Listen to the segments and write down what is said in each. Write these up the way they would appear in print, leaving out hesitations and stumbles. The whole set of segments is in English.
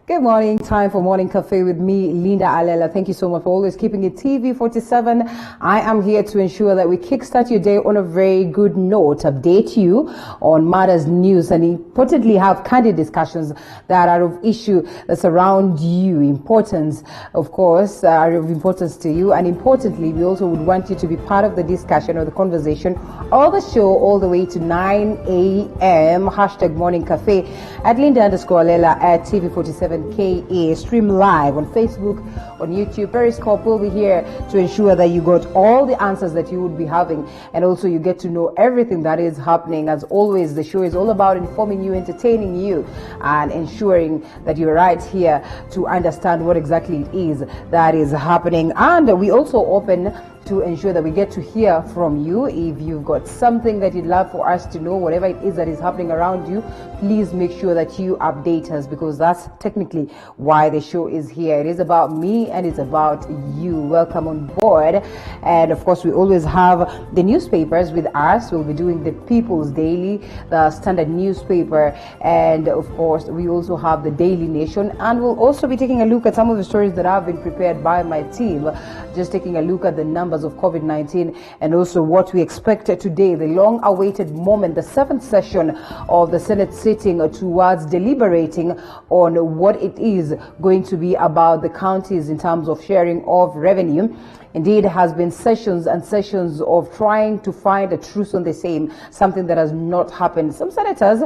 Good morning. Time for Morning Cafe with me, Linda Alela. Thank you so much for always keeping it TV47. I am here to ensure that we kickstart your day on a very good note, update you on matters, news, and importantly have candid discussions that are of issue that surround you. Importance, of course, are of importance to you. And importantly, we also would want you to be part of the discussion or the conversation or the show all the way to 9 a.m. Hashtag Morning Cafe at Linda_Alela at TV47. KA. Stream live on Facebook, on YouTube. Periscope will be here to ensure that you got all the answers that you would be having, and also you get to know everything that is happening. As always, the show is all about informing you, entertaining you, and ensuring that you're right here to understand what exactly it is that is happening. And we also open to ensure that we get to hear from you. If you've got something that you'd love for us to know, whatever it is that is happening around you, please make sure that you update us, because that's technically why the show is here. It is about me and it's about you. Welcome on board. And of course, we always have the newspapers with us. We'll be doing the People's Daily, the Standard newspaper, and of course we also have the Daily Nation, and we'll also be taking a look at some of the stories that have been prepared by my team, just taking a look at the numbers of COVID-19 and also what we expect today, the long-awaited moment, the 7th session of the Senate sitting towards deliberating on what it is going to be about the counties in terms of sharing of revenue. Indeed, it has been sessions and sessions of trying to find a truce on the same, something that has not happened. Some senators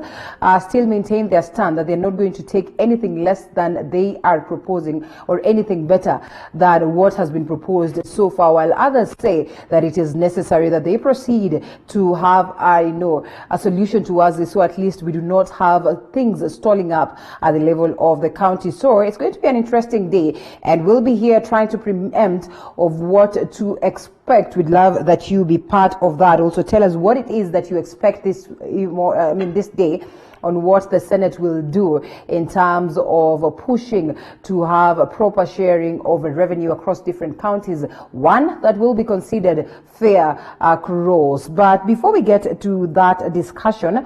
still maintain their stand that they're not going to take anything less than they are proposing or anything better than what has been proposed so far, while others say that it is necessary that they proceed to have a solution towards this, so at least we do not have things stalling up at the level of the county. So it's going to be an interesting day, and we'll be here trying to preempt of what to expect. We'd love that you be part of that. Also tell us what it is that you expect this day, on what the Senate will do in terms of pushing to have a proper sharing of revenue across different counties, one that will be considered fair across. But before we get to that discussion,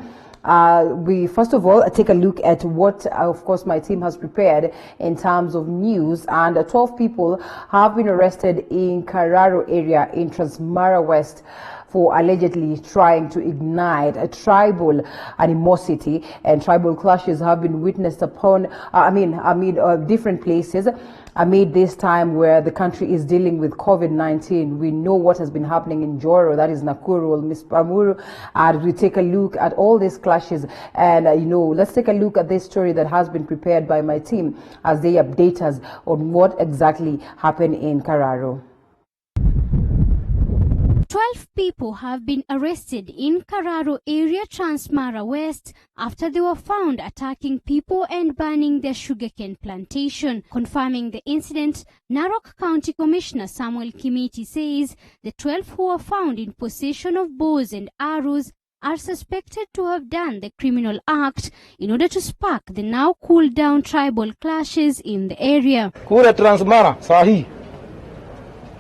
we first of all take a look at what, of course, my team has prepared in terms of news. And 12 people have been arrested in Kararo area in Transmara West for allegedly trying to ignite a tribal animosity, and tribal clashes have been witnessed amid different places. Amid this time where the country is dealing with COVID-19, we know what has been happening in Joro, that is Nakuru or Miss Pamuru, and we take a look at all these clashes. And let's take a look at this story that has been prepared by my team as they update us on what exactly happened in Kararo. 12 people have been arrested in Kararo area, Transmara West, after they were found attacking people and burning their sugarcane plantation. Confirming the incident, Narok County Commissioner Samuel Kimiti says the 12 who were found in possession of bows and arrows are suspected to have done the criminal act in order to spark the now cooled down tribal clashes in the area. Kule Transmara sahi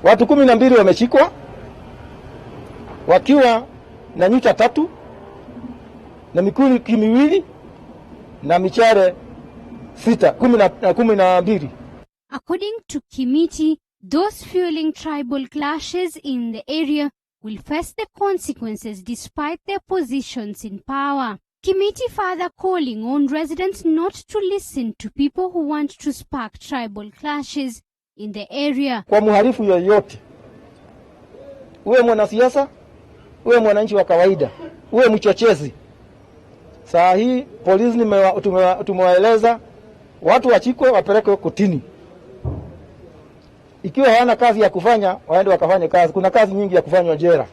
watu 12 wameshikwa wakiwa na nyuta 3 na mikuki miwili na michare 12. According to Kimiti, those fueling tribal clashes in the area will face the consequences despite their positions in power. Kimiti further calling on residents not to listen to people who want to spark tribal clashes in the area. Kwa muhalifu yoyote, uwe mwanasiasa, uwe mwananchi wa kawaida, uwe mchochezi, saa hii polisi tumewaeleza watu wachikwe wapelekwe kotini. Ikiwa hawana kazi ya kufanya, waende wakafanye kazi. Kuna kazi nyingi ya kufanywa jela.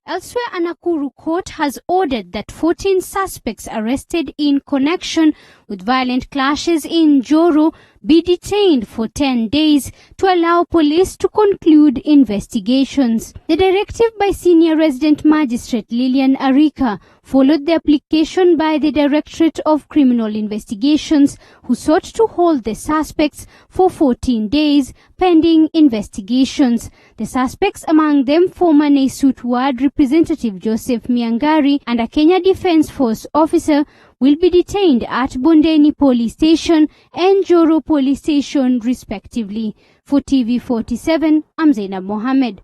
Elsewhere, a Nakuru court has ordered that 14 suspects arrested in connection with violent clashes in Joro be detained for 10 days to allow police to conclude investigations. The directive by Senior Resident Magistrate Lillian Arika followed the application by the Directorate of Criminal Investigations, who sought to hold the suspects for 14 days pending investigations. The suspects, among them former Naisut Ward Representative Joseph Miangari and a Kenya Defence Force officer, will be detained at Bondeni Police Station and Joro Police Station respectively. For TV47, I'm Zainab Mohammed.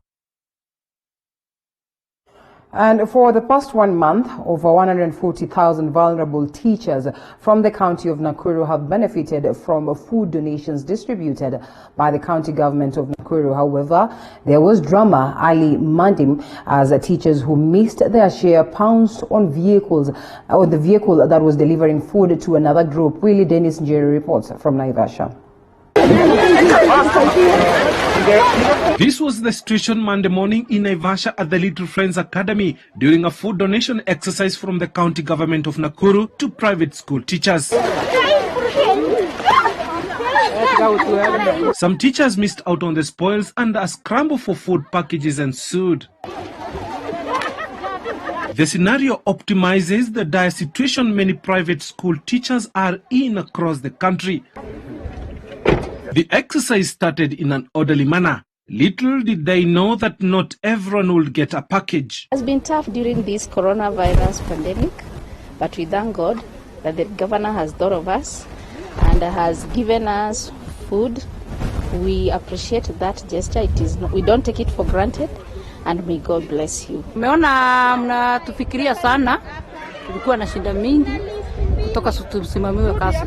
And for the past 1 month, over 140,000 vulnerable teachers from the county of Nakuru have benefited from food donations distributed by the county government of Nakuru. However, there was drama early Monday as teachers who missed their share pounced on the vehicle that was delivering food to another group. Willie Dennis Njeri reports from Naivasha. This was the situation Monday morning in Naivasha at the Little Friends Academy during a food donation exercise from the county government of Nakuru to private school teachers. Some teachers missed out on the spoils and a scramble for food packages ensued. The scenario optimizes the dire situation many private school teachers are in across the country. The exercise started in an orderly manner. Little did they know that not everyone would get a package. It has been tough during this coronavirus pandemic, but we thank God that the governor has thought of us and has given us food. We appreciate that gesture. We don't take it for granted, and may God bless you. Meona mnatufikiria sana, tulikuwa na shida mingi kutoka tusimamiwe kazi.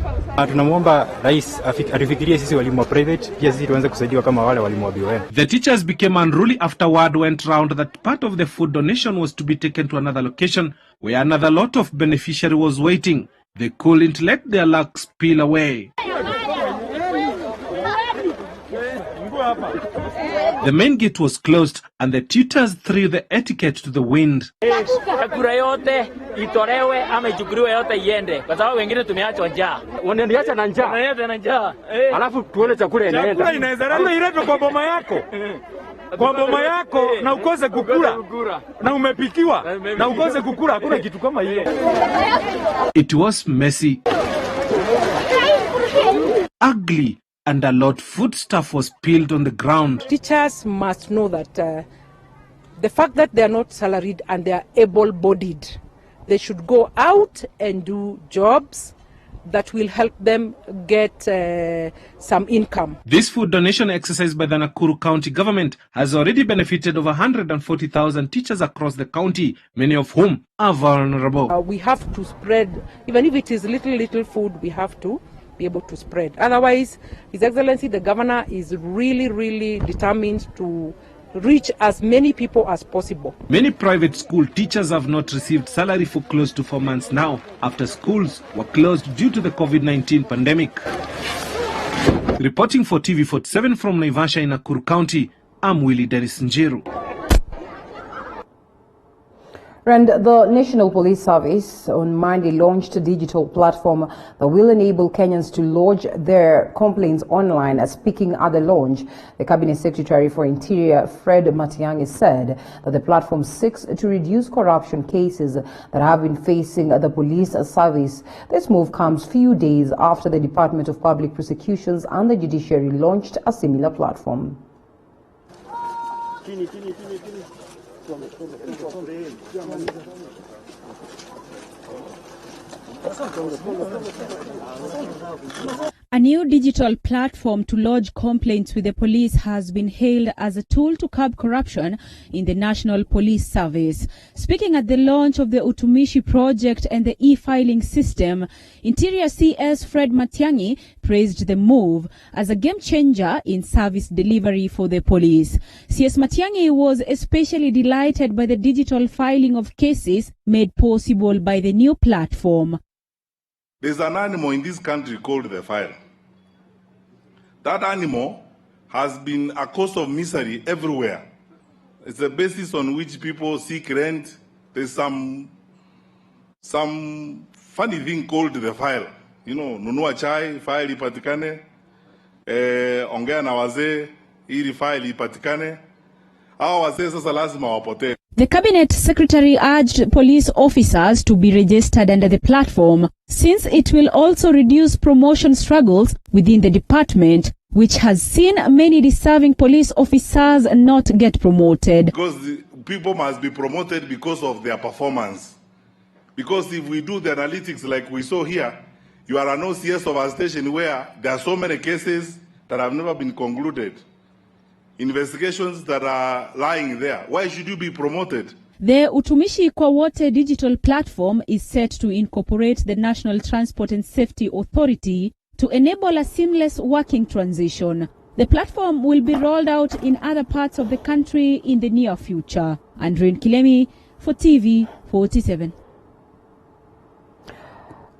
Tunamwomba rais atufikirie sisi walimu wa private pia sisi tuanze kusaidiwa kama wale walimu wa BOM. The teachers became unruly after word went round that part of the food donation was to be taken to another location where another lot of beneficiary was waiting. They couldn't let their luck spill away. The main gate was closed and the tutors threw the etiquette to the wind. Kura yote itolewe ama ichukuliwe yote iende kwa sababu wengine tumeachwa njaa. Wananiacha na njaa. Wananiacha na njaa. Alafu tuone chakula inaenda. Chakula inaweza ama iletwe kwa boma yako. Kwa boma yako na ukose kukula. Na umepikiwa na ukose kukula, hakuna kitu kama hiyo. It was messy, ugly, and a lot food stuff was spilled on the ground. Teachers must know that the fact that they are not salaried and they are able-bodied, they should go out and do jobs that will help them get some income. This food donation exercise by the Nakuru County government has already benefited over 140,000 teachers across the county, many of whom are vulnerable. We have to spread, even if it is little food, we have to be able to spread. Otherwise, His Excellency the Governor is really determined to reach as many people as possible. Many private school teachers have not received salary for close to 4 months now after schools were closed due to the COVID-19 pandemic. Reporting for TV47 from Naivasha in Nakuru County, I'm Willie Dennis Njeru. And the National Police Service on Monday launched a digital platform that will enable Kenyans to lodge their complaints online. Speaking at the launch, the Cabinet Secretary for Interior, Fred Matiang'i, said that the platform seeks to reduce corruption cases that have been facing the police service. This move comes few days after the Department of Public Prosecutions and the Judiciary launched a similar platform. A new digital platform to lodge complaints with the police has been hailed as a tool to curb corruption in the National Police Service. Speaking at the launch of the Utumishi project and the e-filing system, Interior CS Fred Matiang'i praised the move as a game changer in service delivery for the police. CS Matiang'i was especially delighted by the digital filing of cases made possible by the new platform. There's an animal in this country called the file. That animal has been a cause of misery everywhere. It's the basis on which people seek rent. There's some funny thing called the file. You know, nunua chai, file ipatikane. Ongea na wazee, ili file ipatikane. Hawa wazee sasa lazima wapotee. The Cabinet Secretary urged police officers to be registered under the platform, since it will also reduce promotion struggles within the department, which has seen many deserving police officers not get promoted. Because people must be promoted because of their performance. Because if we do the analytics like we saw here, you are an OCS of a station where there are so many cases that have never been concluded. Investigations that are lying there. Why should you be promoted? The Utumishi kwa Wote digital platform is set to incorporate the National Transport and Safety Authority to enable a seamless working transition. The platform will be rolled out in other parts of the country in the near future. Andrew Kilemi for TV47.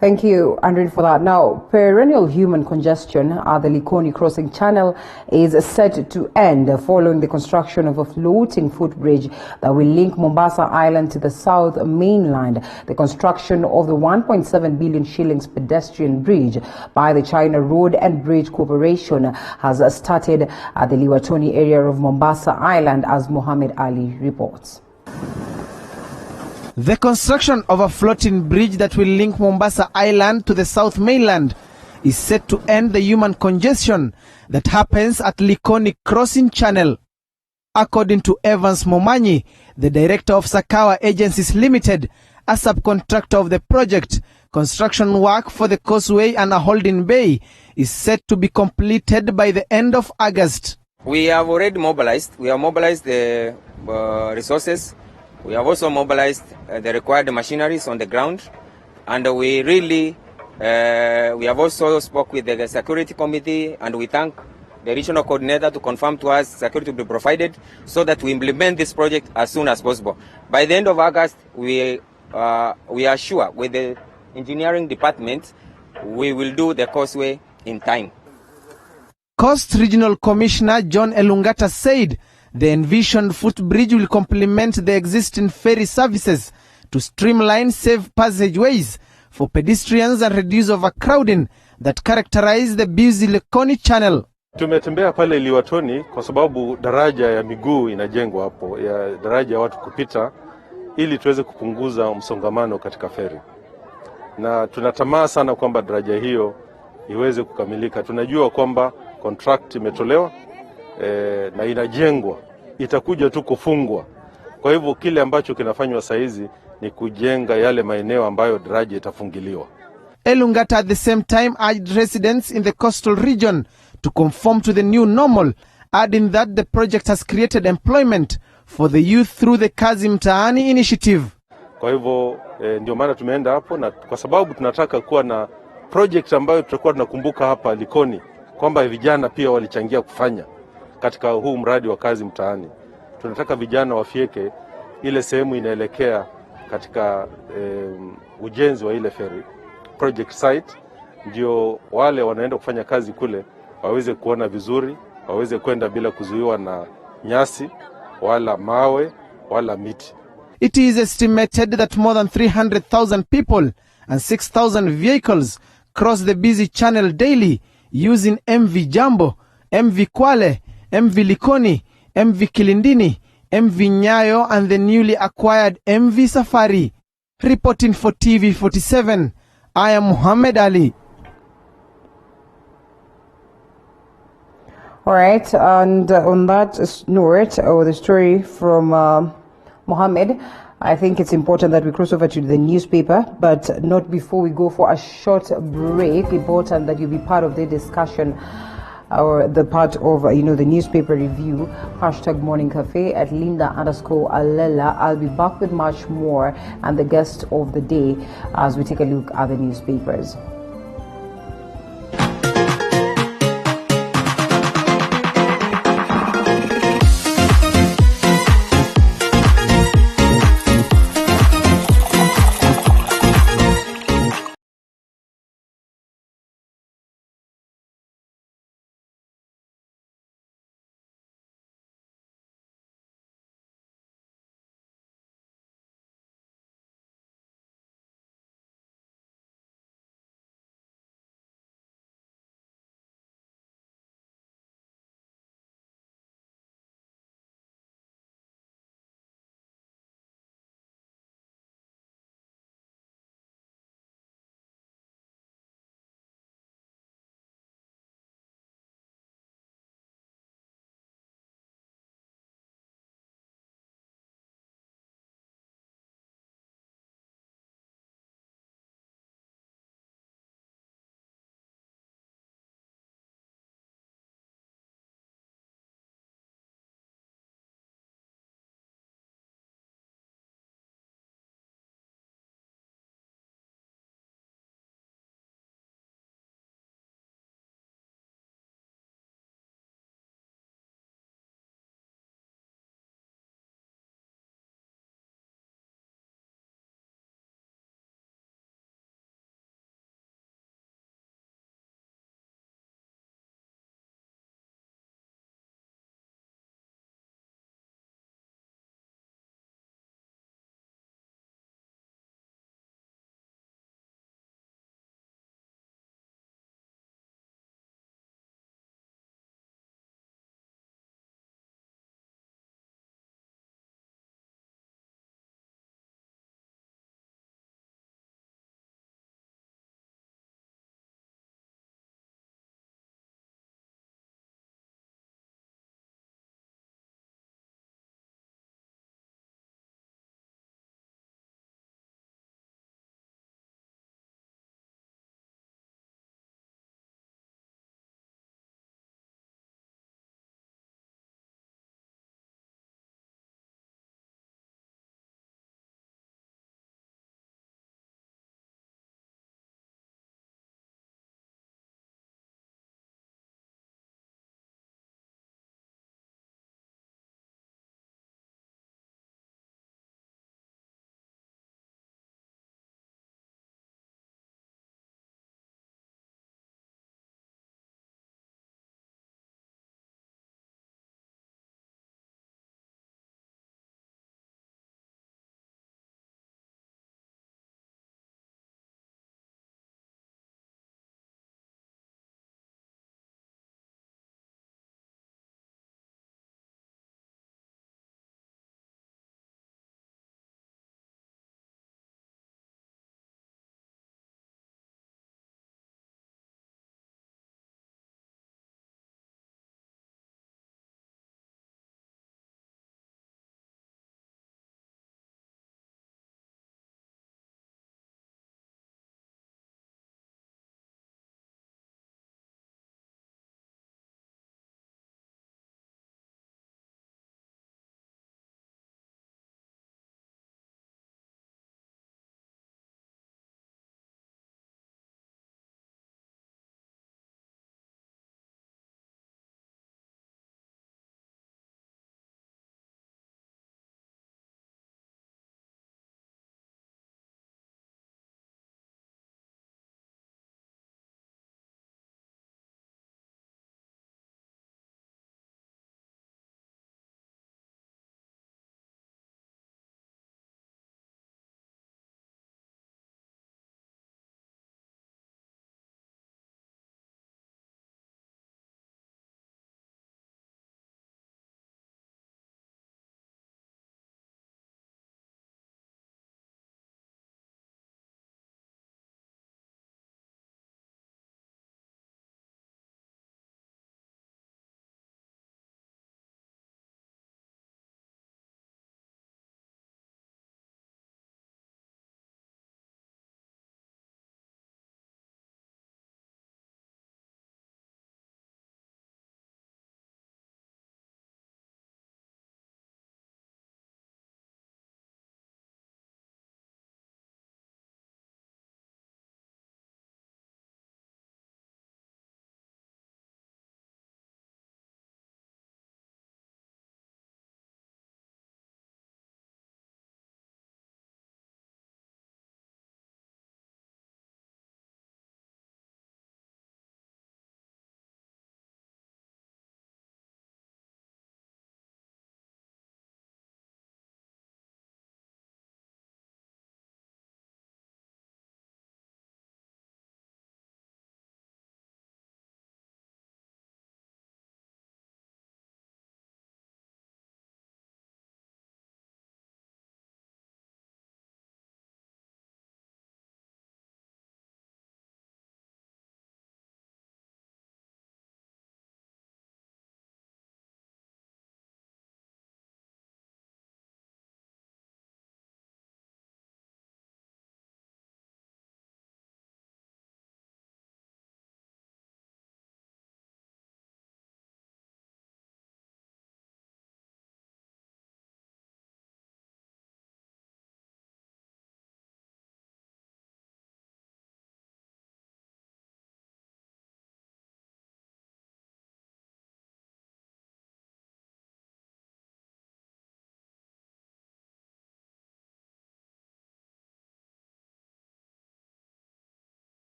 Thank you, Andrew, for that. Now, perennial human congestion at the Likoni Crossing Channel is set to end following the construction of a floating footbridge that will link Mombasa Island to the South mainland. The construction of the 1.7 billion shillings pedestrian bridge by the China Road and Bridge Corporation has started at the Liwatoni area of Mombasa Island, as Mohammed Ali reports. The construction of a floating bridge that will link Mombasa Island to the South mainland is set to end the human congestion that happens at Likoni Crossing Channel. According to Evans Momanyi, the director of Sakawa Agencies Limited, a subcontractor of the project, construction work for the causeway and a holding bay is set to be completed by the end of August. We have already mobilized. We have mobilized the resources. We have also mobilized the required machineries on the ground, and we have also spoke with the security committee, and we thank the regional coordinator to confirm to us security will be provided so that we implement this project as soon as possible. By the end of August, we are sure with the engineering department, we will do the causeway in time. Coast Regional Commissioner John Elungata said the envisioned footbridge will complement the existing ferry services to streamline safe passageways for pedestrians and reduce overcrowding that characterize the busy Likoni Channel. Tumetembea pale Liwatoni kwa sababu daraja ya miguu inajengwa hapo, ya daraja ya watu kupita ili tuweze kupunguza msongamano katika feri. Na tunatamaa sana kwamba daraja hiyo iweze kukamilika. Tunajua kwamba contract imetolewa na inajengwa, itakuja tu kufungwa. Kwa hivyo kile ambacho kinafanywa saizi ni kujenga yale maeneo ambayo daraja itafungiliwa. Elungata at the same time urged residents in the coastal region to conform to the new normal, adding that the project has created employment for the youth through the Kazi Mtaani initiative. Kwa hivyo ndio maana tumeenda hapo, na kwa sababu tunataka kuwa na project ambayo tutakuwa tunakumbuka hapa Likoni kwamba vijana pia walichangia kufanya katika huu mradi wa Kazi Mtaani. Tunataka vijana wafieke ile sehemu inaelekea katika ujenzi wa ile ferry project site, ndio wale wanaenda kufanya kazi kule waweze kuona vizuri, waweze kwenda bila kuzuiwa na nyasi wala mawe wala miti. It is estimated that more than 300,000 people and 6,000 vehicles cross the busy channel daily using MV Jambo, MV Kwale, MV Likoni, MV Kilindini, MV Nyayo and the newly acquired MV Safari. Reporting for TV47, I am Muhammad Ali. All right, and on that note, the story from Mohammed, I think it's important that we cross over to the newspaper, but not before we go for a short break. Important that you be part of the discussion or the part of, the newspaper review. #Morning Cafe at Linda_Alela. I'll be back with much more and the guest of the day as we take a look at the newspapers.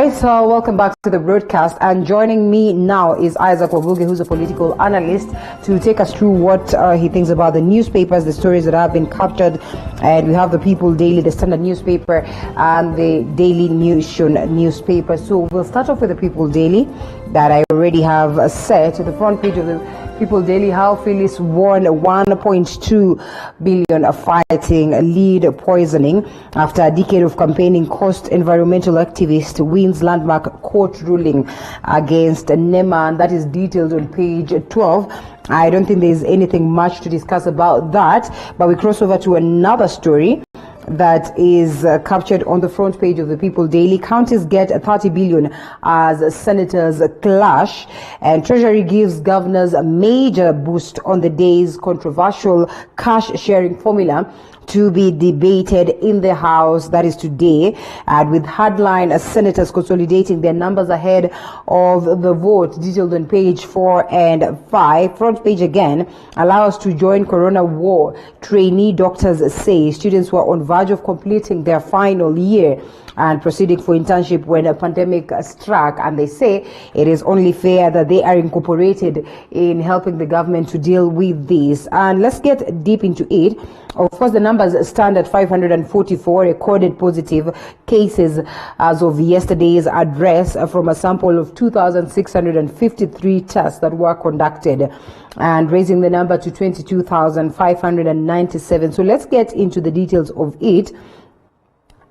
right, so welcome back to the broadcast. And joining me now is Isaac Wabuge, who's a political analyst, to take us through what he thinks about the newspapers, the stories that have been captured. And we have the People Daily, the Standard newspaper, and the Daily Nation newspaper. So we'll start off with the People Daily that I already have set to the front page of the People Daily. How Phyllis won 1.2 billion fighting lead poisoning after a decade of campaigning cost environmental activist wins landmark court ruling against NEMA, and that is detailed on page 12. I don't think there's anything much to discuss about that, but we cross over to another story that is captured on the front page of the People Daily. Counties get 30 billion as senators clash, and Treasury gives governors a major boost on the day's controversial cash sharing formula to be debated in the House, that is today, and with headline senators consolidating their numbers ahead of the vote, detailed on page 4 and 5. Front page again, allow us to join Corona war. Trainee doctors say students were on verge of completing their final year and proceeding for internship when a pandemic struck, and they say it is only fair that they are incorporated in helping the government to deal with this. And let's get deep into it. Of course, the numbers stand at 544 recorded positive cases as of yesterday's address from a sample of 2,653 tests that were conducted, and raising the number to 22,597. So let's get into the details of it.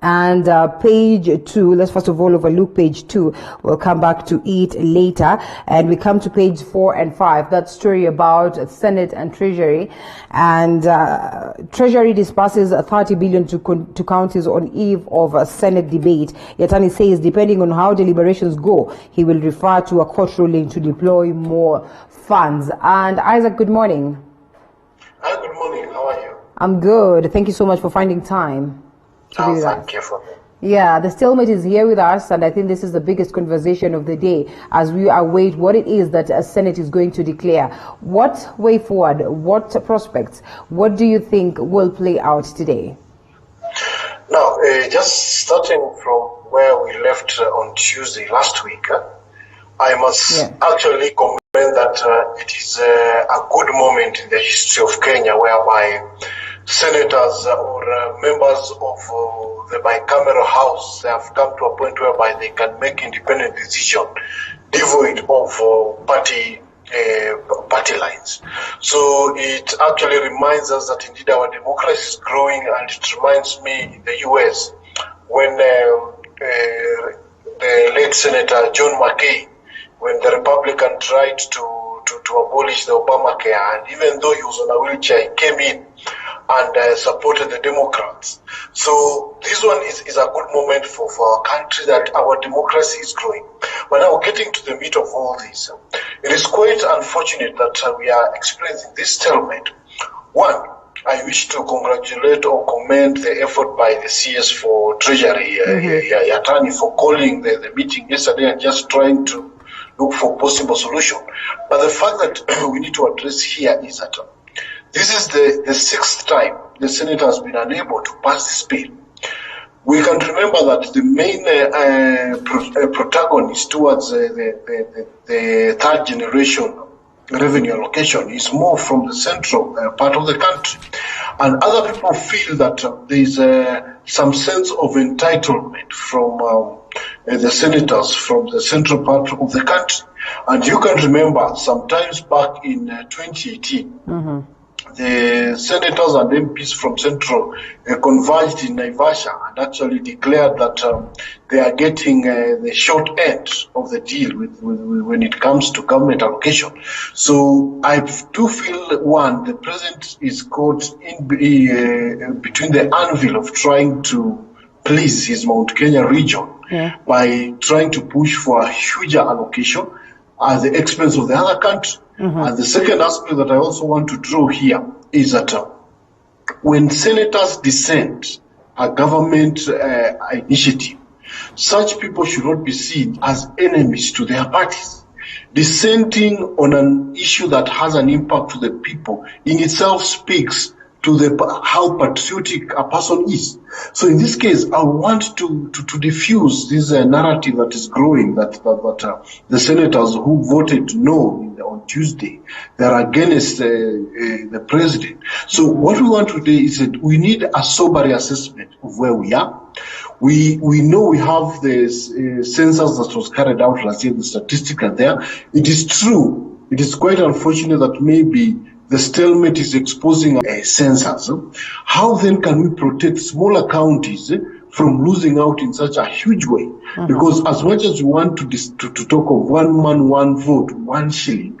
And page 2, let's first of all overlook page 2. We'll come back to it later. And we come to page 4 and 5, that story about Senate and Treasury. And Treasury disperses 30 billion to counties on eve of a Senate debate. Yatani says depending on how deliberations go, he will refer to a court ruling to deploy more funds. And Isaac, good morning. Hi, good morning. How are you? I'm good. Thank you so much for finding time. Thank you for that. Yeah, the stalemate is here with us, and I think this is the biggest conversation of the day as we await what it is that a Senate is going to declare. What way forward? What prospects? What do you think will play out today? Now, just starting from where we left on Tuesday last week, I must actually comment that it is a good moment in the history of Kenya whereby senators or members of the bicameral house have come to a point whereby they can make independent decision devoid of party lines. So it actually reminds us that indeed our democracy is growing, and it reminds me in the US when the late Senator John McCain, when the Republican tried to abolish the Obamacare, and even though he was on a wheelchair, he came in and supported the Democrats. So this one is a good moment for our country, that our democracy is growing. But now getting to the meat of all this, it is quite unfortunate that we are experiencing this stalemate. One, I wish to congratulate or commend the effort by the CS for Treasury, Yatani, for calling the meeting yesterday and just trying to look for possible solution. But the fact that we need to address here is that this is the sixth time the Senate has been unable to pass this bill. We can remember that the main protagonist towards the third generation revenue allocation is more from the central part of the country. And other people feel that there is some sense of entitlement from the senators from the central part of the country. And you can remember sometimes back in 2018, the senators and MPs from Central converged in Naivasha and actually declared that they are getting the short end of the deal when it comes to government allocation. So I do feel, one, the president is caught in between the anvil of trying to please his Mount Kenya region by trying to push for a huger allocation at the expense of the other country. And the second aspect that I also want to draw here is that when senators dissent a government initiative, such people should not be seen as enemies to their parties. Dissenting on an issue that has an impact to the people in itself speaks to how patriotic a person is. So in this case, I want to diffuse this narrative that is growing that the senators who voted no on Tuesday, they are against the president. So what we want today is that we need a sober assessment of where we are. We know we have the census that was carried out last year, the statistics are there. It is true. It is quite unfortunate that maybe the stalemate is exposing a census. How then can we protect smaller counties from losing out in such a huge way? Because as much as we want to talk of one man, one vote, 1 shilling,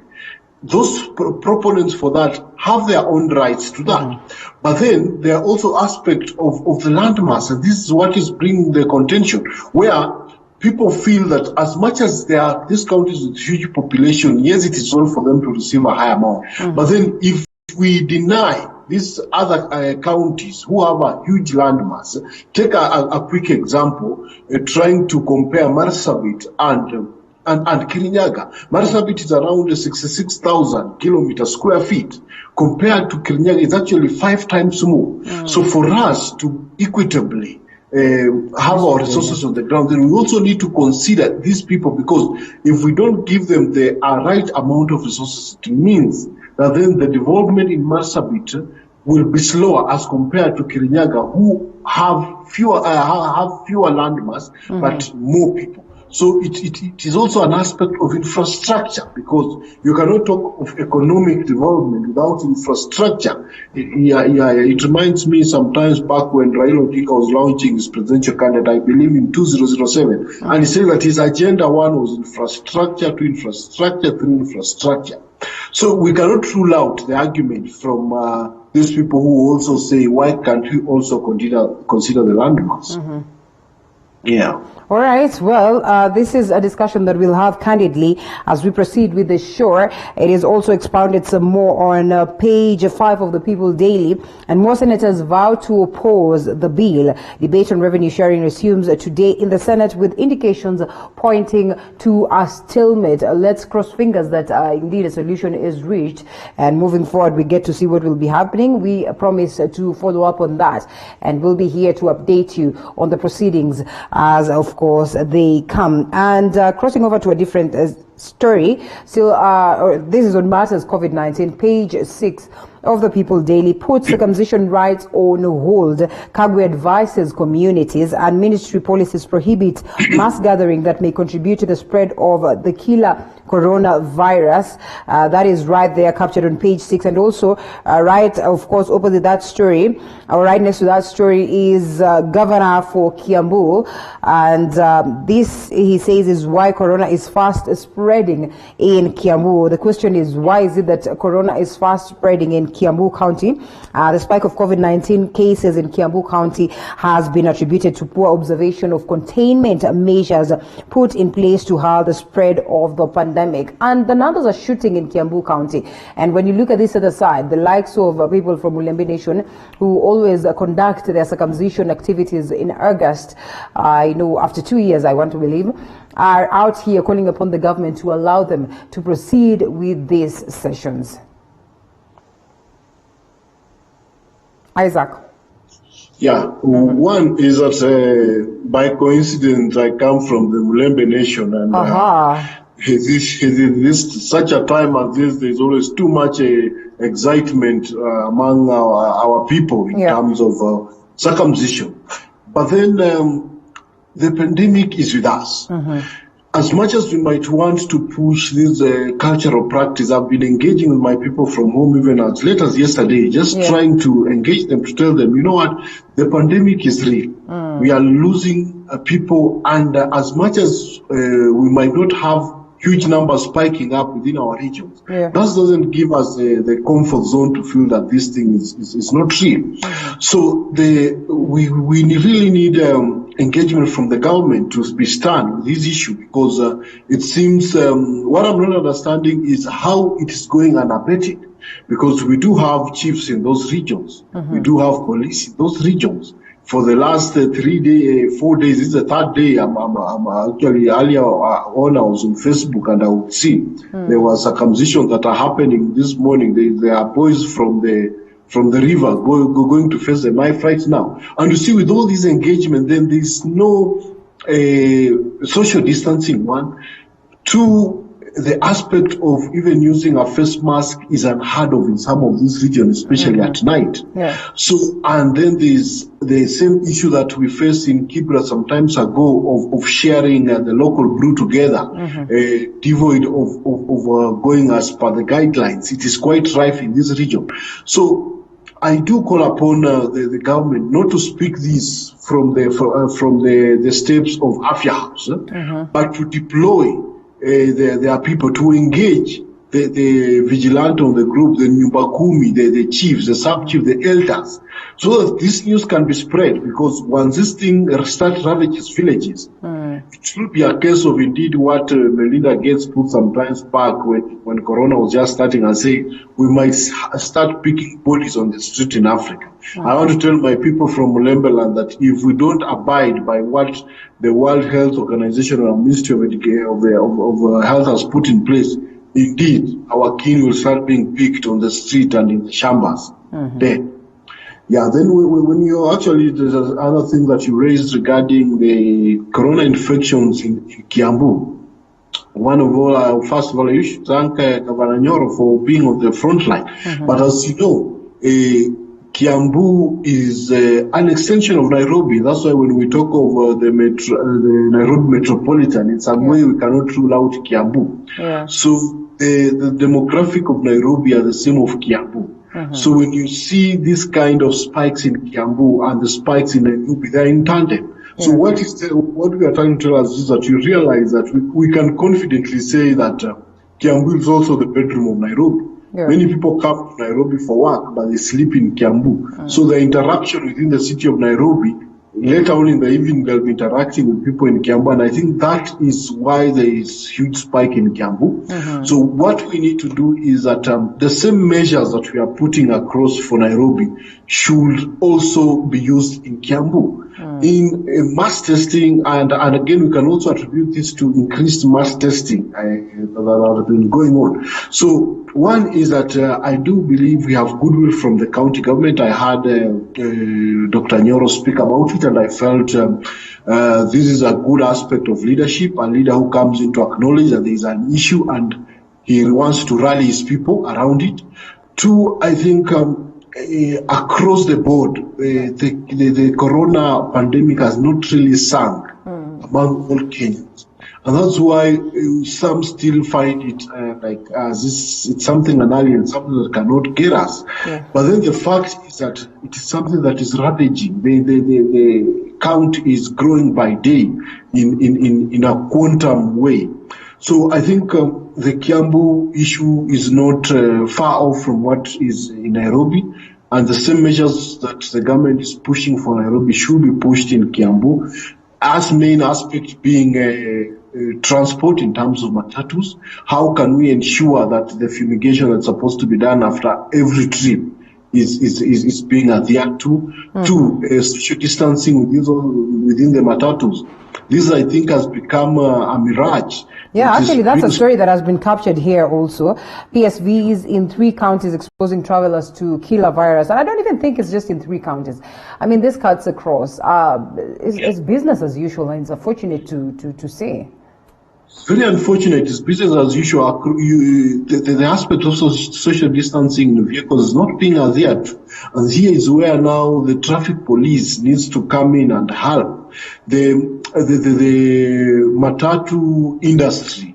those proponents for that have their own rights to that. But then there are also aspects of the landmass, and this is what is bringing the contention, where people feel that as much as there are these counties with huge population, yes, it is all for them to receive a high amount. But then if we deny these other counties who have a huge landmass, take a quick example, trying to compare Marsabit and Kirinyaga. Marsabit is around 66,000 square feet. Compared to Kirinyaga, it's actually 5 times more. So for us to equitably have our resources on the ground, then we also need to consider these people, because if we don't give them the right amount of resources, it means that then the development in Marsabit will be slower as compared to Kirinyaga, who have fewer landmass, but more people. So it is also an aspect of infrastructure, because you cannot talk of economic development without infrastructure. It reminds me sometimes back when Raila Odinga was launching his presidential candidate, I believe in 2007, and he said that his agenda 1 was infrastructure to infrastructure to infrastructure. So we cannot rule out the argument from these people who also say, why can't we also consider the landmass? Yeah. All right. Well, this is a discussion that we'll have candidly as we proceed with the show. It is also expounded some more on page 5 of the People Daily. And more senators vow to oppose the bill. Debate on revenue sharing resumes today in the Senate with indications pointing to a stalemate. Let's cross fingers that indeed a solution is reached. And moving forward, we get to see what will be happening. We promise to follow up on that. And we'll be here to update you on the proceedings as, of course, they come. And crossing over to a different story, still, this is on matters COVID-19, page 6 of the People Daily. Puts circumcision rights on hold. Kagwe advises communities, and ministry policies prohibit mass gathering that may contribute to the spread of the killer coronavirus. That is right there, captured on page 6. And also, right, of course, opposite that story, or right next to that story, is Governor for Kiambu. And this, he says, is why corona is fast spreading in Kiambu. The question is, why is it that corona is fast spreading in Kiambu County? The spike of COVID-19 cases in Kiambu County has been attributed to poor observation of containment measures put in place to halt the spread of the pandemic. And the numbers are shooting in Kiambu County. And when you look at this other side, the likes of people from Ulembe Nation who always conduct their circumcision activities in August, after 2 years, I want to believe, are out here calling upon the government to allow them to proceed with these sessions. Isaac. Yeah, one is that by coincidence I come from the Ulembe Nation, and this such a time as this, there's always too much excitement among our people in terms of circumcision. But then the pandemic is with us. As much as we might want to push this cultural practice, I've been engaging with my people from home even as late as yesterday, just trying to engage them, to tell them, you know what, the pandemic is real. We are losing people, and as much as we might not have huge numbers spiking up within our regions, that doesn't give us the comfort zone to feel that this thing is not real. So we really need engagement from the government to be stern with this issue, because it seems what I'm not understanding is how it is going unabated, because we do have chiefs in those regions, we do have police in those regions. For the last 4 days, this is the 3rd day. I'm actually earlier on, I was on Facebook and I would see there were circumcisions that are happening this morning. There are boys from the from the river going to face the knife right now. And you see, with all this engagement, then there's no social distancing, one. Two, the aspect of even using a face mask is unheard of in some of these regions, especially at night. Yeah. So, and then there's the same issue that we faced in Kibra some times ago of sharing the local brew together, devoid of going as per the guidelines. It is quite rife in this region. So, I do call upon the government not to speak this from the steps of Afya House, but to deploy their people, to engage the vigilante on the group, the Nyumbakumi, the chiefs, the sub-chief, the elders, so that this news can be spread. Because once this thing starts ravages villages, it should be a case of indeed what Melinda Gates put some times back when Corona was just starting and saying we might start picking bodies on the street in Africa. I want to tell my people from Mulembeland that if we don't abide by what the World Health Organization or Ministry of Health has put in place, indeed, our kin will start being picked on the street and in the shambas. Then, yeah, then when you actually, there's another thing that you raised regarding the corona infections in Kiambu. One of all, first of all, you should thank Governor Nyoro for being on the front line. But as you know, Kiambu is an extension of Nairobi. That's why when we talk of the Nairobi metropolitan, in some way we cannot rule out Kiambu. So the demographic of Nairobi are the same of Kiambu. So when you see this kind of spikes in Kiambu and the spikes in Nairobi, they're in tandem. So what we are trying to tell us is that you realize that we can confidently say that Kiambu is also the bedroom of Nairobi. Many people come to Nairobi for work, but they sleep in Kiambu. So the interaction within the city of Nairobi, later on in the evening, they'll be interacting with people in Kiambu. And I think that is why there is huge spike in Kiambu. So what we need to do is that the same measures that we are putting across for Nairobi should also be used in Kiambu. In mass testing, and again, we can also attribute this to increased mass testing that have been going on. So one is that I do believe we have goodwill from the county government. I heard Dr. Nyoro speak about it, and I felt this is a good aspect of leadership, a leader who comes in to acknowledge that there is an issue and he wants to rally his people around it. Two, I think across the board, the corona pandemic has not really sunk among all Kenyans. And that's why some still find it it's something an alien, something that cannot get us. But then the fact is that it is something that is ravaging. The count is growing by day in a quantum way. So I think the Kiambu issue is not far off from what is in Nairobi, and the same measures that the government is pushing for Nairobi should be pushed in Kiambu, as main aspect being transport in terms of matatus. How can we ensure that the fumigation that's supposed to be done after every trip is being adhered to? Two, social distancing within the matatus. This, I think, has become a mirage. Yeah, actually, that's a story that has been captured here also. PSVs in 3 counties exposing travelers to killer virus. And I don't even think it's just in 3 counties. I mean, this cuts across. It's business as usual, and it's unfortunate to say. Very unfortunate. It's business as usual. The aspect of social distancing in vehicles is not being adhered. And here is where now the traffic police needs to come in and help. The matatu industry,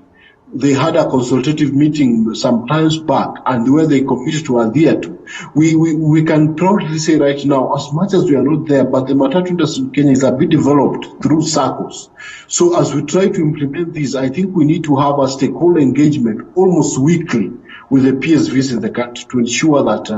they had a consultative meeting some times back, and where they committed to adhere to. We can proudly say right now, as much as we are not there, but the matatu industry in Kenya is a bit developed through circles. So as we try to implement this, I think we need to have a stakeholder engagement almost weekly with the PSVs in the country to ensure that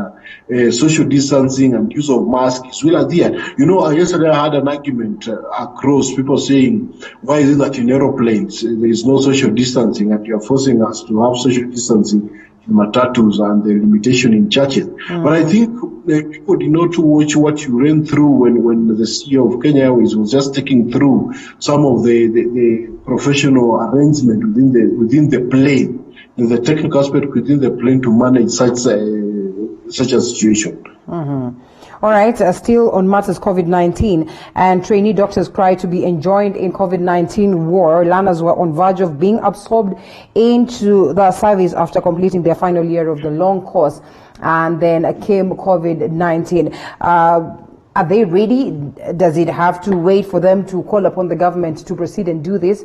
social distancing and use of masks is well adhered. You know, yesterday I had an argument across people saying, why is it that in aeroplanes there is no social distancing and you're forcing us to have social distancing in matatus and the limitation in churches? But I think people did not watch what you ran through when the CEO of Kenya Airways was just taking through some of the professional arrangement within the plane, the technical aspect within the plane to manage such a situation. All right, still on matters COVID-19, and trainee doctors cry to be enjoined in COVID-19 war. Learners were on verge of being absorbed into the service after completing their final year of the long course, and then came COVID-19. Are they ready? Does it have to wait for them to call upon the government to proceed and do this?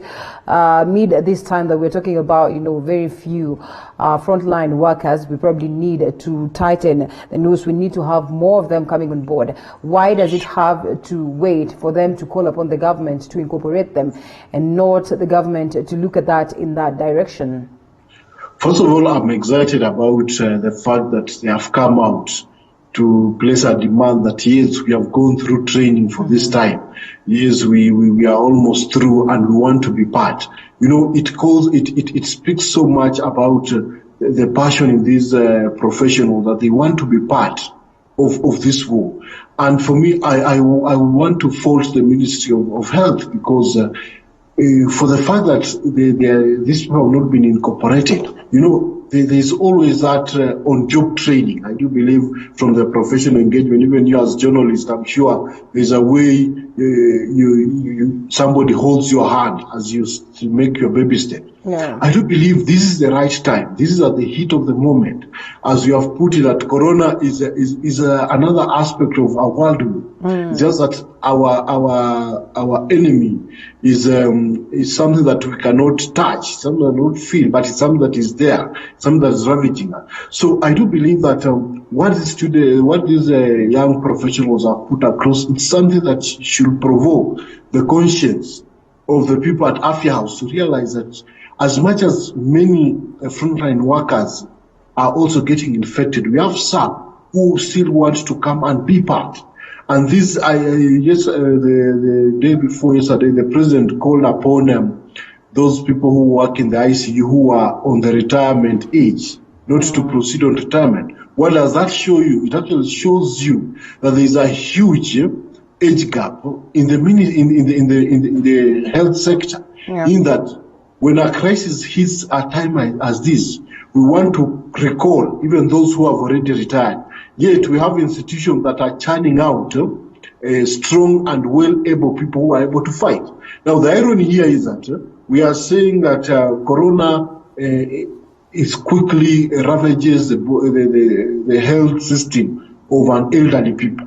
Mid this time that we're talking about, very few frontline workers, we probably need to tighten the noose. We need to have more of them coming on board. Why does it have to wait for them to call upon the government to incorporate them and not the government to look at that in that direction? First of all, I'm excited about the fact that they have come out to place a demand that yes, we have gone through training for this time. Yes, we are almost through and we want to be part. It speaks so much about the passion in these professionals that they want to be part of this war. And for me, I want to fault the Ministry of Health because for the fact that these people have not been incorporated, there's always that on-job training. I do believe from the professional engagement, even you as journalists, I'm sure there's a way somebody holds your hand as you make your baby step. Yeah. I do believe this is the right time. This is at the heat of the moment. As you have put it, that Corona is another aspect of our world. Just that our enemy is something that we cannot touch, something that we cannot feel, but it's something that is there, something that is ravaging us. So I do believe that what these young professionals have put across, it's something that should provoke the conscience of the people at Afia House to realize that as much as many frontline workers are also getting infected, we have some who still want to come and be part. And this, the day before yesterday, the president called upon those people who work in the ICU who are on the retirement age, not to proceed on retirement. What does that show you? It actually shows you that there is a huge age gap in the health sector. Yeah. In that, when a crisis hits a time as this, we want to recall even those who have already retired. Yet we have institutions that are churning out strong and well-able people who are able to fight. Now, the irony here is that we are saying that Corona is quickly ravages the health system of an elderly people.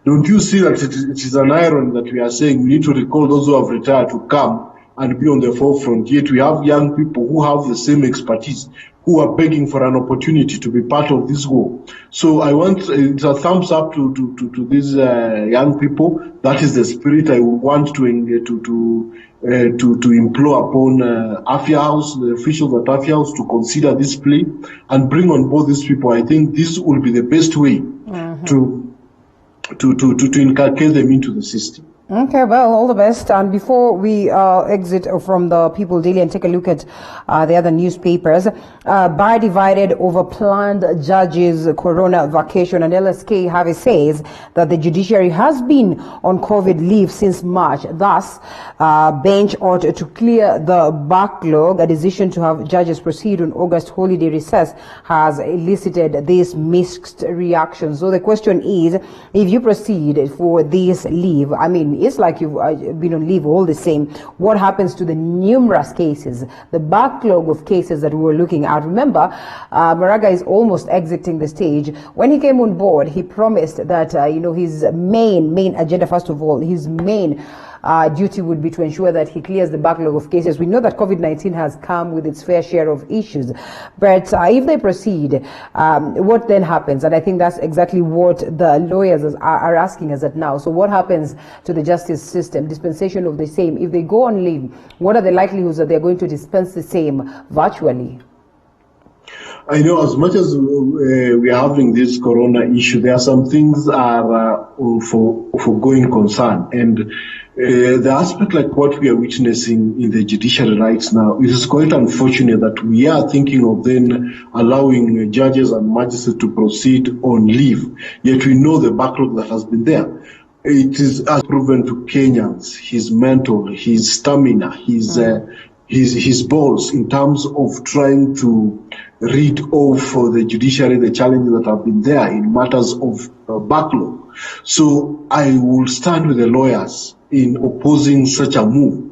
Don't you see that it is an irony that we are saying we need to recall those who have retired to come and be on the forefront, yet we have young people who have the same expertise, who are begging for an opportunity to be part of this war. So I want it's a thumbs up to these young people. That is the spirit I want to implore upon Afia House, the officials at Afia House, to consider this plea and bring on board these people. I think this will be the best way to inculcate them into the system. Okay, well, all the best. And before we exit from the People Daily and take a look at the other newspapers, Bar divided over planned judges' Corona vacation, and LSK Harvey says that the judiciary has been on COVID leave since March. Thus, bench ought to clear the backlog. A decision to have judges proceed on August holiday recess has elicited these mixed reactions. So the question is, if you proceed for this leave, I mean, it's like you've been on leave all the same. What happens to the numerous cases, the backlog of cases that we were looking at? Remember, Maraga is almost exiting the stage. When he came on board, he promised that, his main agenda, first of all, his main duty would be to ensure that he clears the backlog of cases. We know that COVID-19 has come with its fair share of issues, but if they proceed, what then happens? And I think that's exactly what the lawyers are asking us at now. So what happens to the justice system? Dispensation of the same. If they go on leave, what are the likelihoods that they're going to dispense the same virtually? I know as much as we are having this Corona issue, there are some things are for going concern. And the aspect like what we are witnessing in the judiciary right now, it is quite unfortunate that we are thinking of then allowing judges and magistrates to proceed on leave. Yet we know the backlog that has been there. It is as proven to Kenyans, his mental, his stamina, his his balls in terms of trying to read off for the judiciary the challenges that have been there in matters of backlog. So I will stand with the lawyers in opposing such a move.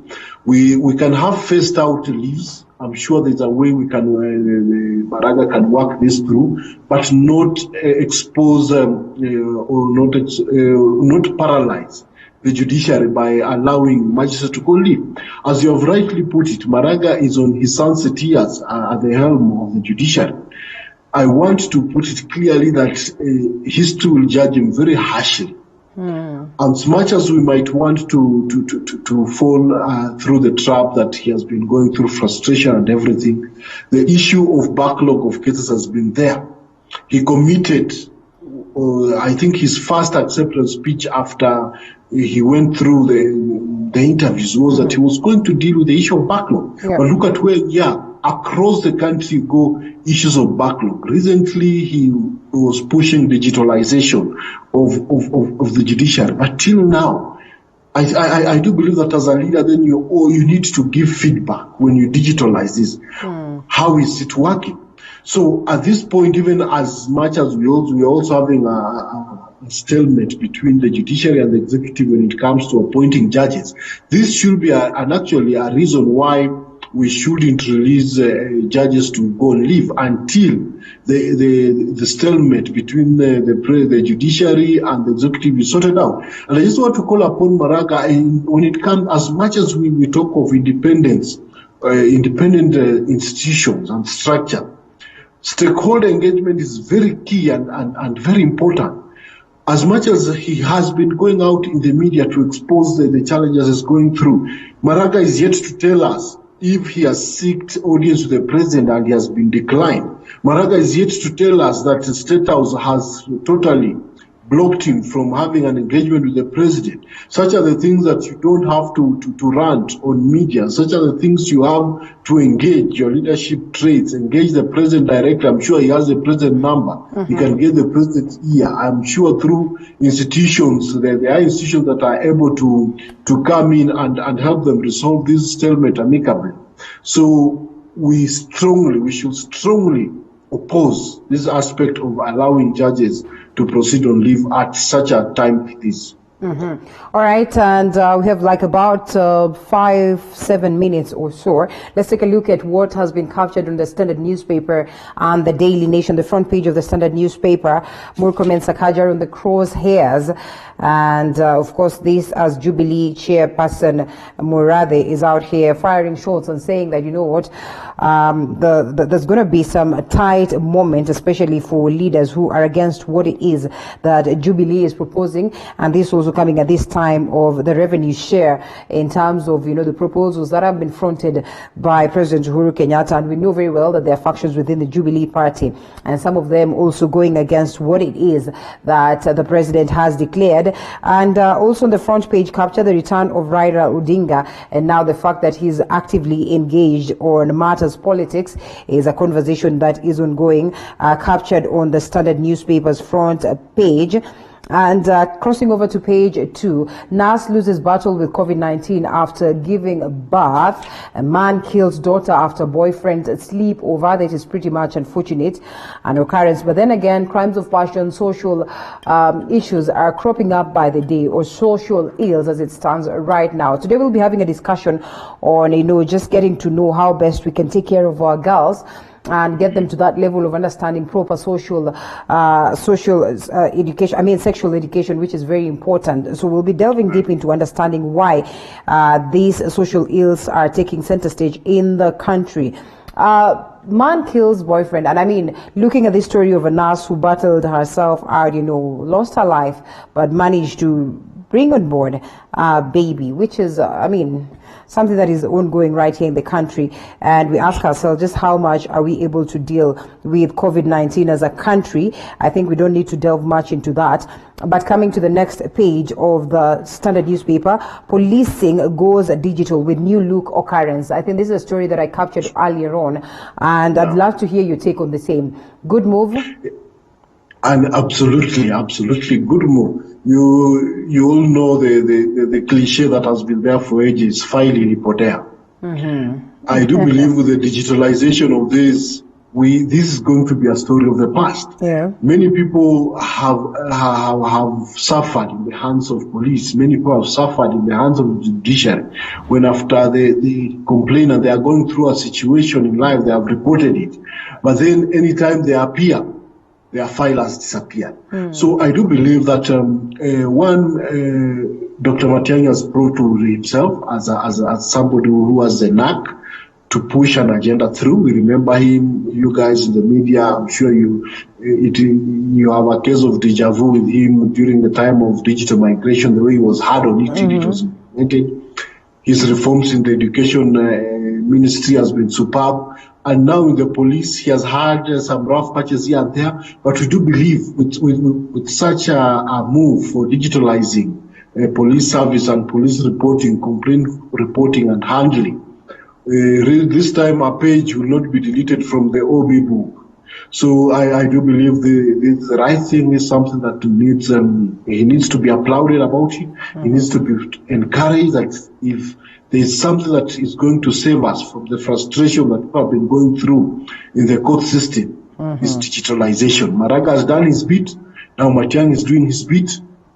We can have phased out leaves. I'm sure there's a way we can, Maraga can work this through, but not expose or not paralyze the judiciary by allowing magistrates to go leave. As you have rightly put it, Maraga is on his sunset years at the helm of the judiciary. I want to put it clearly that history will judge him very harshly. As much as we might want to fall through the trap that he has been going through, frustration and everything, the issue of backlog of cases has been there. He committed, I think his first acceptance speech after he went through the interviews was that he was going to deal with the issue of backlog. Yeah. But look at where we are. Across the country go issues of backlog. Recently, he was pushing digitalization of the judiciary. But till now, I do believe that as a leader, then you need to give feedback when you digitalize this. How is it working? So at this point, even as much as we're also having a stalemate between the judiciary and the executive when it comes to appointing judges, this should be actually a reason why we shouldn't release judges to go and leave until the stalemate between the judiciary and the executive is sorted out. And I just want to call upon Maraga, when it comes, as much as we talk of independence, independent institutions and structure, stakeholder engagement is very key and very important. As much as he has been going out in the media to expose the challenges he's going through, Maraga is yet to tell us if he has sought audience with the president and he has been declined. Maraga is yet to tell us that the State House has totally blocked him from having an engagement with the president. Such are the things that you don't have to rant on media. Such are the things you have to engage your leadership traits, engage the president directly. I'm sure he has the president number. He can get the president's ear. I'm sure through institutions, there are institutions that are able to come in and help them resolve this stalemate amicably. So we should strongly oppose this aspect of allowing judges to proceed on leave at such a time like this. All right, and we have like about 5-7 minutes or so. Let's take a look at what has been captured in the Standard newspaper and the Daily Nation, the front page of the Standard newspaper. Murkomen Sakaja on the crosshairs. And of course, this as Jubilee chairperson Murathe is out here firing shots and saying that, you know what, there's going to be some tight moment, especially for leaders who are against what it is that Jubilee is proposing. And this also coming at this time of the revenue share in terms of, you know, the proposals that have been fronted by President Uhuru Kenyatta. And we know very well that there are factions within the Jubilee party, and some of them also going against what it is that the president has declared. And also on the front page capture the return of Raila Odinga, and now the fact that he's actively engaged on matters politics is a conversation that is ongoing, captured on the Standard newspaper's front page. And crossing over to page 2, nurse loses battle with COVID-19 after giving birth. A man kills daughter after boyfriend sleepover. That is pretty much unfortunate, an occurrence. But then again, crimes of passion, social issues are cropping up by the day, or social ills as it stands right now. Today we'll be having a discussion on, you know, just getting to know how best we can take care of our girls and get them to that level of understanding proper social education, sexual education, which is very important. So we'll be delving deep into understanding why these social ills are taking center stage in the country. Man kills boyfriend, and I mean, looking at this story of a nurse who battled herself out, you know, lost her life, but managed to bring on board a baby, which is, something that is ongoing right here in the country. And we ask ourselves, just how much are we able to deal with COVID-19 as a country? I think we don't need to delve much into that. But coming to the next page of the Standard newspaper, policing goes digital with new look occurrence. I think this is a story that I captured earlier on, and I'd love to hear your take on the same. Good move? And absolutely good move. You all know the cliche that has been there for ages, file ilipotea. I do believe with the digitalization of this, this is going to be a story of the past. Yeah. Many people have suffered in the hands of police. Many people have suffered in the hands of the judiciary. When after they complain and they are going through a situation in life, they have reported it. But then anytime they appear, their file has disappeared. So I do believe that Dr. Matiang'i has proved to himself as somebody who has the knack to push an agenda through. We remember him, you guys in the media, I'm sure you have a case of deja vu with him during the time of digital migration, the way he was hard on it, it was implemented. His reforms in the education ministry has been superb. And now in the police, he has had some rough patches here and there. But we do believe with such a move for digitalizing police service and police reporting, complaint reporting and handling, this time a page will not be deleted from the OB book. So I do believe the right thing is something that he needs to be applauded about it. He needs to be encouraged that if there's something that is going to save us from the frustration that people have been going through in the court system, is digitalization. Maraga has done his bit. Now Matiang'i is doing his bit.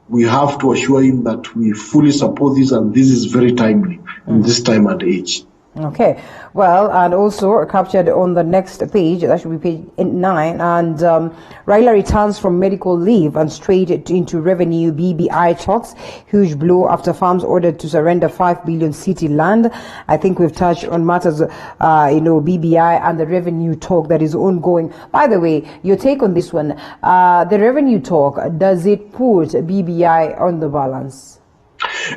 We have to assure him that we fully support this, and this is very timely in this time and age. Okay, well, and also captured on the next page, that should be page 9, and Raila returns from medical leave and straight into revenue BBI talks. Huge blow after farms ordered to surrender 5 billion city land. I think we've touched on matters, BBI and the revenue talk that is ongoing. By the way, your take on this one, the revenue talk, does it put BBI on the balance?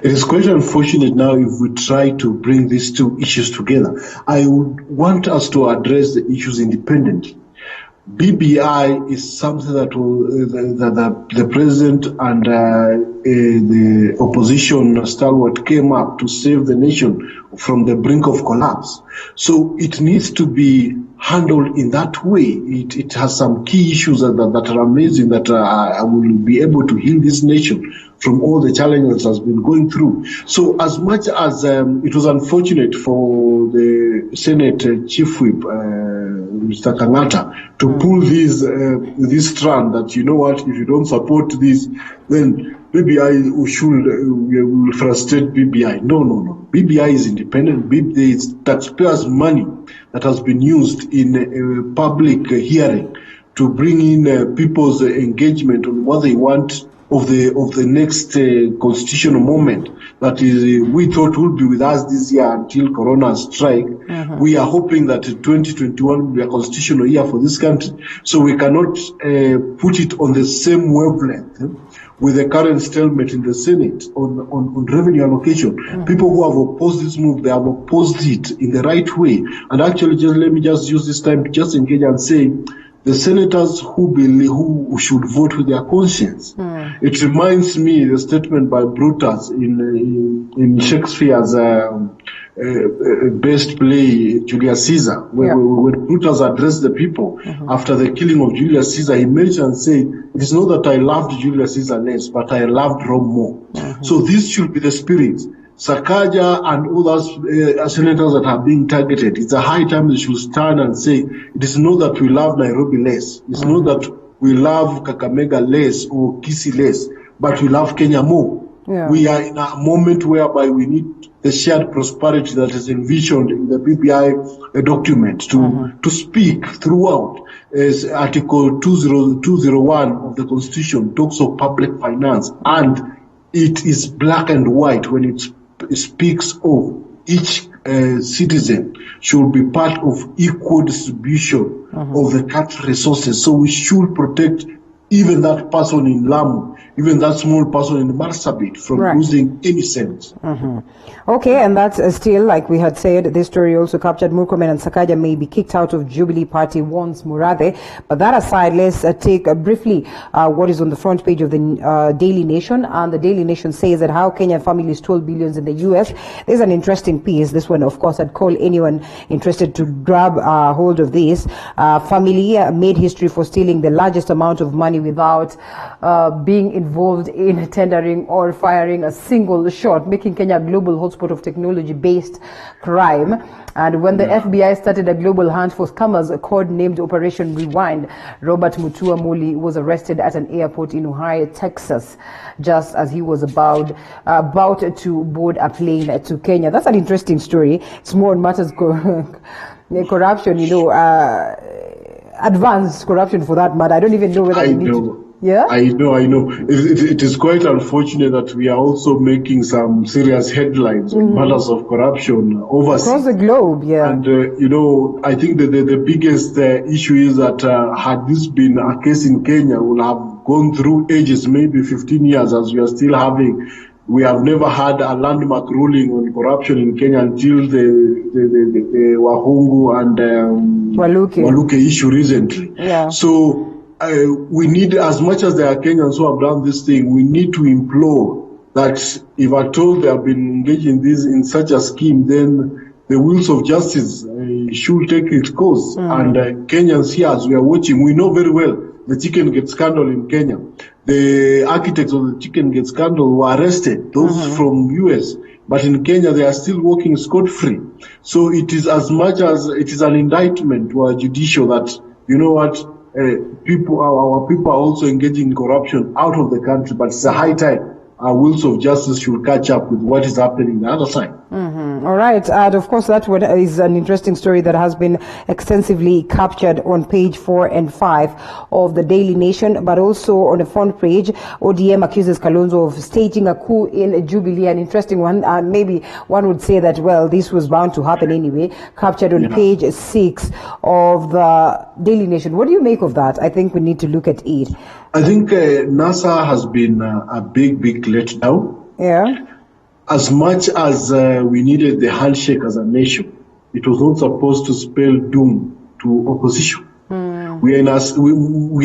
It is quite unfortunate now if we try to bring these two issues together. I would want us to address the issues independently. BBI is something that the president and the opposition stalwart came up to save the nation from the brink of collapse. So it needs to be handled in that way. It has some key issues that are amazing, that will be able to heal this nation from all the challenges it has been going through. So as much as it was unfortunate for the Senate Chief Whip, Mr. Kangata, to pull this strand that, you know what, if you don't support this, then BBI will frustrate BBI. No. BBI is independent. It's taxpayers' money that has been used in a public hearing to bring in people's engagement on what they want of the next constitutional moment that is we thought would be with us this year until Corona strike. We are hoping that 2021 will be a constitutional year for this country, so we cannot put it on the same wavelength with the current stalemate in the Senate on revenue allocation. People who have opposed this move, they have opposed it in the right way. And actually, let me use this time to just engage and say, the senators who should vote with their conscience. It reminds me the statement by Brutus in Shakespeare's best play, Julius Caesar, when Brutus addressed the people after the killing of Julius Caesar. He mentioned and said, "It is not that I loved Julius Caesar less, but I loved Rome more." So this should be the spirit. Sakaja and others senators that are being targeted, it's a high time they should stand and say, it is not that we love Nairobi less, it's not that we love Kakamega less or Kisii less, but we love Kenya more. We are in a moment whereby we need the shared prosperity that is envisioned in the BBI document to speak throughout. As Article 201 of the Constitution talks of public finance, and it is black and white when it speaks of each citizen should be part of equal distribution of the country resources. So we should protect even that person in Lamu, even that small person in Marsabit from losing any sense. Okay, and that's still, like we had said, this story also captured Murkomen and Sakaja may be kicked out of Jubilee Party once Murathe. But that aside, let's take briefly what is on the front page of the Daily Nation. And the Daily Nation says that how Kenyan families stole billions in the US. There's an interesting piece. This one, of course, I'd call anyone interested to grab hold of this. Family made history for stealing the largest amount of money without being involved in tendering or firing a single shot, making Kenya a global hotspot of technology-based crime. And when the FBI started a global hunt for scammers, code-named Operation Rewind, Robert Mutua Muli was arrested at an airport in Ohio, Texas, just as he was about to board a plane to Kenya. That's an interesting story. It's more on matters corruption, advanced corruption for that matter. I don't even know whether we need to. Yeah, I know. It is quite unfortunate that we are also making some serious headlines on matters of corruption overseas. Across the globe, yeah. And, I think that the biggest issue is that had this been a case in Kenya, we'll have gone through ages, maybe 15 years, as we are still having. We have never had a landmark ruling on corruption in Kenya until the Wahungu and Waluke issue recently. Yeah. So, we need, as much as there are Kenyans who have done this thing, we need to implore that if at all they have been engaged in such a scheme, then the wheels of justice should take its course. And Kenyans here, as we are watching, we know very well the Chicken Gate scandal in Kenya. The architects of the Chicken Gate scandal were arrested, those from US. But in Kenya, they are still working scot-free. So it is as much as it is an indictment to our judicial that, you know what, our people are also engaging in corruption out of the country, but it's a high time our wheels of justice should catch up with what is happening on the other side. All right. And of course, that one is an interesting story that has been extensively captured on page 4 and 5 of the Daily Nation, but also on the front page, ODM accuses Kalonzo of staging a coup in Jubilee. An interesting one. Maybe one would say that, well, this was bound to happen anyway. Captured on page 6 of the Daily Nation. What do you make of that? I think we need to look at it. I think NASA has been a big letdown. Yeah. As much as we needed the handshake as a nation, it was not supposed to spell doom to opposition. We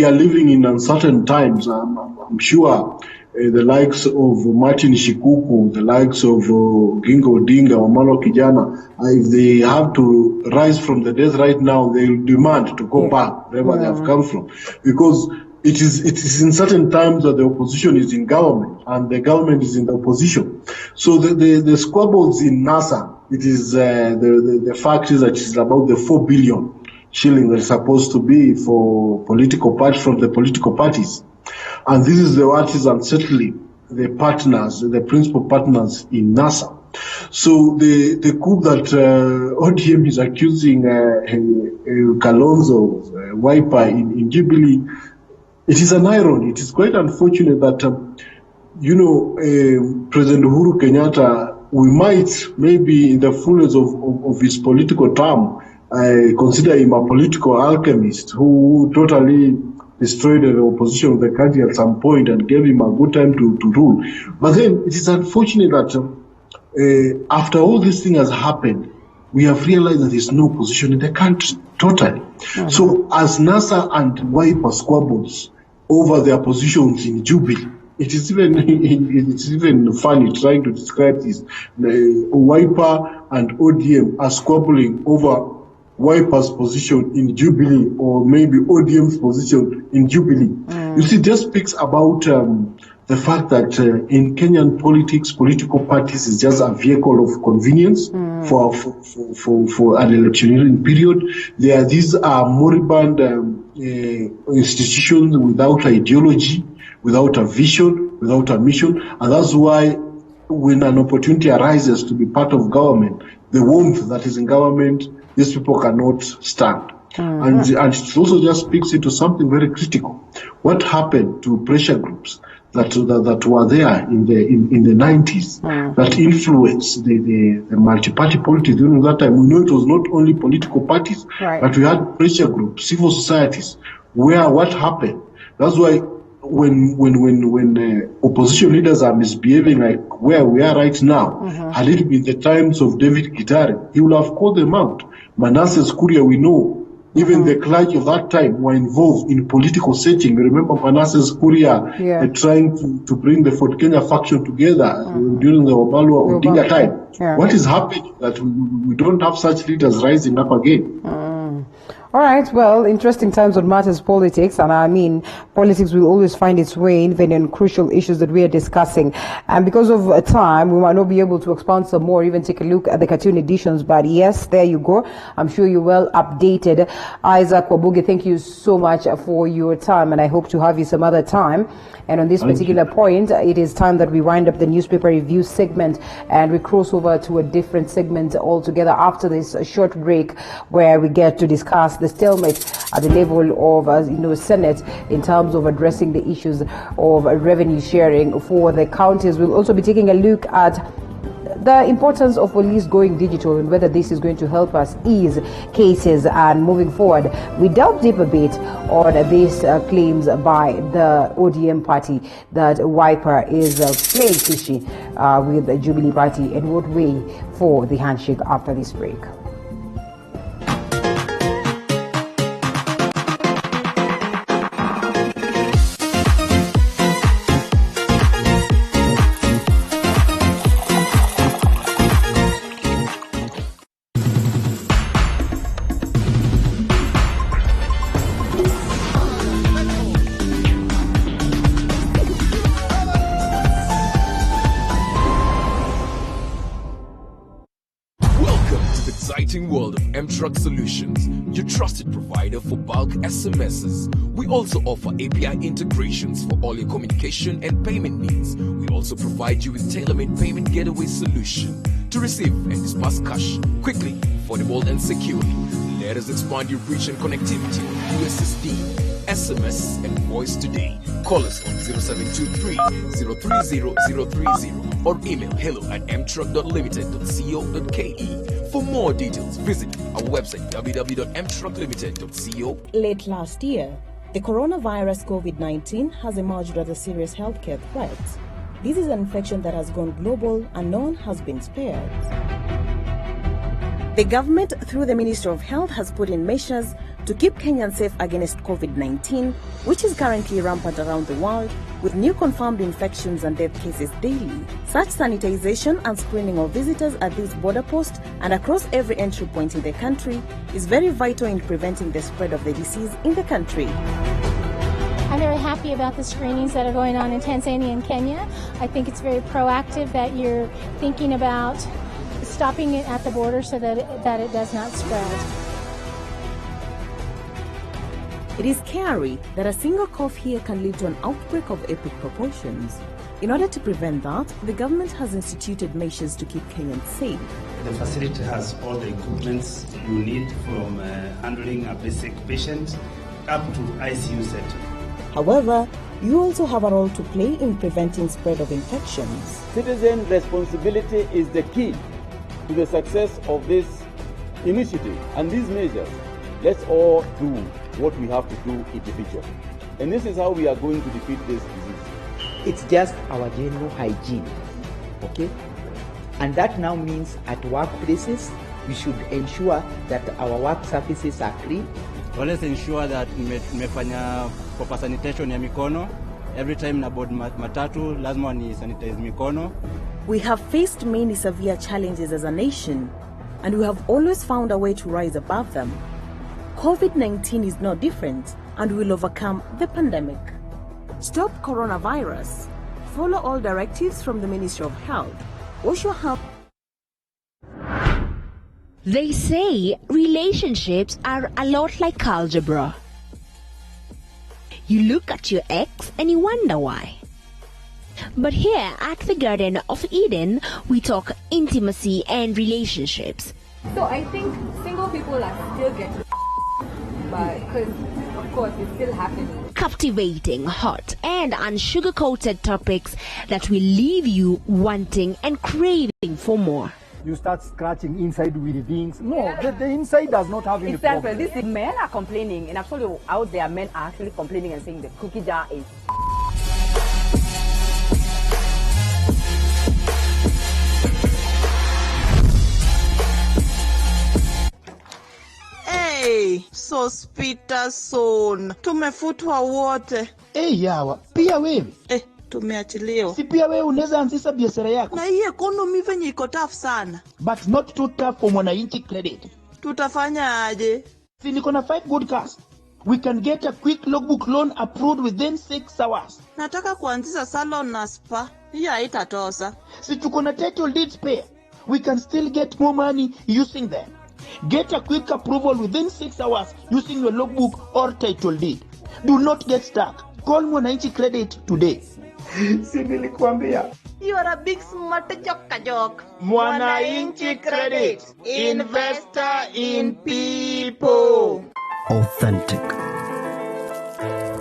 are living in uncertain times. I'm sure the likes of Martin Shikuku, the likes of Gingo Odinga or Malo Kijana, if they have to rise from the death right now, they'll demand to go back wherever they have come from, because it is in certain times that the opposition is in government and the government is in the opposition. So the squabbles in NASA, it is the fact is that it's about the 4 billion shilling that is supposed to be for political parties from the political parties, and this is what is unsettling the partners, the principal partners in NASA. So the coup that ODM is accusing Kalonzo Wiper in Jubilee, it is an irony. It is quite unfortunate that, President Uhuru Kenyatta, we might, maybe in the fullness of his political term, consider him a political alchemist who totally destroyed the opposition of the country at some point and gave him a good time to rule. But then it is unfortunate that after all this thing has happened, we have realized that there is no opposition in the country, totally. So as NASA and Wiper squabbles over their positions in Jubilee, it is even funny trying to describe this. Wiper and ODM are squabbling over Wiper's position in Jubilee, or maybe ODM's position in Jubilee. You see, this speaks about the fact that in Kenyan politics, political parties is just a vehicle of convenience for an electioneering period. These are moribund institutions without ideology, without a vision, without a mission, and that's why when an opportunity arises to be part of government, the warmth that is in government, these people cannot stand. And it also just speaks into something very critical. What happened to pressure groups that were there in the 90s that influenced the multi-party politics during that time? We know it was not only political parties, but we had pressure groups, civil societies, where what happened. That's why when opposition leaders are misbehaving like where we are right now, had it been the times of David Gitare, he would have called them out. Manasseh Kuria, we know, even the clergy of that time were involved in political setting. Remember Manasseh Kuria trying to bring the Fort Kenya faction together during the Obalo Odinga time. What is happening that we don't have such leaders rising up again? All right, well, interesting times on matters politics, and I mean, politics will always find its way even in crucial issues that we are discussing. And because of time, we might not be able to expand some more, even take a look at the cartoon editions, but yes, there you go. I'm sure you're well updated. Isaac Wabuge, thank you so much for your time, and I hope to have you some other time. And on this particular point, it is time that we wind up the newspaper review segment and we cross over to a different segment altogether after this short break, where we get to discuss the stalemate at the level of Senate in terms of addressing the issues of revenue sharing for the counties. We'll also be taking a look at the importance of police going digital and whether this is going to help us ease cases. And moving forward, we delve deep a bit on these claims by the ODM party that Wiper is playing fishy with the Jubilee party, and what way for the handshake after this break. World of M-Truck Solutions, your trusted provider for bulk SMSs. We also offer API integrations for all your communication and payment needs. We also provide you with tailor-made payment getaway solution to receive and disperse cash quickly, affordable and securely. Let us expand your reach and connectivity on USSD, SMS and voice today. Call us on 0723 030 030 or email hello@mtruck.limited.co.ke. For more details, visit our website www.mtrucklimited.co. Late last year, the coronavirus COVID-19 has emerged as a serious healthcare threat. This is an infection that has gone global and no one has been spared. The government, through the Ministry of Health, has put in measures to keep Kenyans safe against COVID-19, which is currently rampant around the world, with new confirmed infections and death cases daily. Such sanitization and screening of visitors at this border post and across every entry point in the country is very vital in preventing the spread of the disease in the country. I'm very happy about the screenings that are going on in Tanzania and Kenya. I think it's very proactive that you're thinking about stopping it at the border so that it does not spread. It is scary that a single cough here can lead to an outbreak of epic proportions. In order to prevent that, the government has instituted measures to keep Kenyans safe. The facility has all the equipment you need, from handling a basic patient up to ICU setting. However, you also have a role to play in preventing spread of infections. Citizen responsibility is the key to the success of this initiative and these measures. Let's all do what we have to do individually. And this is how we are going to defeat this disease. It's just our general hygiene, okay? And that now means at workplaces, we should ensure that our work surfaces are clean. Let's ensure that nimefanya proper sanitation ya mikono. Every time na board matatu, lazima ni sanitize mikono. We have faced many severe challenges as a nation, and we have always found a way to rise above them. COVID-19 is no different, and we will overcome the pandemic. Stop coronavirus. Follow all directives from the Ministry of Health. Wash your hands. They say relationships are a lot like algebra. You look at your ex and you wonder why. But here at the Garden of Eden, we talk intimacy and relationships. So I think single people are still getting but because of course it's still happening. Captivating, hot and unsugar-coated topics that will leave you wanting and craving for more. You start scratching inside with things. No, the inside does not have any problem. This is, men are complaining, and actually out there men are actually complaining and saying the cookie jar is. Hey, Sospita son, tumefutwa wote. Yawa, pia wewe? Tumeachiliwa. Si pia wewe unaweza anzisha biashara yako? Na hii economy venye iko tough sana. But not too tough for mwananchi credit. Tutafanya aje? Si niko na 5 good cars. We can get a quick logbook loan approved within 6 hours. Nataka kuanzisha salon na spa. Hiyo haitatosa. Si tuko na title deed spare. We can still get more money using them. Get a quick approval within 6 hours using your logbook or title deed. Do not get stuck. Call Mwananchi Credit today. Si nilikuambia. You are a big smart joke. Mwananchi Credit. Investor in people. Authentic,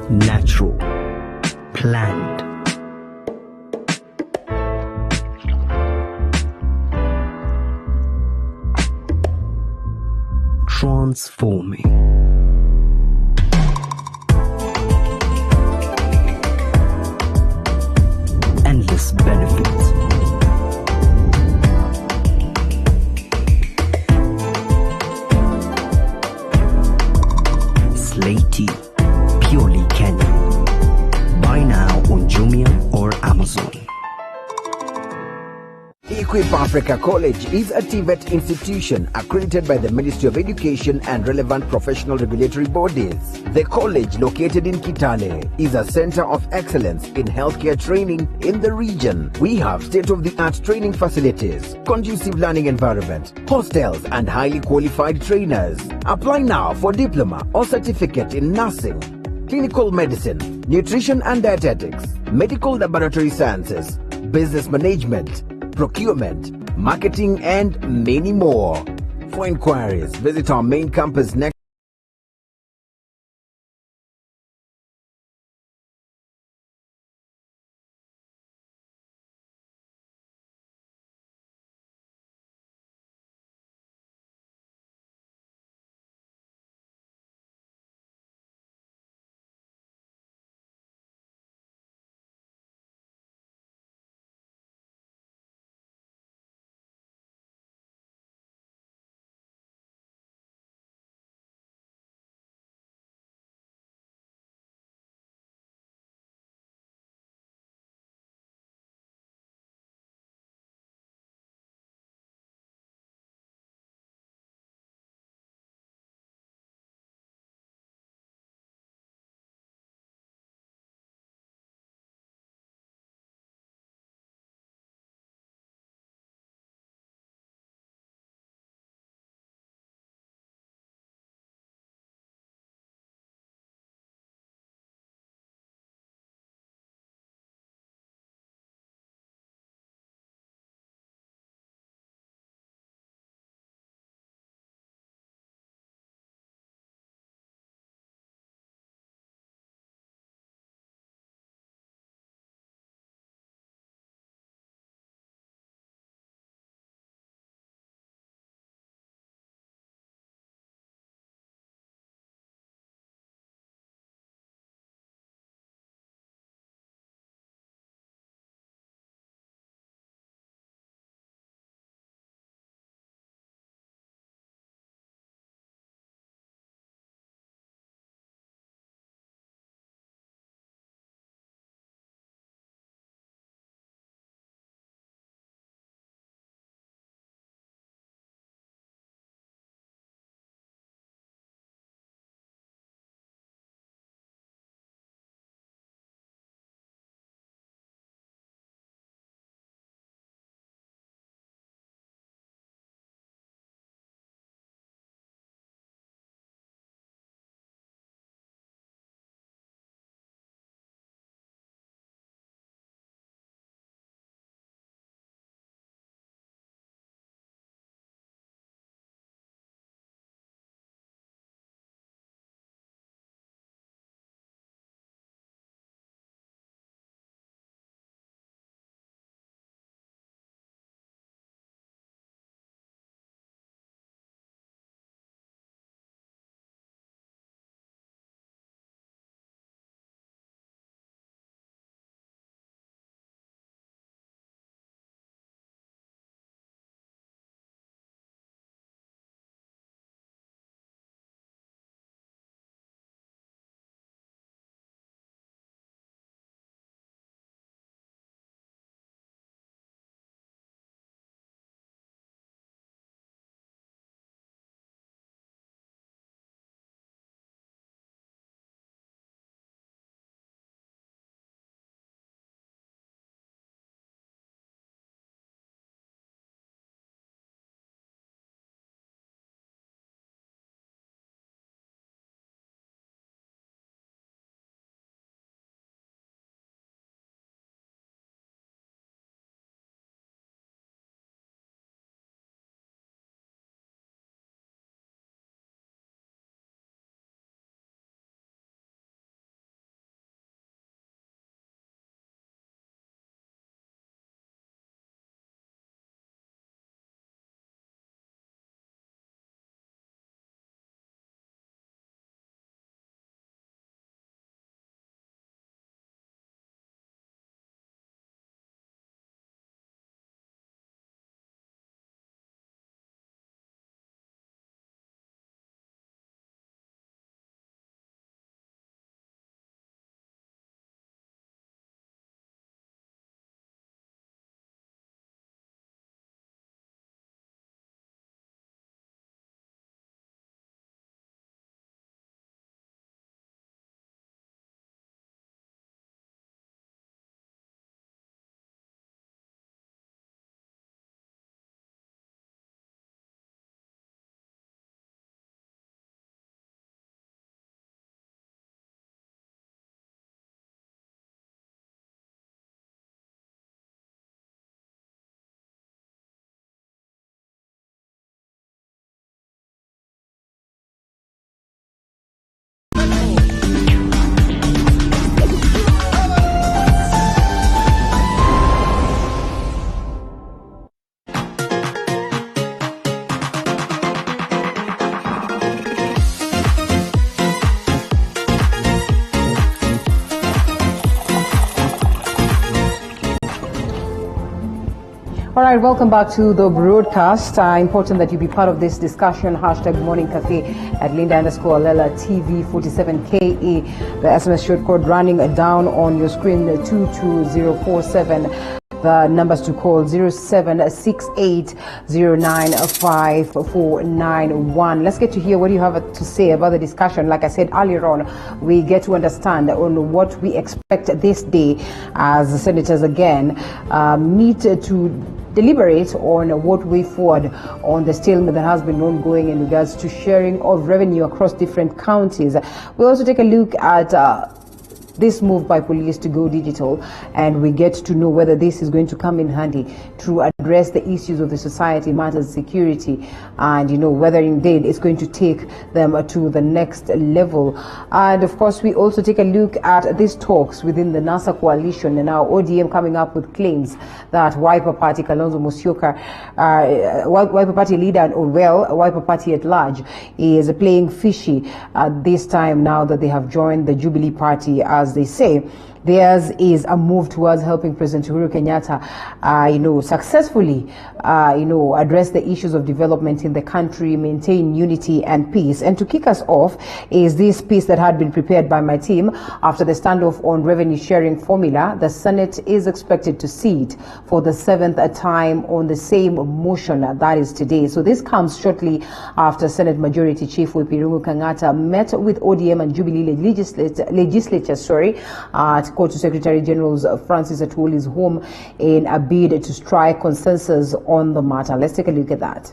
natural, planned. Transforming. Endless benefits. Slaty, purely Kenyan. Buy now on Jumia or Amazon. Equip Africa College is a TVET institution accredited by the Ministry of Education and relevant professional regulatory bodies. The college, located in Kitale, is a center of excellence in healthcare training in the region. We have state-of-the-art training facilities, conducive learning environment, hostels, and highly qualified trainers. Apply now for diploma or certificate in nursing, clinical medicine, nutrition and dietetics, medical laboratory sciences, business management, procurement, marketing, and many more. For inquiries, visit our main campus next All right, welcome back to the broadcast. Important that you be part of this discussion. Hashtag Morning Cafe at Linda_Alela TV47KE. The SMS short code running down on your screen 22047. The numbers to call 0768095491. Let's get to hear what you have to say about the discussion. Like I said earlier on, we get to understand on what we expect this day as the senators again meet to deliberate on what way forward on the stalemate that has been ongoing in regards to sharing of revenue across different counties. We'll also take a look at this move by police to go digital, and we get to know whether this is going to come in handy to address the issues of the society, matters security, and whether indeed it's going to take them to the next level. And of course, we also take a look at these talks within the NASA coalition, and now ODM coming up with claims that Wiper Party, Kalonzo Musyoka, Wiper Party leader, or Wiper Party at large, is playing fishy this time now that they have joined the Jubilee Party. As they say, theirs is a move towards helping President Uhuru Kenyatta, successfully, address the issues of development in the country, maintain unity and peace. And to kick us off is this piece that had been prepared by my team after the standoff on revenue sharing formula. The Senate is expected to sit for the 7th time on the same motion, that is today. So this comes shortly after Senate Majority Chief Irungu Kangata met with ODM and Jubilee legislature, at Court Secretary General's Francis Atwoli's home in a bid to strike consensus on the matter. Let's take a look at that.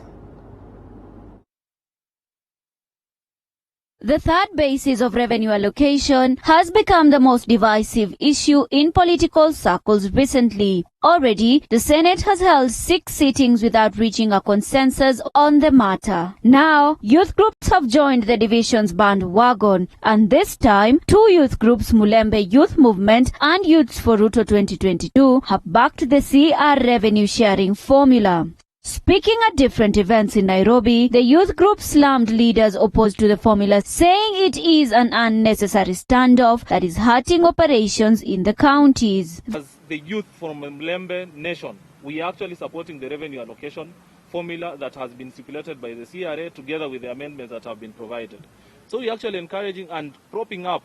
The third basis of revenue allocation has become the most divisive issue in political circles recently. Already, the Senate has held 6 sittings without reaching a consensus on the matter. Now, youth groups have joined the division's bandwagon, and this time, 2 youth groups, Mulembe Youth Movement and Youths for Ruto 2022, have backed the CR revenue sharing formula. Speaking at different events in Nairobi, the youth group slammed leaders opposed to the formula, saying it is an unnecessary standoff that is hurting operations in the counties. As the youth from Mlembe Nation, we are actually supporting the revenue allocation formula that has been stipulated by the CRA together with the amendments that have been provided. So we are actually encouraging and propping up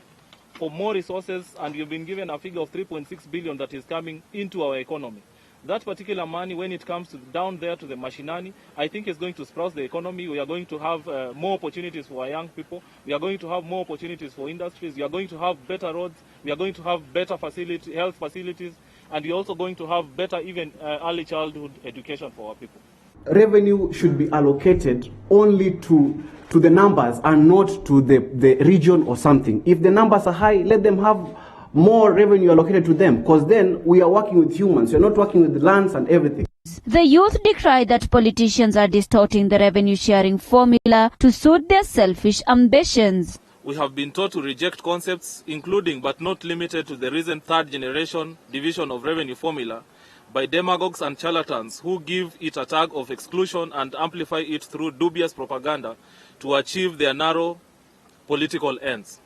for more resources, and we've been given a figure of 3.6 billion that is coming into our economy. That particular money, when it comes to down there to the mashinani, I think is going to sprout the economy. We are going to have more opportunities for our young people. We are going to have more opportunities for industries. We are going to have better roads. We are going to have better health facilities. And we are also going to have better even early childhood education for our people. Revenue should be allocated only to the numbers and not to the region or something. If the numbers are high, let them have more revenue allocated to them, because then we are working with humans. We're not working with lands and everything. The youth decried that politicians are distorting the revenue sharing formula to suit their selfish ambitions. We have been taught to reject concepts, including but not limited to the recent third generation division of revenue formula, by demagogues and charlatans who give it a tag of exclusion and amplify it through dubious propaganda to achieve their narrow political ends.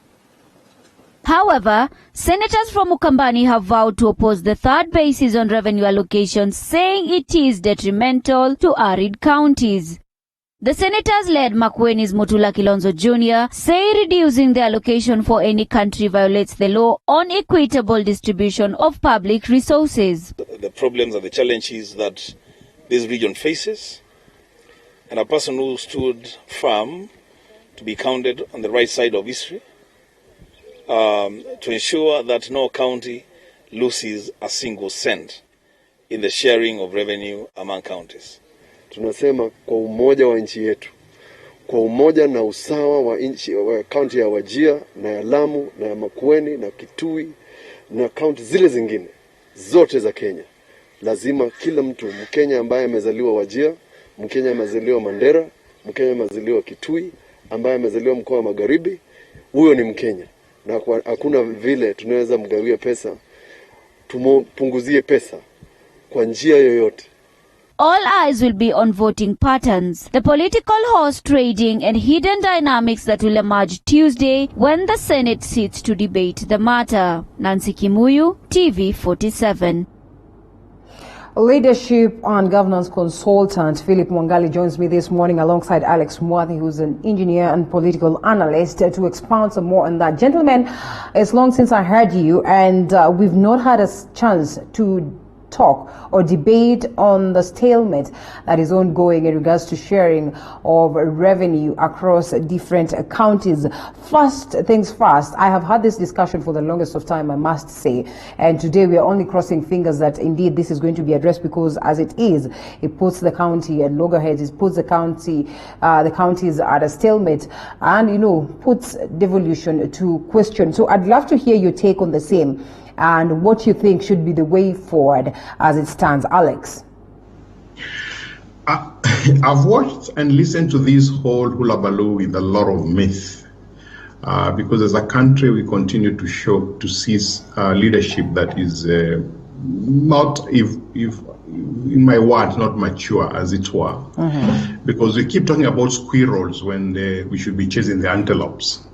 However, senators from Ukambani have vowed to oppose the third basis on revenue allocation, saying it is detrimental to arid counties. The senators led Makueni's Mutula Kilonzo Jr. say reducing the allocation for any country violates the law on equitable distribution of public resources. The problems and the challenges that this region faces, and a person who stood firm to be counted on the right side of history, to ensure that no county loses a single cent in the sharing of revenue among counties. Tunasema kwa umoja wa nchi yetu, kwa umoja na usawa wa nchi wa kaunti ya Wajir na ya Lamu na ya Makueni na Kitui na kaunti zile zingine zote za Kenya. Lazima kila mtu, Mkenya ambaye amezaliwa Wajir, Mkenya amezaliwa Mandera, Mkenya amezaliwa Kitui, ambaye amezaliwa mkoa wa Magharibi, huyo ni Mkenya. Na hakuna vile tunaweza mgawia pesa, tumupunguzie pesa kwa njia yoyote. All eyes will be on voting patterns, the political horse trading and hidden dynamics that will emerge Tuesday when the Senate sits to debate the matter. Nancy Kimuyu, TV47. Leadership and governance consultant Philip Mwangali joins me this morning alongside Alex Mwathi, who's an engineer and political analyst, to expound some more on that. Gentlemen, it's long since I heard you, and we've not had a chance to talk or debate on the stalemate that is ongoing in regards to sharing of revenue across different counties. First things first, I have had this discussion for the longest of time, I must say, and today we are only crossing fingers that indeed this is going to be addressed, because as it is, it puts the county at loggerheads, it puts the counties at a stalemate, and puts devolution to question. So I'd love to hear your take on the same and what you think should be the way forward as it stands. Alex. I've watched and listened to this whole hullabaloo with a lot of myth, because as a country we continue to see leadership that is not, if in my words, not mature, as it were. Because we keep talking about squirrels when we should be chasing the antelopes.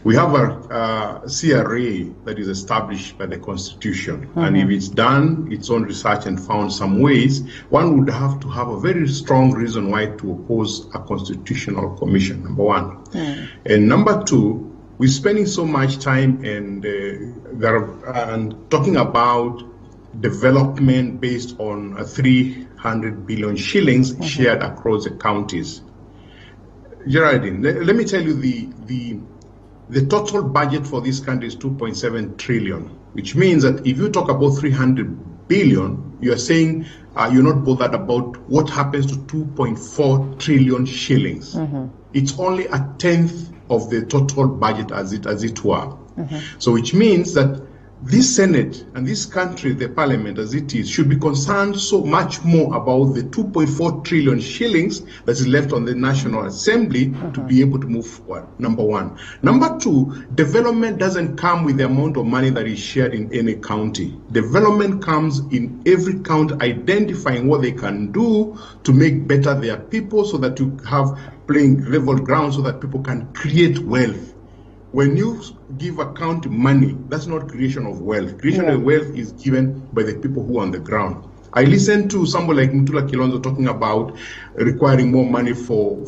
We have a CRA that is established by the Constitution, and if it's done its own research and found some ways, one would have to have a very strong reason why to oppose a constitutional commission, number one. And number two, we're spending so much time and talking about development based on 300 billion shillings shared across the counties. Geraldine, let me tell you the total budget for this country is 2.7 trillion, which means that if you talk about 300 billion, you're saying you're not bothered about what happens to 2.4 trillion shillings. It's only a tenth of the total budget as it were. So which means that this Senate and this country, the Parliament as it is, should be concerned so much more about the 2.4 trillion shillings that is left on the National Assembly to be able to move forward, number one. Number two, development doesn't come with the amount of money that is shared in any county. Development comes in every county identifying what they can do to make better their people, so that you have playing level ground so that people can create wealth. When you give a county money, that's not creation of wealth. Creation of wealth is given by the people who are on the ground. I listened to somebody like Mutula Kilonzo talking about requiring more money for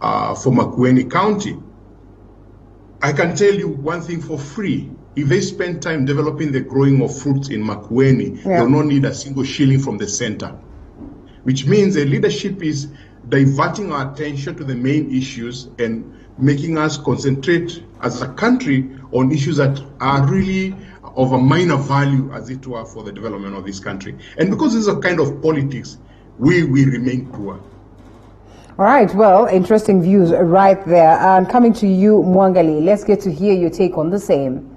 Makueni County. I can tell you one thing for free. If they spend time developing the growing of fruits in Makueni, they'll not need a single shilling from the center. Which means the leadership is diverting our attention to the main issues and making us concentrate as a country on issues that are really of a minor value, as it were, for the development of this country. And because this is a kind of politics, we remain poor. All right, well, interesting views right there. And coming to you, Mwangali, let's get to hear your take on the same.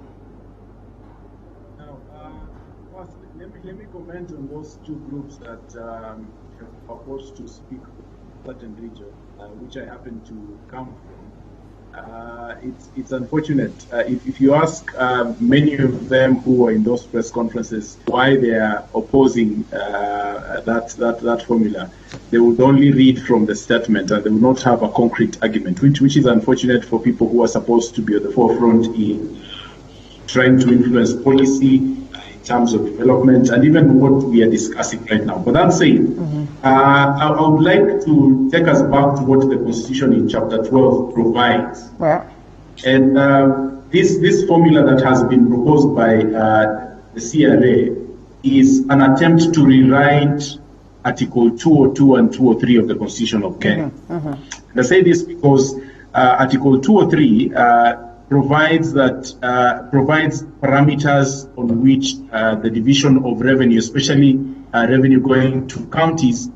Now, first, let me comment on those two groups that have proposed to speak for certain region, which I happen to come from. It's unfortunate. If you ask many of them who were in those press conferences why they are opposing that formula, they would only read from the statement and they would not have a concrete argument, which is unfortunate for people who are supposed to be at the forefront in trying to influence policy in terms of development and even what we are discussing right now. But that said, I would like to take us back to what the Constitution in Chapter 12 provides. And this formula that has been proposed by the CRA is an attempt to rewrite Article 202 and 203 of the Constitution of Kenya. And I say this because Article 203 provides parameters on which the division of revenue, especially revenue going to counties,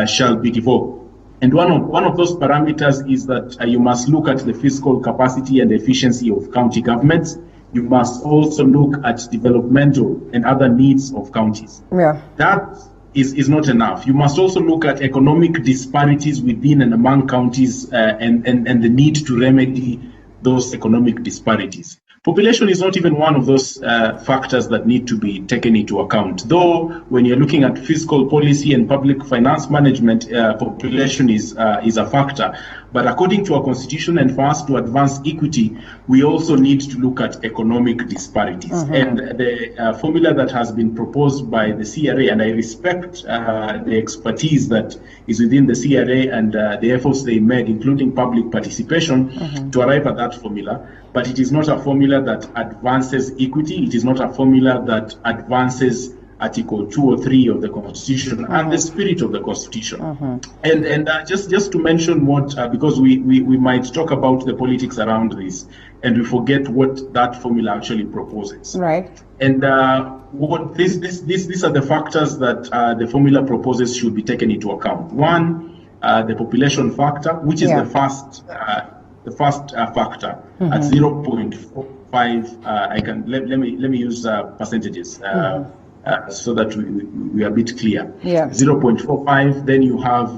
shall be devolved. And one of those parameters is that you must look at the fiscal capacity and efficiency of county governments. You must also look at developmental and other needs of counties. That is not enough. You must also look at economic disparities within and among counties and the need to remedy those economic disparities. Population is not even one of those factors that need to be taken into account. Though, when you're looking at fiscal policy and public finance management, population is a factor. But according to our constitution, and for us to advance equity, we also need to look at economic disparities. And the formula that has been proposed by the CRA, and I respect the expertise that is within the CRA and the efforts they made, including public participation, to arrive at that formula. But it is not a formula that advances equity. It is not a formula that advances Article 2 or 3 of the Constitution and the spirit of the Constitution. And just to mention what, because we might talk about the politics around this, and we forget what that formula actually proposes. Right. And what these are the factors that the formula proposes should be taken into account. One, the population factor, which is the first factor at 0.45. I can let me use percentages so that we are a bit clear. 0.45. Then you have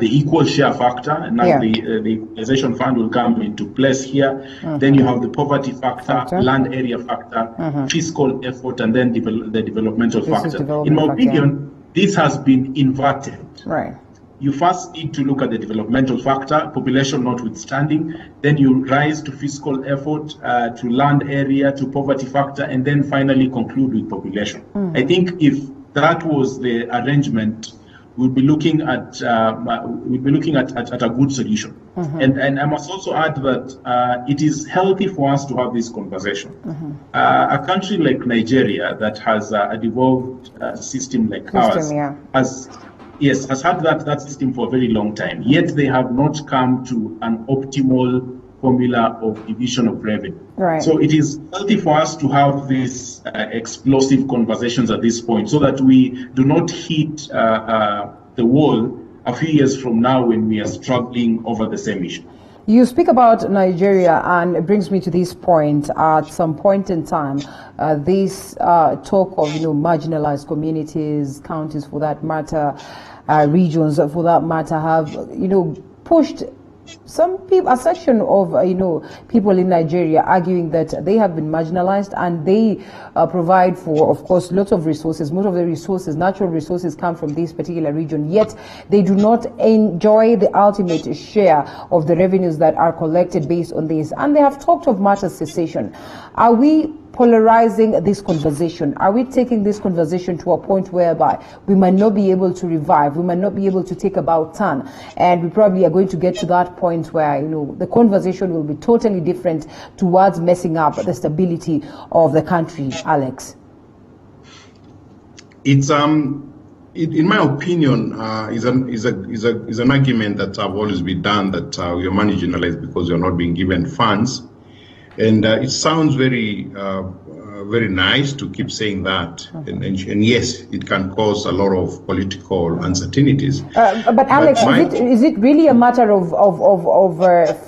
the equal share factor. Now the equalization fund will come into place here. Then you have the poverty factor, land area factor, fiscal effort, and then the developmental factor. In my opinion, this has been inverted. Right. You first need to look at the developmental factor, population notwithstanding, then you rise to fiscal effort, to land area, to poverty factor, and then finally conclude with population. I think if that was the arrangement, we'd be looking at a good solution. And I must also add that it is healthy for us to have this conversation. A country like Nigeria that has a devolved system like ours has had that system for a very long time, yet they have not come to an optimal formula of division of revenue. Right. So it is healthy for us to have these explosive conversations at this point, so that we do not hit the wall a few years from now when we are struggling over the same issue. You speak about Nigeria, and it brings me to this point. At some point in time, this talk of marginalized communities, counties for that matter, regions for that matter, have pushed some people, a section of people in Nigeria, arguing that they have been marginalized, and they provide for, of course, lots of resources. Most of the resources, natural resources, come from this particular region, yet they do not enjoy the ultimate share of the revenues that are collected based on this. And they have talked of matter cessation. Are we polarizing this conversation? Are we taking this conversation to a point whereby we might not be able to revive, we might not be able to take about turn, and we probably are going to get to that point where the conversation will be totally different towards messing up the stability of the country? Alex, it's in my opinion, is an argument that have always been done, that we are marginalized because we are not being given funds. And it sounds very nice to keep saying that. And yes, it can cause a lot of political uncertainties. But Alex, is it really a matter of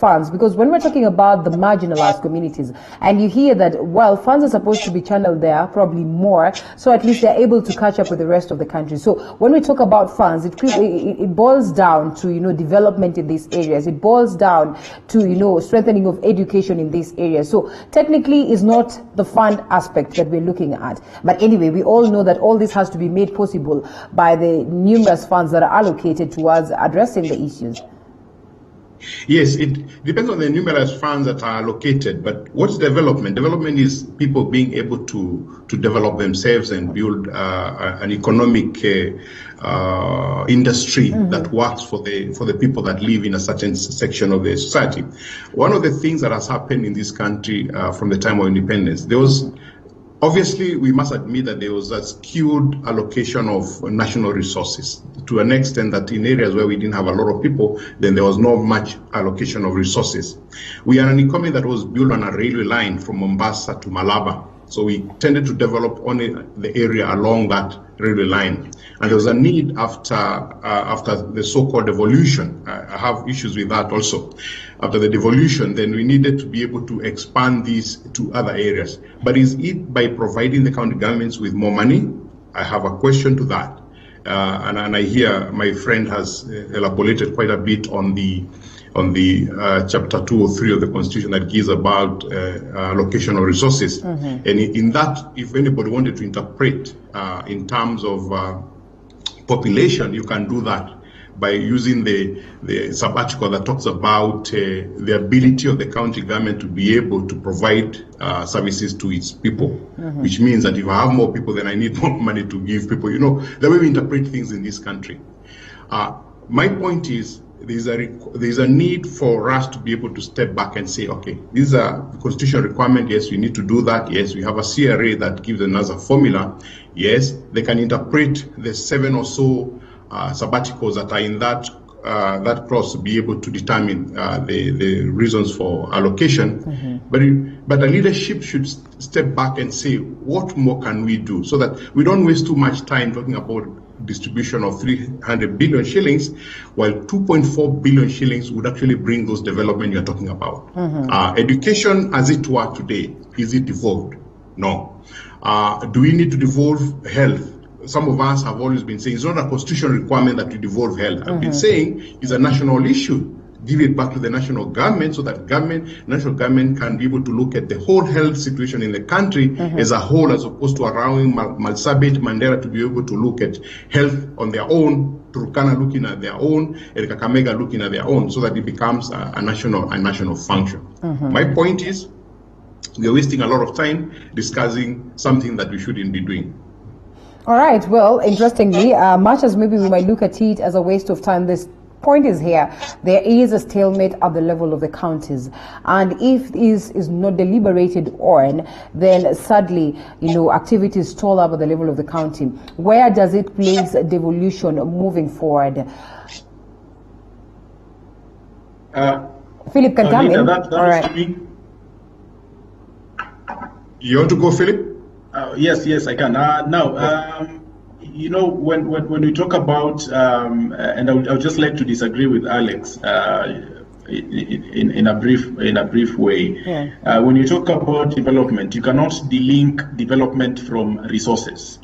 funds? Because when we're talking about the marginalized communities, and you hear that, well, funds are supposed to be channeled there, probably more, so at least they're able to catch up with the rest of the country. So when we talk about funds, it boils down to, development in these areas. It boils down to, strengthening of education in these areas. So technically, it's not the fund aspect that we're looking at. But anyway, we all know that all this has to be made possible by the numerous funds that are allocated towards addressing the issues. Yes, it depends on the numerous funds that are allocated. But what's development? Development is people being able to develop themselves and build an economic industry that works for the people that live in a certain section of the society. One of the things that has happened in this country from the time of independence, there was, obviously, we must admit that there was a skewed allocation of national resources to an extent that in areas where we didn't have a lot of people, then there was not much allocation of resources. We are an economy that was built on a railway line from Mombasa to Malaba. So we tended to develop only the area along that railway line. And there was a need after the so-called devolution. I have issues with that also. After the devolution, then we needed to be able to expand these to other areas. But is it by providing the county governments with more money? I have a question to that. And I hear my friend has elaborated quite a bit on the chapter 2 or 3 of the Constitution that gives about allocation of resources. And in that, if anybody wanted to interpret in terms of population, you can do that by using the sub-article that talks about the ability of the county government to be able to provide services to its people, which means that if I have more people, then I need more money to give people. You know, the way we interpret things in this country. My point is, there's a need for us to be able to step back and say, okay, these are the constitutional requirements. Yes, we need to do that. Yes, we have a CRA that gives another formula. Yes, they can interpret the 7 or so sabbaticals that are in that clause to be able to determine the reasons for allocation. But the leadership should step back and say, what more can we do, so that we don't waste too much time talking about distribution of 300 billion shillings, while 2.4 billion shillings would actually bring those development you're talking about. Education as it were today, is it devolved? No. Do we need to devolve health? Some of us have always been saying it's not a constitutional requirement that we devolve health. I've been saying it's a national issue. Give it back to the national government, so that national government can be able to look at the whole health situation in the country as a whole, as opposed to allowing Marsabit, Mandela to be able to look at health on their own, Turkana looking at their own, and Kakamega looking at their own, so that it becomes a national function. My point is, we are wasting a lot of time discussing something that we shouldn't be doing. All right. Well, interestingly, much as maybe we might look at it as a waste of time, this point is here. There is a stalemate at the level of the counties, and if this is not deliberated on, then sadly, activities stall up at the level of the county. Where does it place devolution moving forward? Philip can come in. All right. You want to go, Philip? Yes, I can. Now, when we talk about, and I would just like to disagree with Alex in a brief way. Yeah. When you talk about development, you cannot delink development from resources.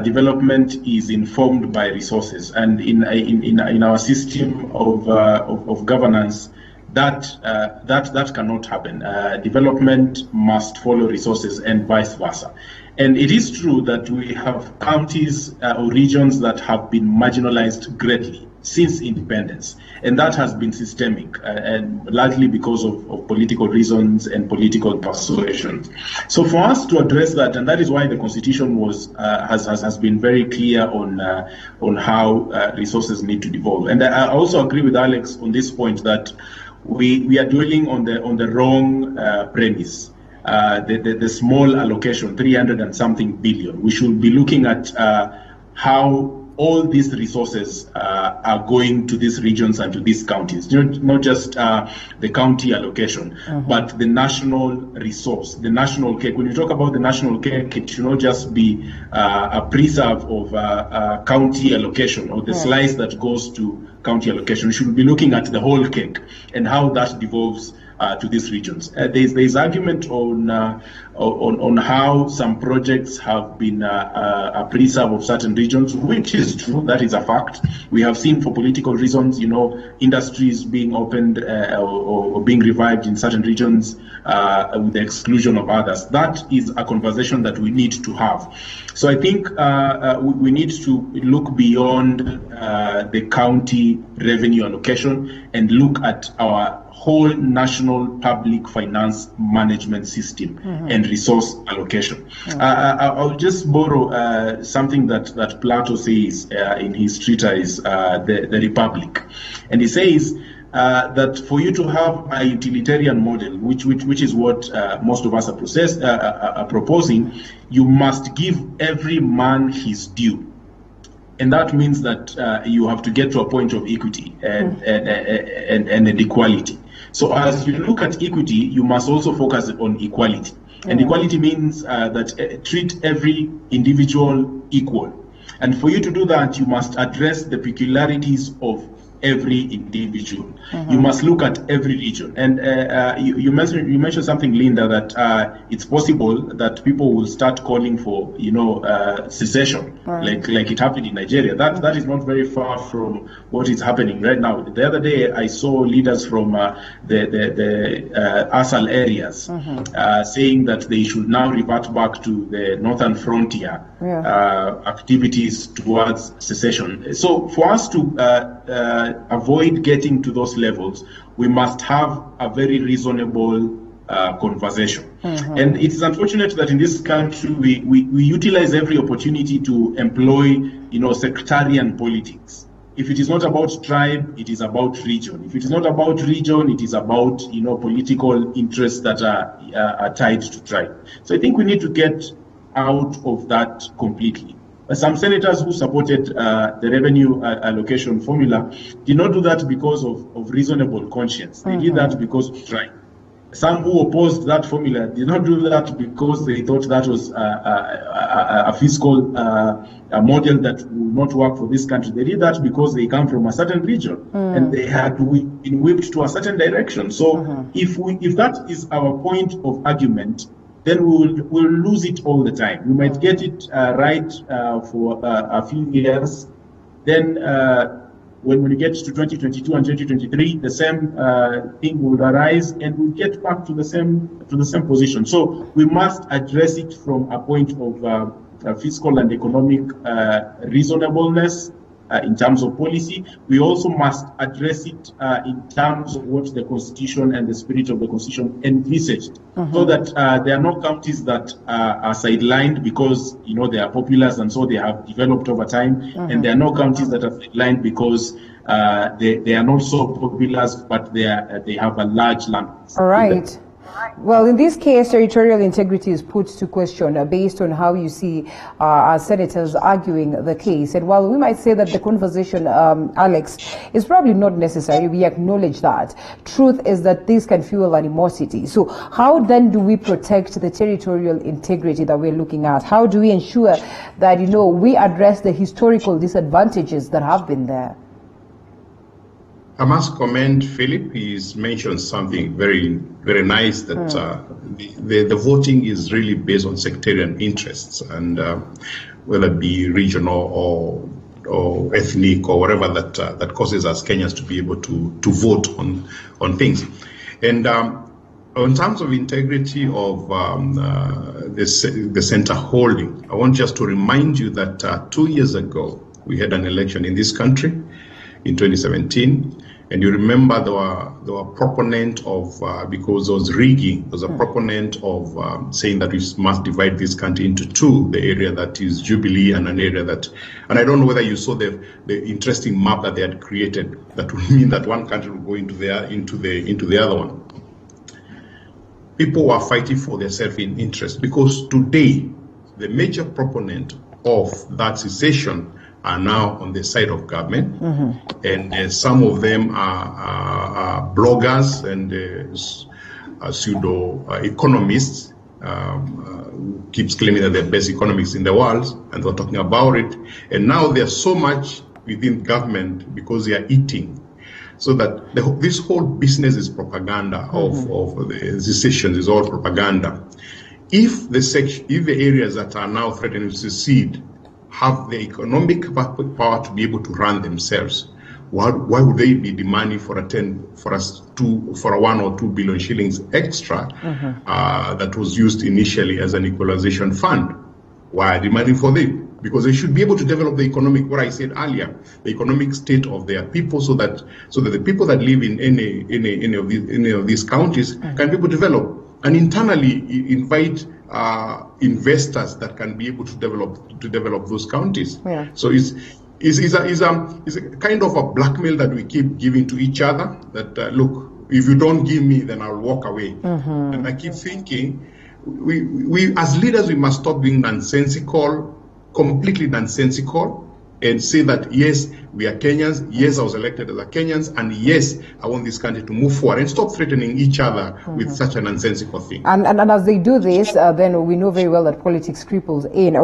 Development is informed by resources, and in our system of governance, that cannot happen. Development must follow resources, and vice versa. And it is true that we have counties or regions that have been marginalized greatly since independence, and that has been systemic and largely because of political reasons and political persuasion. So for us to address that, and that is why the Constitution has been very clear on how resources need to devolve. And I also agree with Alex on this point that we are dwelling on the wrong premise. The small allocation, 300 and something billion. We should be looking at how all these resources are going to these regions and to these counties, not just the county allocation, but the national resource, the national cake. When you talk about the national cake, it should not just be a preserve of county allocation or the slice that goes to county allocation. We should be looking at the whole cake and how that devolves to these regions. There's argument on how some projects have been a preserve of certain regions, which is true. That is a fact. We have seen, for political reasons, industries being opened or being revived in certain regions with the exclusion of others. That is a conversation that we need to have. So I think we need to look beyond the county revenue allocation and look at our whole national public finance management system and resource allocation. I'll just borrow something that Plato says in his treatise, the Republic. And he says that for you to have a utilitarian model, which is what most of us are proposing, you must give every man his due. And that means that you have to get to a point of equity and equality. So as you look at equity, you must also focus on equality. And equality means that treat every individual equal. And for you to do that, you must address the peculiarities of every individual. You must look at every region. And you mentioned something, Linda, that it's possible that people will start calling for, secession, like it happened in Nigeria. That is not very far from what is happening right now. The other day, I saw leaders from the ASAL areas saying that they should now revert back to the northern frontier activities towards secession. So for us to avoid getting to those levels, we must have a very reasonable conversation. And it is unfortunate that in this country we utilize every opportunity to employ, sectarian politics. If it is not about tribe, it is about region. If it is not about region, it is about, political interests that are tied to tribe. So I think we need to get out of that completely. Some senators who supported the revenue allocation formula did not do that because of reasonable conscience. They did that because of tribe. Some who opposed that formula did not do that because they thought that was a fiscal model that would not work for this country. They did that because they come from a certain region and they had been whipped to a certain direction. So if that is our point of argument, then we'll lose it all the time. We might get it right for a few years. Then when we get to 2022 and 2023, the same thing will arise, and we'll get back to the same position. So we must address it from a point of fiscal and economic reasonableness in terms of policy. We also must address it in terms of what the Constitution and the spirit of the Constitution envisaged, so that there are no counties that are sidelined because they are populous and so they have developed over time, and there are no counties that are sidelined because they are not so populous, but they have a large land. All right. Well, in this case, territorial integrity is put to question based on how you see our senators arguing the case. And while we might say that the conversation, Alex, is probably not necessary, we acknowledge that. Truth is that this can fuel animosity. So how then do we protect the territorial integrity that we're looking at? How do we ensure that, we address the historical disadvantages that have been there? I must commend Philip. He's mentioned something very, very nice, that the voting is really based on sectarian interests, and whether it be regional or ethnic or whatever that causes us Kenyans to be able to vote on things. And in terms of integrity of the center holding, I want just to remind you that 2 years ago we had an election in this country in 2017. And you remember there were proponent of, because there was rigging, there was a proponent of saying that we must divide this country into two, the area that is Jubilee and an area that, and I don't know whether you saw the interesting map that they had created that would mean that one country will go into the other one. People were fighting for their self-interest, because today the major proponent of that secession are now on the side of government, and some of them are bloggers and pseudo economists, keeps claiming that they're best economists in the world, and they're talking about it. And now there's so much within government because they are eating, so that this whole business is propaganda of the secession is all propaganda. If the areas that are now threatening to secede have the economic power to be able to run themselves, why would they be demanding for a 1 or 2 billion shillings extra that was used initially as an equalization fund? Why are they demanding for them? Because they should be able to develop the economic, what I said earlier, the economic state of their people, so that the people that live in any of these counties can be able to develop, and internally invite investors that can be able to develop those counties. Yeah. So it's a kind of a blackmail that we keep giving to each other. That look, if you don't give me, then I'll walk away. And I keep thinking, we as leaders, we must stop being nonsensical, completely nonsensical, and say that yes, we are Kenyans, yes, I was elected as a Kenyans, and yes, I want this country to move forward, and stop threatening each other with such a nonsensical thing. And as they do this, then we know very well that politics creeps in.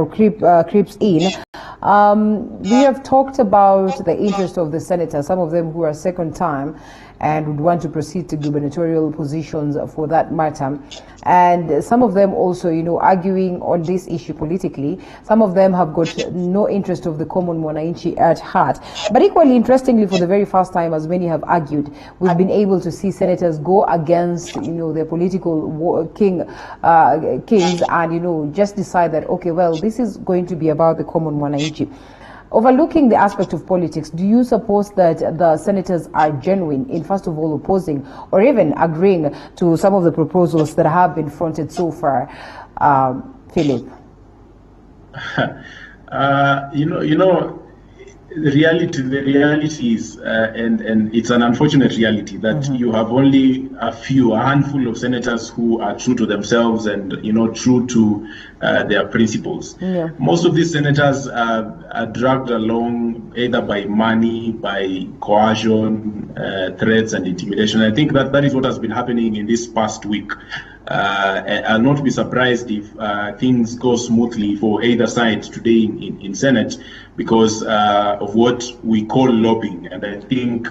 We have talked about the interest of the senators, some of them who are second time and would want to proceed to gubernatorial positions for that matter. And some of them also, arguing on this issue politically. Some of them have got no interest of the common mwananchi at heart. But equally interestingly, for the very first time, as many have argued, we've been able to see senators go against, their political kings and, just decide that, okay, well, this is going to be about the common mwananchi. Overlooking the aspect of politics, do you suppose that the senators are genuine in, first of all, opposing or even agreeing to some of the proposals that have been fronted so far, Philip? The reality is, and it's an unfortunate reality that you have only a handful of senators who are true to themselves and, true to their principles. Yeah. Most of these senators are dragged along either by money, by coercion, threats and intimidation. I think that is what has been happening in this past week. I'll not be surprised if things go smoothly for either side today in Senate because of what we call lobbying. And I think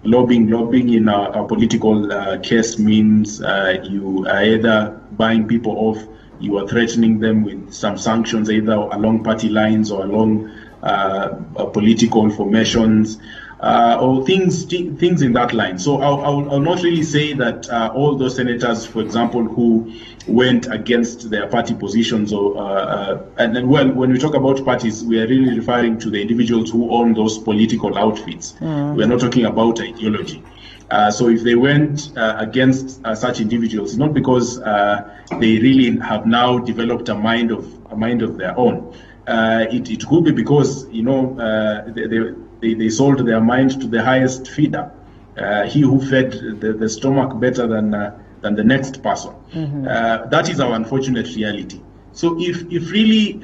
lobbying in our political case means you are either buying people off, you are threatening them with some sanctions either along party lines or along political formations. Or things in that line. So I'll not really say that all those senators, for example, who went against their party positions, when we talk about parties, we are really referring to the individuals who own those political outfits. We're not talking about ideology. So if they went against such individuals, it's not because they really have now developed a mind of their own. It could be because they sold their mind to the highest feeder, he who fed the stomach better than the next person. That is our unfortunate reality. So if really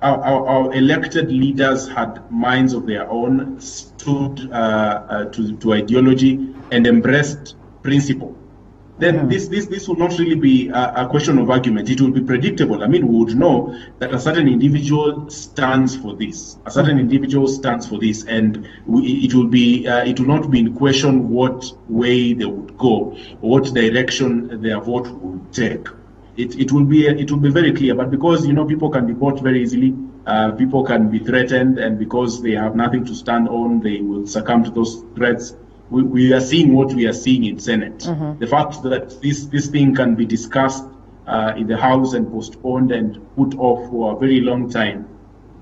our elected leaders had minds of their own, stood to ideology and embraced principle, then this will not really be a question of argument. It will be predictable. I mean, we would know that a certain individual stands for this. A certain individual stands for this, and it will not be in question what way they would go or what direction their vote would take. It will be very clear. But because people can be bought very easily, people can be threatened, and because they have nothing to stand on, they will succumb to those threats. We are seeing what we are seeing in Senate. The fact that this thing can be discussed in the House and postponed and put off for a very long time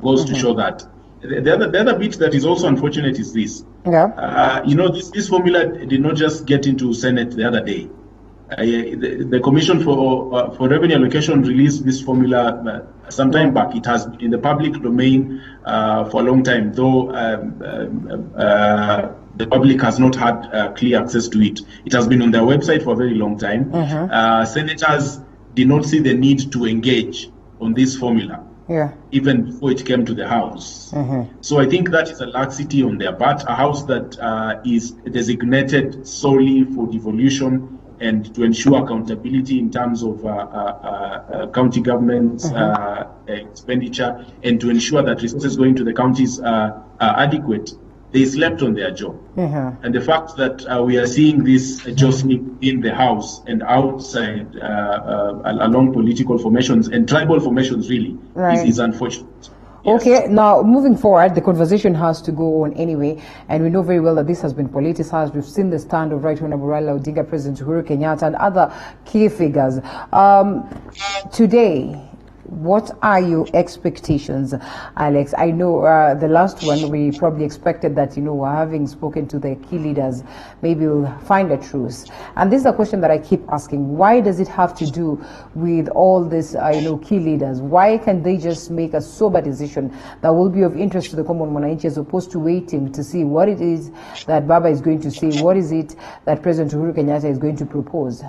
goes to show that. The other bit that is also unfortunate is this. Yeah. This formula did not just get into Senate the other day. The Commission for Revenue Allocation released this formula some time back. It has been in the public domain for a long time, though the public has not had clear access to it. It has been on their website for a very long time. Senators did not see the need to engage on this formula, even before it came to the House. So I think that is a laxity on their part. A House that is designated solely for devolution and to ensure accountability in terms of county government's expenditure, and to ensure that resources going to the counties are adequate. They slept on their job. And the fact that we are seeing this jostling in the House and outside along political formations and tribal formations really is unfortunate. Okay, now moving forward, the conversation has to go on anyway, and we know very well that this has been politicized. We've seen the stand of Right Honorable Raila Odinga, President Uhuru Kenyatta, and other key figures. Today, what are your expectations, Alex? I know the last one we probably expected that, having spoken to the key leaders, maybe we'll find a truce. And this is a question that I keep asking. Why does it have to do with all this, key leaders? Why can they just make a sober decision that will be of interest to the common mwananchi as opposed to waiting to see what it is that Baba is going to say? What is it that President Uhuru Kenyatta is going to propose?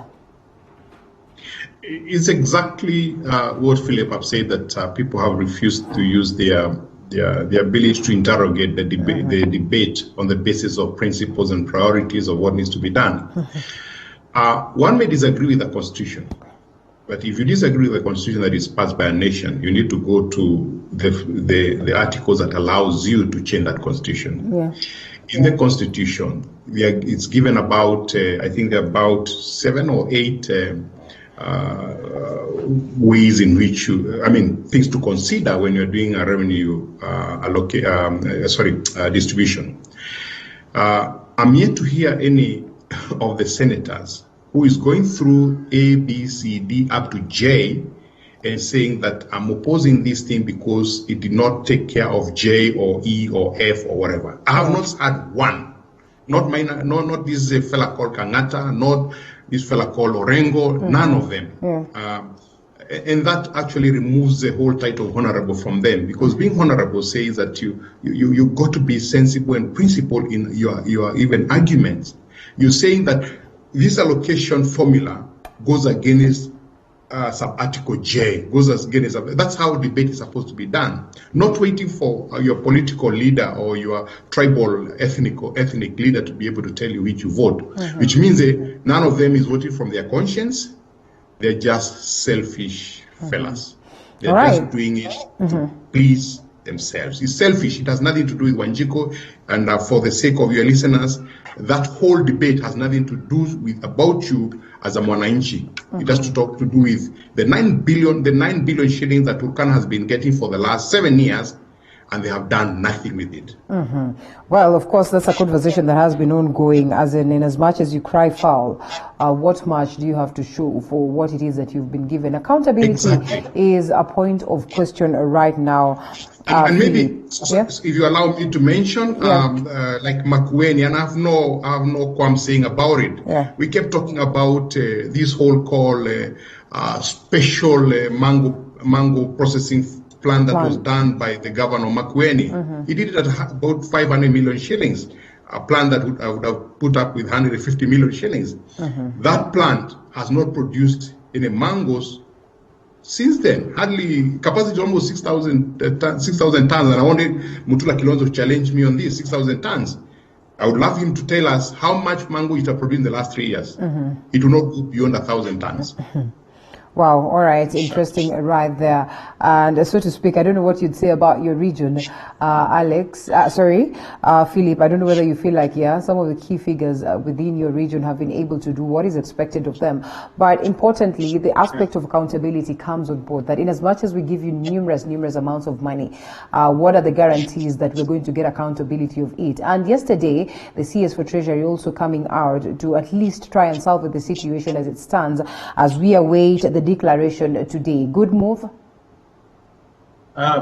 It's exactly what Philip have said, that people have refused to use their ability to interrogate the debate on the basis of principles and priorities of what needs to be done. One may disagree with the Constitution, But if you disagree with the constitution that is passed by a nation, you need to go to the articles that allows you to change that constitution. Yeah. In the constitution, it's given about, I think about 7 or 8 ways in which things to consider when you're doing a revenue distribution. I'm yet to hear any of the senators who is going through A, B, C, D up to J and saying that I'm opposing this thing because it did not take care of J or E or F or whatever. I have not had one. Not this fella called Kangata, not this fella called Orengo, none of them. And that actually removes the whole title of honorable from them, because being honorable says that you got to be sensible and principled in your even arguments. You're saying that this allocation formula goes against sub-article J, goes against. That's how debate is supposed to be done. Not waiting for your political leader or your tribal ethnic leader to be able to tell you which you vote, which means none of them is voting from their conscience. They're just selfish fellas. They're just doing it to please themselves. It's selfish. It has nothing to do with Wanjiko. And for the sake of your listeners, that whole debate has nothing to do with about you as a Mwananchi. It has to do with the 9 billion shillings that Turkana has been getting for the last 7 years, and they have done nothing with it. Well, of course, that's a conversation that has been ongoing, as in as much as you cry foul, what much do you have to show for what it is that you've been given? Accountability is a point of question right now. And maybe, if you allow me to mention, like Makueni, and I have no qualm saying about it. We kept talking about this whole call special mango processing plan that was done by the governor Makueni. He did it at about 500 million shillings, a plan that would have put up with 150 million shillings. That plant has not produced any mangoes since then. Hardly, capacity almost 6,000 tons, and I wanted Mutula Kilonzo to challenge me on this, 6,000 tons. I would love him to tell us how much mango it has produced in the last 3 years. It will not go beyond 1,000 tons. Wow, all right, interesting right there. And so to speak, I don't know what you'd say about your region, Philip. I don't know whether you feel like, some of the key figures within your region have been able to do what is expected of them. But importantly, the aspect of accountability comes on board, that in as much as we give you numerous amounts of money, what are the guarantees that we're going to get accountability of it? And yesterday, the CS for Treasury also coming out to at least try and solve the situation as it stands, as we await the declaration today. Good move?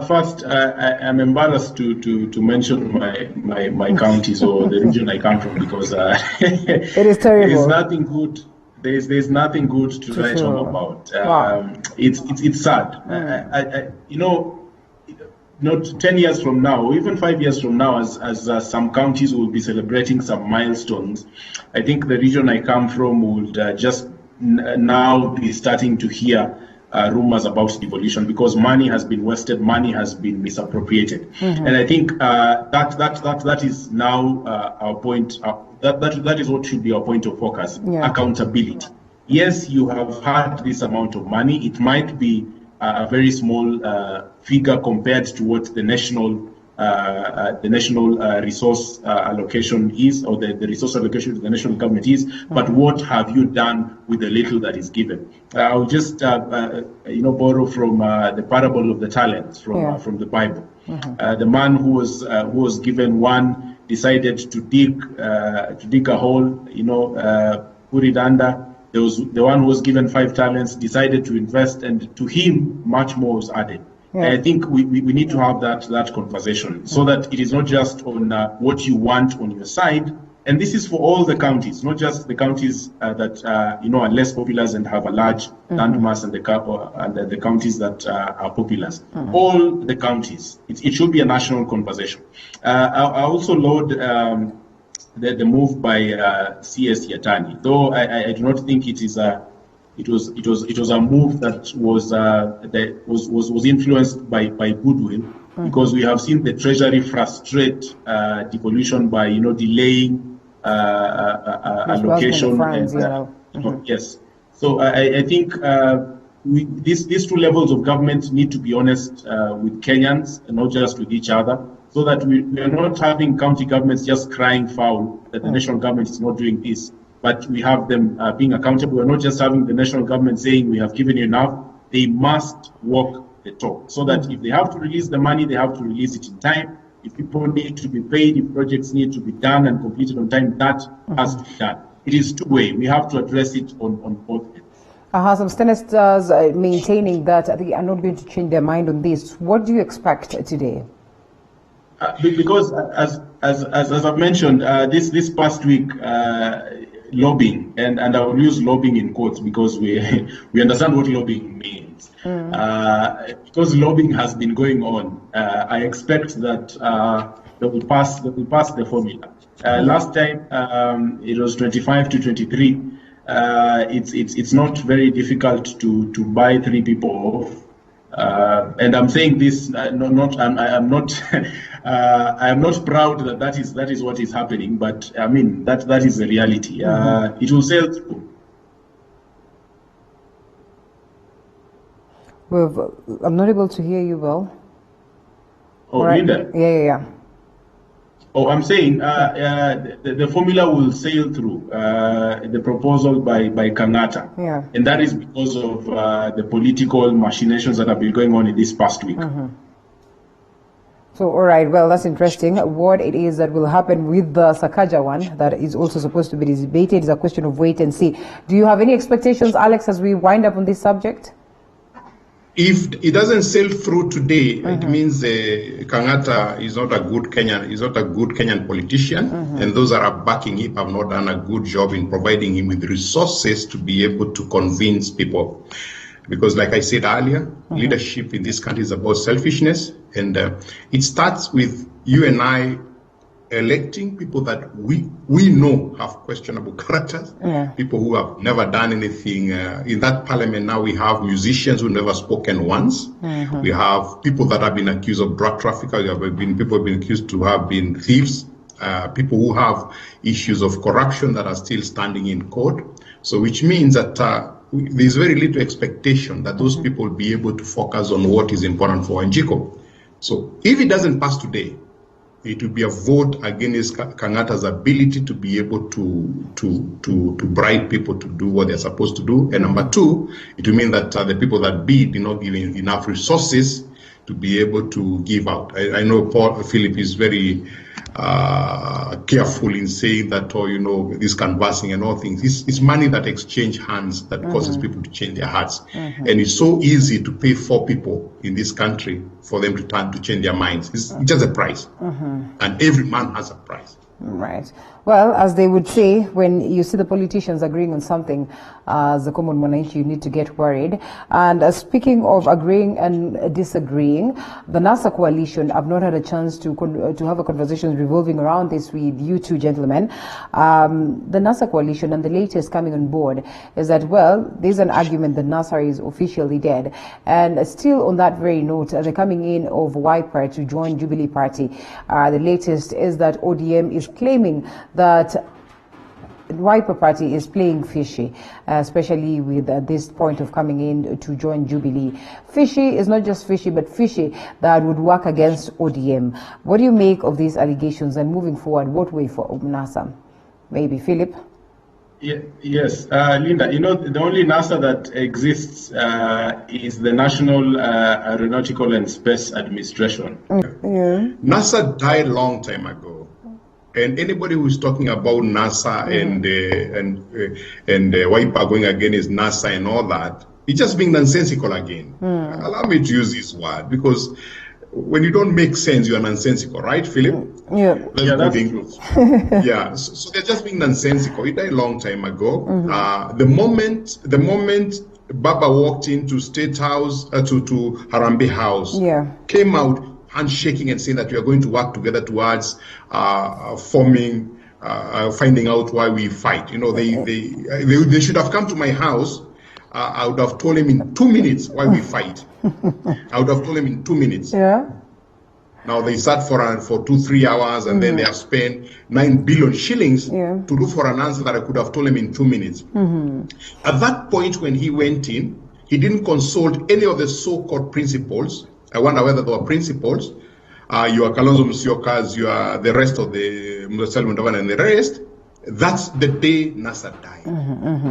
First, I'm embarrassed to mention my counties or the region I come from, because it is terrible. There is nothing good. There's nothing good to write home about. It's sad. Not 10 years from now, or even 5 years from now, as some counties will be celebrating some milestones, I think the region I come from would just now be starting to hear rumors about devolution, because money has been wasted, money has been misappropriated, and I think that is now our point. That is what should be our point of focus: accountability. Yes, you have had this amount of money. It might be a very small figure compared to what the national resource allocation is, or the resource allocation to the national government is, but what have you done with the little that is given? I'll just borrow from the parable of the talents from the Bible. The man who was given one decided to dig a hole, put it under. There was the one who was given 5 talents, decided to invest, and to him much more was added. I think we need to have that conversation, so that it is not just on what you want on your side, and this is for all the counties, not just the counties that are less populous and have a large land mass, and the counties that are populous. All the counties. It should be a national conversation. I also laud the move by CS Yatani, though I do not think it is a. It was a move that was influenced by goodwill, because we have seen the Treasury frustrate devolution by delaying allocation. Yes, so I think these two levels of government need to be honest with Kenyans and not just with each other, so that we are not having county governments just crying foul that the national government is not doing this, but we have them being accountable. We're not just having the national government saying we have given you enough. They must walk the talk, so that if they have to release the money, they have to release it in time. If people need to be paid, if projects need to be done and completed on time, that has to be done. It is two-way. We have to address it on both ends. Some senators maintaining that they are not going to change their mind on this. What do you expect today? Because as I've mentioned, this past week, lobbying, and I will use lobbying in quotes because we understand what lobbying means. Because lobbying has been going on, I expect that they will pass the formula. Last time it was 25 to 23. It's not very difficult to buy 3 people off. And I'm saying this I'm not I am not proud that is what is happening, but I mean that is the reality. It will sail through. Well, I'm not able to hear you well. Oh, right. Linda? Yeah. Oh, I'm saying the formula will sail through the proposal by Kangata. Yeah. And that is because of the political machinations that have been going on in this past week. So, all right, well, that's interesting. What it is that will happen with the Sakaja one that is also supposed to be debated is a question of wait and see. Do you have any expectations, Alex, as we wind up on this subject? If it doesn't sail through today, it means Kangata is not a good Kenyan politician, and those that are backing him have not done a good job in providing him with resources to be able to convince people. Because like I said earlier, leadership in this country is about selfishness, and it starts with you and I electing people that we know have questionable characters, people who have never done anything. In that parliament now we have musicians who never spoken once. We have people that have been accused of drug traffickers, people have been accused to have been thieves, people who have issues of corruption that are still standing in court. So which means that there's very little expectation that those people will be able to focus on what is important for Wanjiku. So if it doesn't pass today, it will be a vote against Kangata's ability to be able to bribe people to do what they're supposed to do. And number two, it will mean that the people that bid do not give enough resources to be able to give out. I know Philip is very careful in saying that, this canvassing and all things. It's money that exchange hands that causes people to change their hearts. And it's so easy to pay 4 people in this country for them to change their minds. It's just a price. And every man has a price. Right. Well, as they would say, when you see the politicians agreeing on something, as a common mwananchi, you need to get worried. And speaking of agreeing and disagreeing, the NASA coalition, I've not had a chance to have a conversation revolving around this with you two gentlemen. The NASA coalition and the latest coming on board is that, well, there's an argument that NASA is officially dead. And still on that very note, the coming in of Wiper to join Jubilee Party, the latest is that ODM is claiming that Wiper Party is playing fishy, especially with this point of coming in to join Jubilee. Fishy is not just fishy, but fishy that would work against ODM. What do you make of these allegations, and moving forward, what way for NASA? Maybe Philip? Yes, Linda, the only NASA that exists is the National Aeronautical and Space Administration. NASA died a long time ago. And anybody who's talking about NASA and Wiper going against NASA and all that, it's just being nonsensical again. Allow me to use this word, because when you don't make sense, you are nonsensical, right, Philip? That's English. So they're just being nonsensical. It died a long time ago. The moment Baba walked into State House, to Harambee House, came out handshaking and saying that we are going to work together towards finding out why we fight. They should have come to my house. I would have told him in 2 minutes why we fight. I would have told him in 2 minutes. Now they sat for 2-3 hours, and then they have spent 9 billion shillings to look for an answer that I could have told him in 2 minutes. At that point, when he went in, He didn't consult any of the so-called principals. I wonder whether there were principals. You are Kalonzo Musyokas, you are the rest of the Musalia Mudavadi and the rest. That's the day NASA died.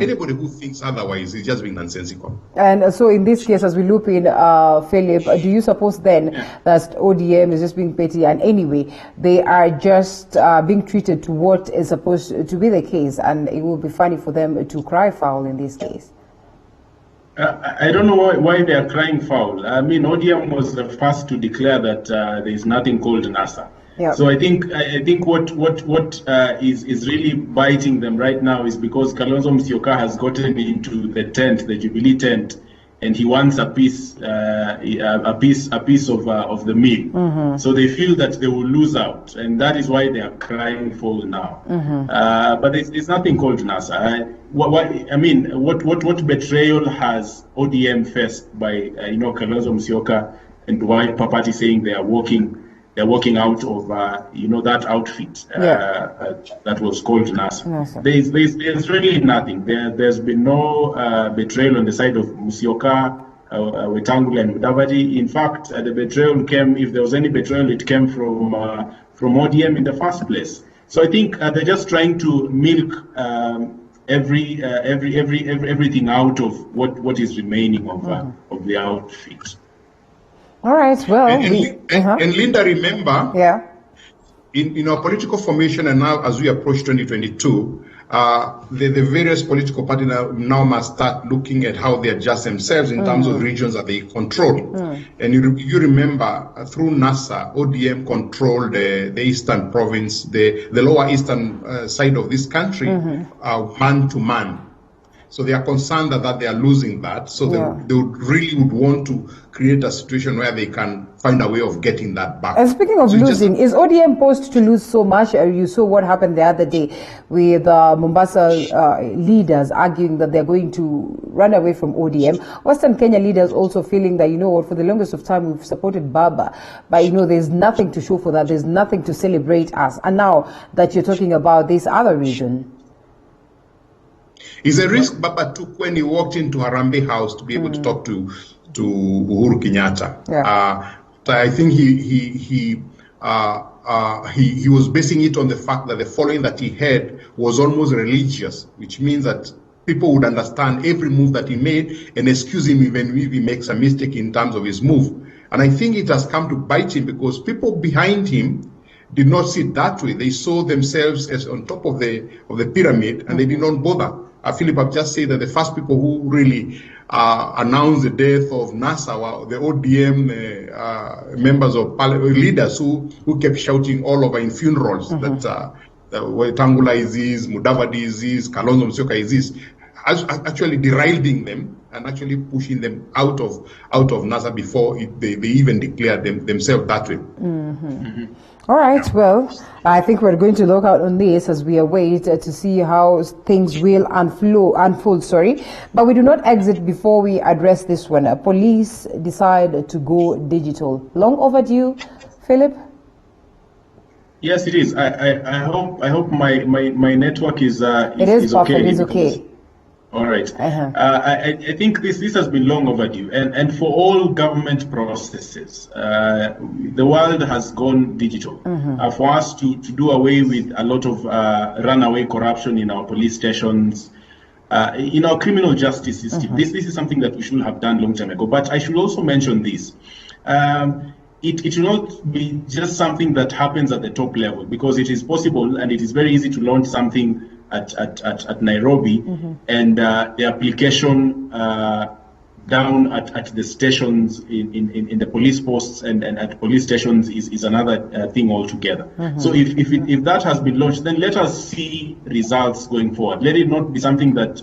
Anybody who thinks otherwise is just being nonsensical. And so in this case, as we loop in, Philip, do you suppose then that ODM is just being petty, and anyway, they are just being treated to what is supposed to be the case, and it will be funny for them to cry foul in this case? I don't know why they are crying foul. I mean, ODM was the first to declare that there is nothing called NASA. Yep. So I think what is really biting them right now is because Kalonzo Musyoka has gotten into the tent, the Jubilee tent, and he wants a piece of the meal. So they feel that they will lose out, and that is why they are crying foul now. But it's nothing called NASA. What betrayal has ODM faced by Kalonzo Musyoka and Dwight Papati saying they are walking out of that outfit that was called NASA. There's really nothing. There's been no betrayal on the side of Musyoka, Wetangula and Mudavadi. In fact, the betrayal came, if there was any betrayal, it came from ODM in the first place. So I think they're just trying to milk everything out of what is remaining of the outfit. All right, well. And Linda, remember, in our political formation, and now as we approach 2022, the various political parties now must start looking at how they adjust themselves in terms of regions that they control. And you remember, through NASA, ODM controlled the eastern province, the lower eastern side of this country, man to man. So they are concerned that they are losing that. So they would want to create a situation where they can find a way of getting that back. And speaking of losing, is ODM poised to lose so much? You saw what happened the other day with Mombasa leaders arguing that they're going to run away from ODM. Western Kenya leaders also feeling that, for the longest of time we've supported Baba, but there's nothing to show for that. There's nothing to celebrate us. And now that you're talking about this other region. It's a risk Baba took when he walked into Harambee House to be able to talk to Uhuru Kenyatta. I think he was basing it on the fact that the following that he had was almost religious, which means that people would understand every move that he made and excuse him even if he makes a mistake in terms of his move. And I think it has come to bite him because people behind him did not see it that way. They saw themselves as on top of the pyramid, and they did not bother. Philip, I've just said that the first people who really announced the death of NASA were the ODM members of parliament, leaders who kept shouting all over in funerals that Wetangula is this, Mudavadi is this, Kalonzo Musyoka is this, actually deriding them and actually pushing them out of NASA before they even declared themselves that way. All right, well, I think we're going to look out on this as we await to see how things will unfold. But we do not exit before we address this one. Police decide to go digital. Long overdue, Philip? Yes, it is. I hope my network is okay. It is perfect. It is okay. All right. I think this has been long overdue, and for all government processes, the world has gone digital. For us to do away with a lot of runaway corruption in our police stations, in our criminal justice system, this is something that we should have done long time ago. But I should also mention this. It should not be just something that happens at the top level, because it is possible and it is very easy to launch something at Nairobi, and the application down at the stations in the police posts and at police stations is another thing altogether. So if that has been launched, then let us see results going forward. Let it not be something that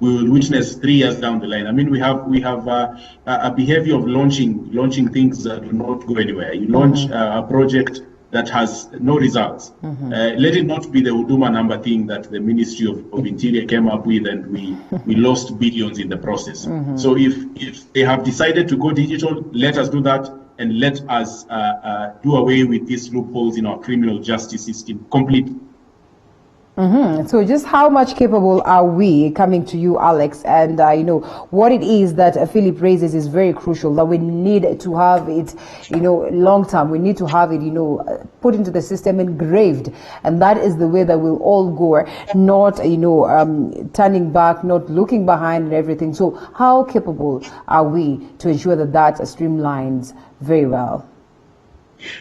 we will witness 3 years down the line. I mean, we have a behavior of launching things that do not go anywhere. You launch a project that has no results. Let it not be the Huduma number thing that the Ministry of Interior came up with, and we lost billions in the process. So if they have decided to go digital, let us do that, and let us do away with these loopholes in our criminal justice system completely. So just how much capable are we, coming to you, Alex, and what it is that Philip raises is very crucial, that we need to have it, long term. We need to have it, put into the system, engraved, and that is the way that we'll all go, not, turning back, not looking behind and everything. So how capable are we to ensure that that streamlines very well?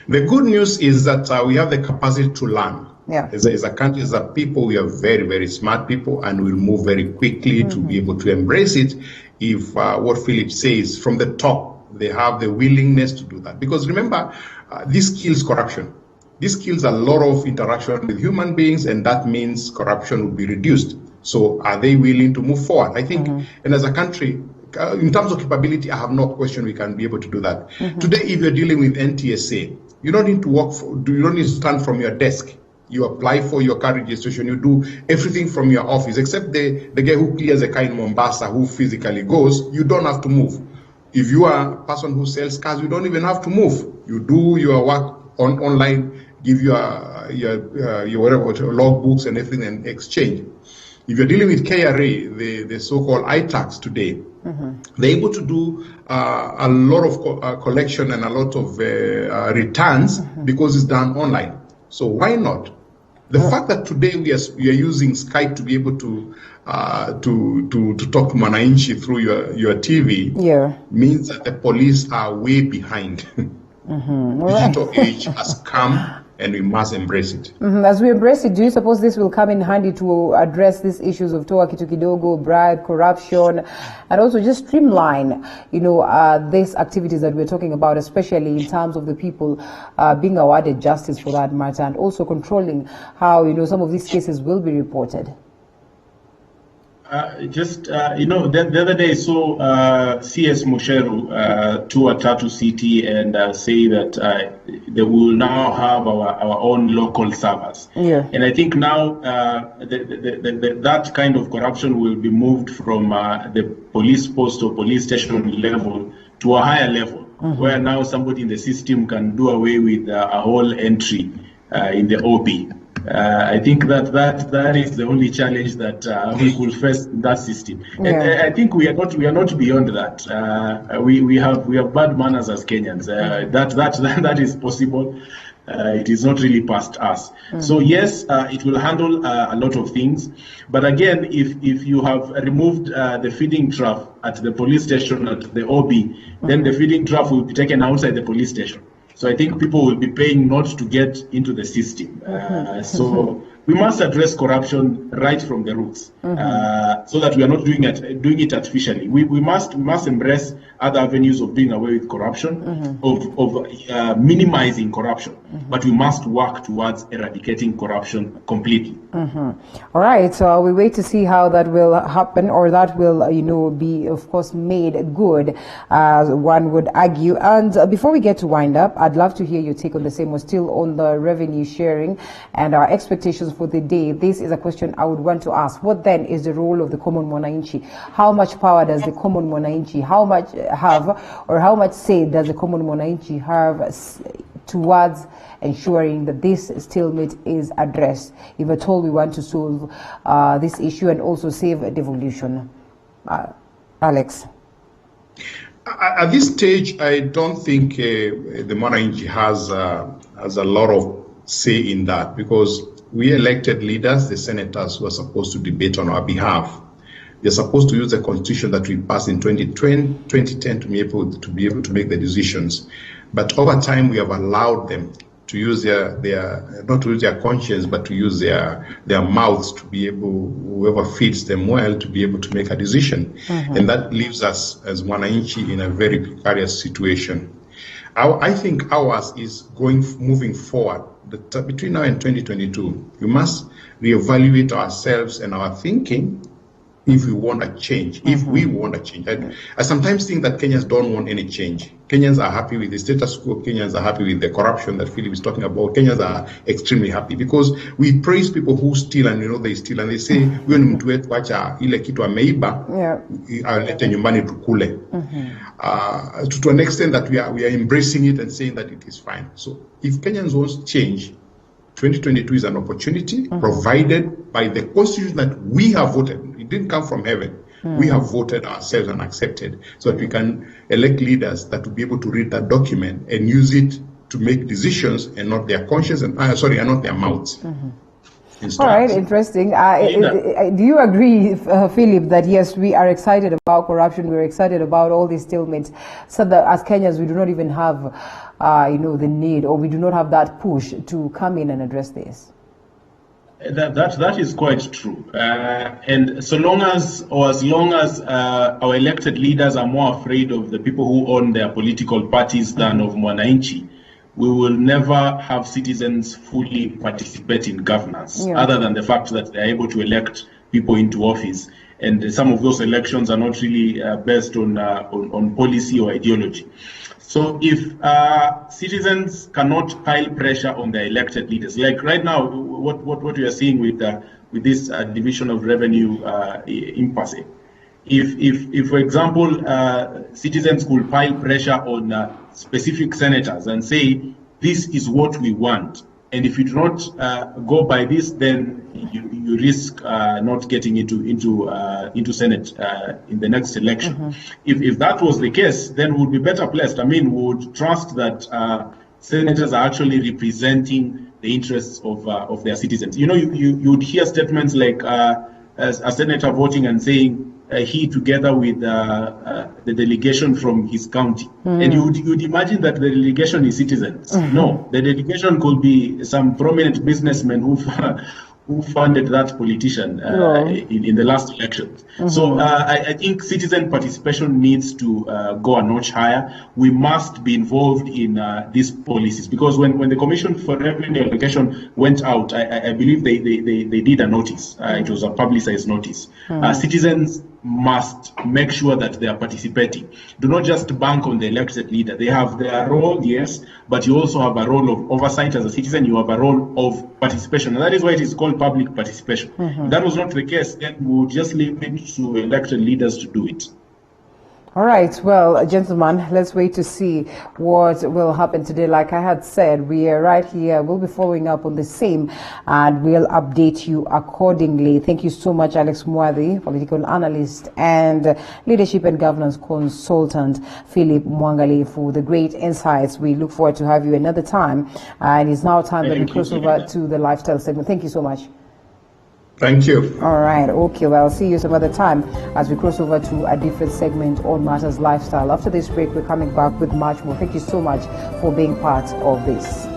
The good news is that we have the capacity to learn. Yeah. As a country, as a people, we are very, very smart people, and we'll move very quickly to be able to embrace it if what Philip says from the top, they have the willingness to do that. Because remember, this kills corruption. This kills a lot of interaction with human beings, and that means corruption will be reduced. So are they willing to move forward? I think, and as a country, in terms of capability, I have no question we can be able to do that. Today, if you're dealing with NTSA, you don't need to you don't need to stand from your desk. You apply for your car registration, you do everything from your office, except the guy who clears a car in Mombasa, who physically goes, you don't have to move. If you are a person who sells cars, you don't even have to move. You do your work online, give your whatever, logbooks and everything, and exchange. If you're dealing with KRA, the so-called iTax today, they're able to do a lot of collection and a lot of returns because it's done online. So why not? The fact that today we are using Skype to be able to talk to Mwananchi through your TV means that the police are way behind. Digital age has come, and we must embrace it. As we embrace it, do you suppose this will come in handy to address these issues of toa kitu kidogo, bribe, corruption, and also just streamline, these activities that we're talking about, especially in terms of the people being awarded justice for that matter, and also controlling how, some of these cases will be reported? The other day I saw CS Musheru tour Tatu City and say that they will now have our own local servers. And I think now that kind of corruption will be moved from the police post or police station level to a higher level, where now somebody in the system can do away with a whole entry in the OP. I think that is the only challenge that we will face in that system. And I think we are not beyond that. We have bad manners as Kenyans. That is possible. It is not really past us. So yes, it will handle a lot of things. But again, if you have removed the feeding trough at the police station at the OB, then the feeding trough will be taken outside the police station. So I think people will be paying not to get into the system. So we must address corruption right from the roots, so that we are not doing it artificially. We must embrace other avenues of doing away with corruption, of minimizing corruption, but we must work towards eradicating corruption completely. All right, so we wait to see how that will happen, or that will, be, of course, made good, as one would argue. And before we get to wind up, I'd love to hear your take on the same. We're still on the revenue sharing and our expectations for the day. This is a question I would want to ask. What then is the role of the common Mwananchi? How much power does the common Mwananchi how much say does the common Mwananchi have towards ensuring that this stalemate is addressed, if at all we want to solve this issue and also save devolution? Alex? At this stage, I don't think the Mwananchi has a lot of say in that, because we elected leaders, the senators, who are supposed to debate on our behalf. They're supposed to use the constitution that we passed in 2010 to be able to make the decisions. But over time, we have allowed them to use their not to use their conscience, but to use their mouths to be able, whoever feeds them well, to be able to make a decision. And that leaves us as Mwananchi in a very precarious situation. I think ours is moving forward. Between now and 2022, we must reevaluate ourselves and our thinking if we want a change, if we want a change. I sometimes think that Kenyans don't want any change. Kenyans are happy with the status quo. Kenyans are happy with the corruption that Philip is talking about. Kenyans are extremely happy because we praise people who steal, and they steal, and they say, huyo ni mtu wetu, acha ile kitu ameiba, alete nyumbani tukule. To an extent that we are embracing it and saying that it is fine. So if Kenyans want change, 2022 is an opportunity provided by the constitution that we have voted. It didn't come from heaven. We have voted ourselves and accepted, so that we can elect leaders that will be able to read that document and use it to make decisions, and not their conscience and and not their mouths. All right, interesting. Do you agree, Philip, that yes, we are excited about corruption, we're excited about all these stalemates, so that as Kenyans we do not even have, the need, or we do not have that push to come in and address this? That is quite true. And as long as our elected leaders are more afraid of the people who own their political parties than of Mwananchi, we will never have citizens fully participate in governance, other than the fact that they are able to elect people into office. And some of those elections are not really based on policy or ideology. So if citizens cannot pile pressure on their elected leaders, like right now, what we are seeing with this division of revenue impasse, if for example, citizens could pile pressure on specific senators and say, this is what we want, and if you do not go by this, then you risk not getting into Senate in the next election. If that was the case, then we would be better placed. I mean, we would trust that senators are actually representing the interests of their citizens. You would hear statements like as a senator voting and saying, he together with the delegation from his county. And you'd imagine that the delegation is citizens. No, the delegation could be some prominent businessmen who funded that politician in the last elections. So I think citizen participation needs to go a notch higher. We must be involved in these policies, because when the Commission for Revenue Allocation went out, I believe they did a notice. It was a publicized notice. Citizens must make sure that they are participating. Do not just bank on the elected leader. They have their role, yes, but you also have a role of oversight as a citizen. You have a role of participation, and that is why it is called public participation. If that was not the case, then we would just leave it to elected leaders to do it. All right, well, gentlemen, let's wait to see what will happen today. Like I had said, we are right here. We'll be following up on the same, and we'll update you accordingly. Thank you so much, Alex Mwadhi, political analyst and leadership and governance consultant, Philip Mwangali, for the great insights. We look forward to have you another time. And it's now time that we cross over to the lifestyle segment. Thank you so much. Thank you. All right. Okay. Well, I'll see you some other time as we cross over to a different segment on Matters Lifestyle. After this break, we're coming back with much more. Thank you so much for being part of this.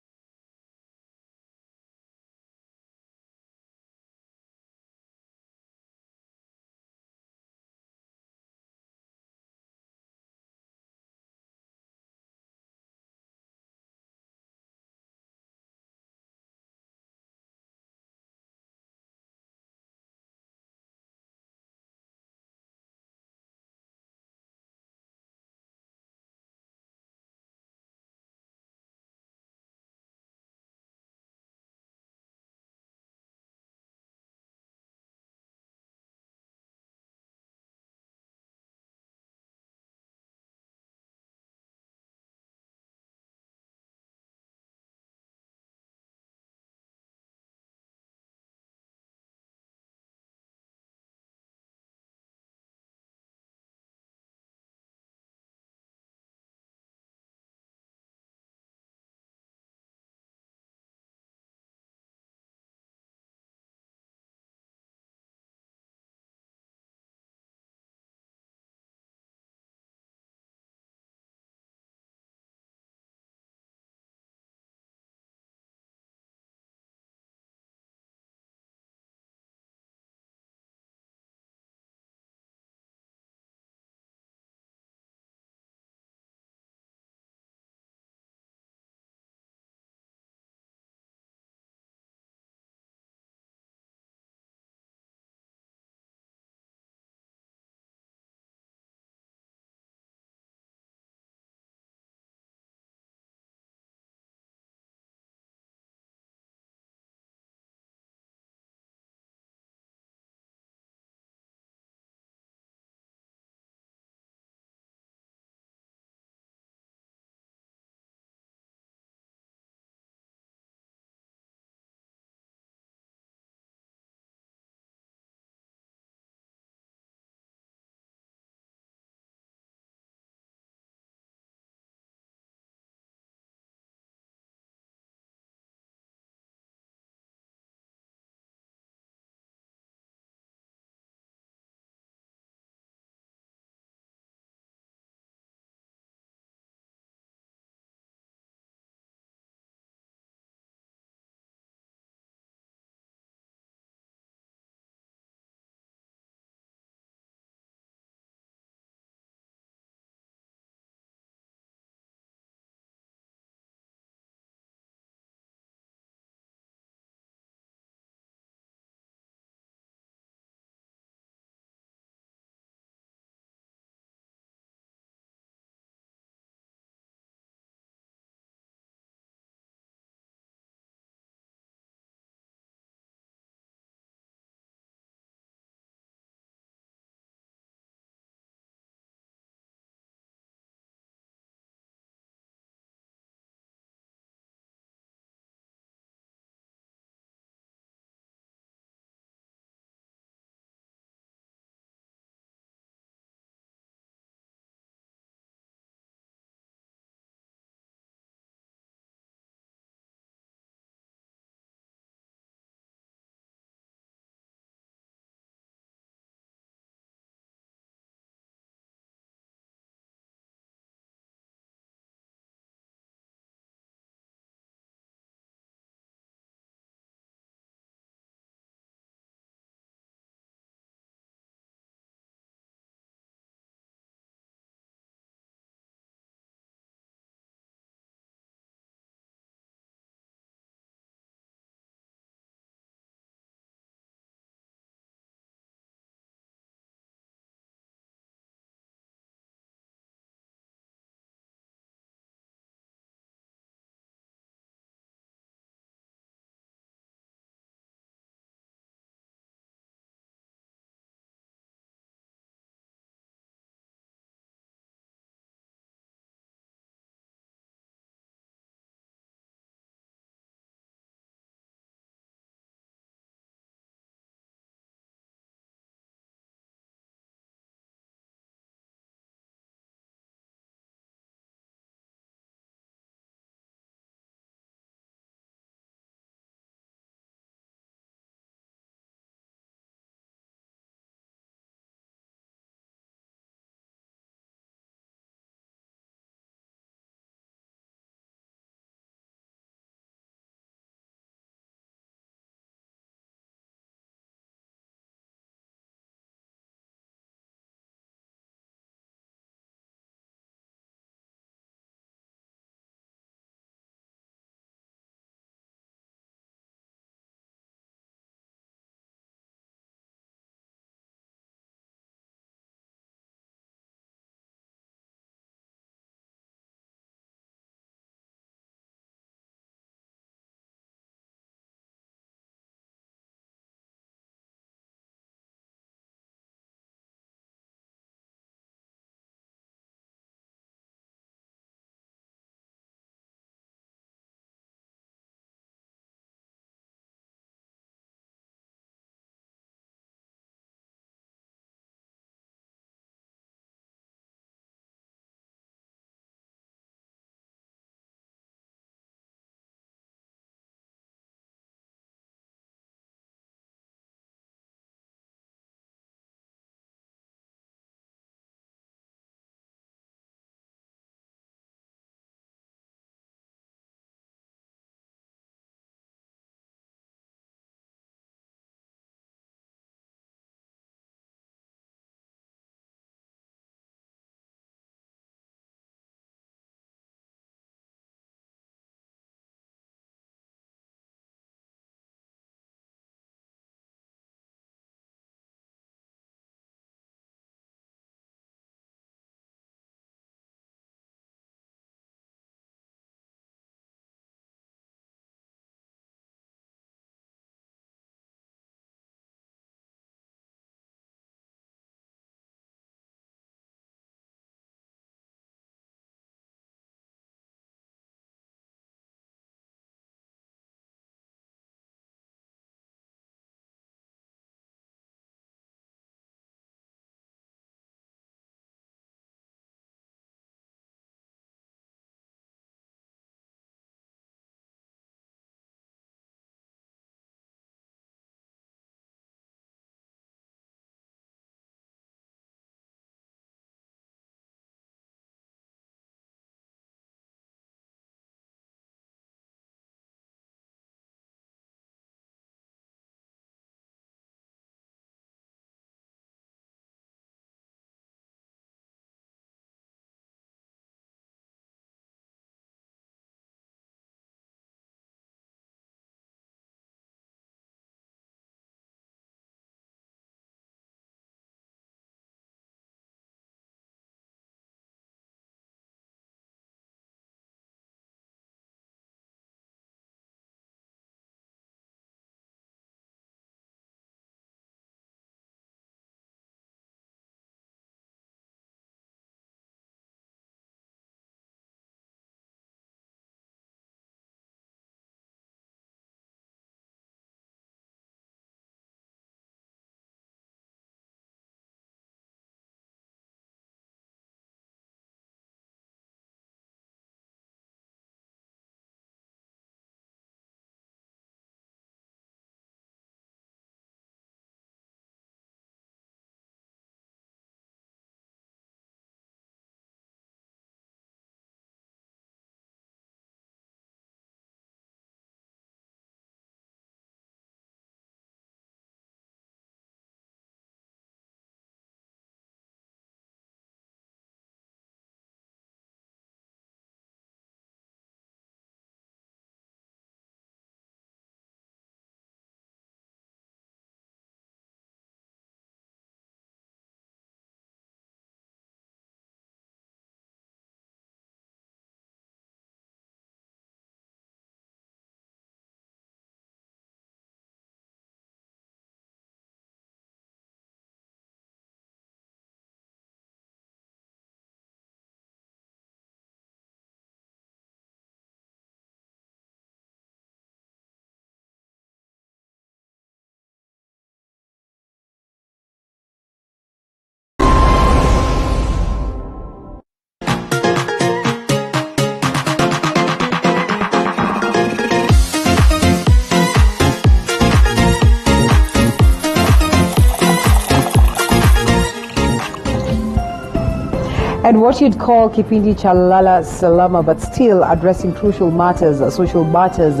And what you'd call Kipindi Chalala Salama, but still addressing crucial matters, social matters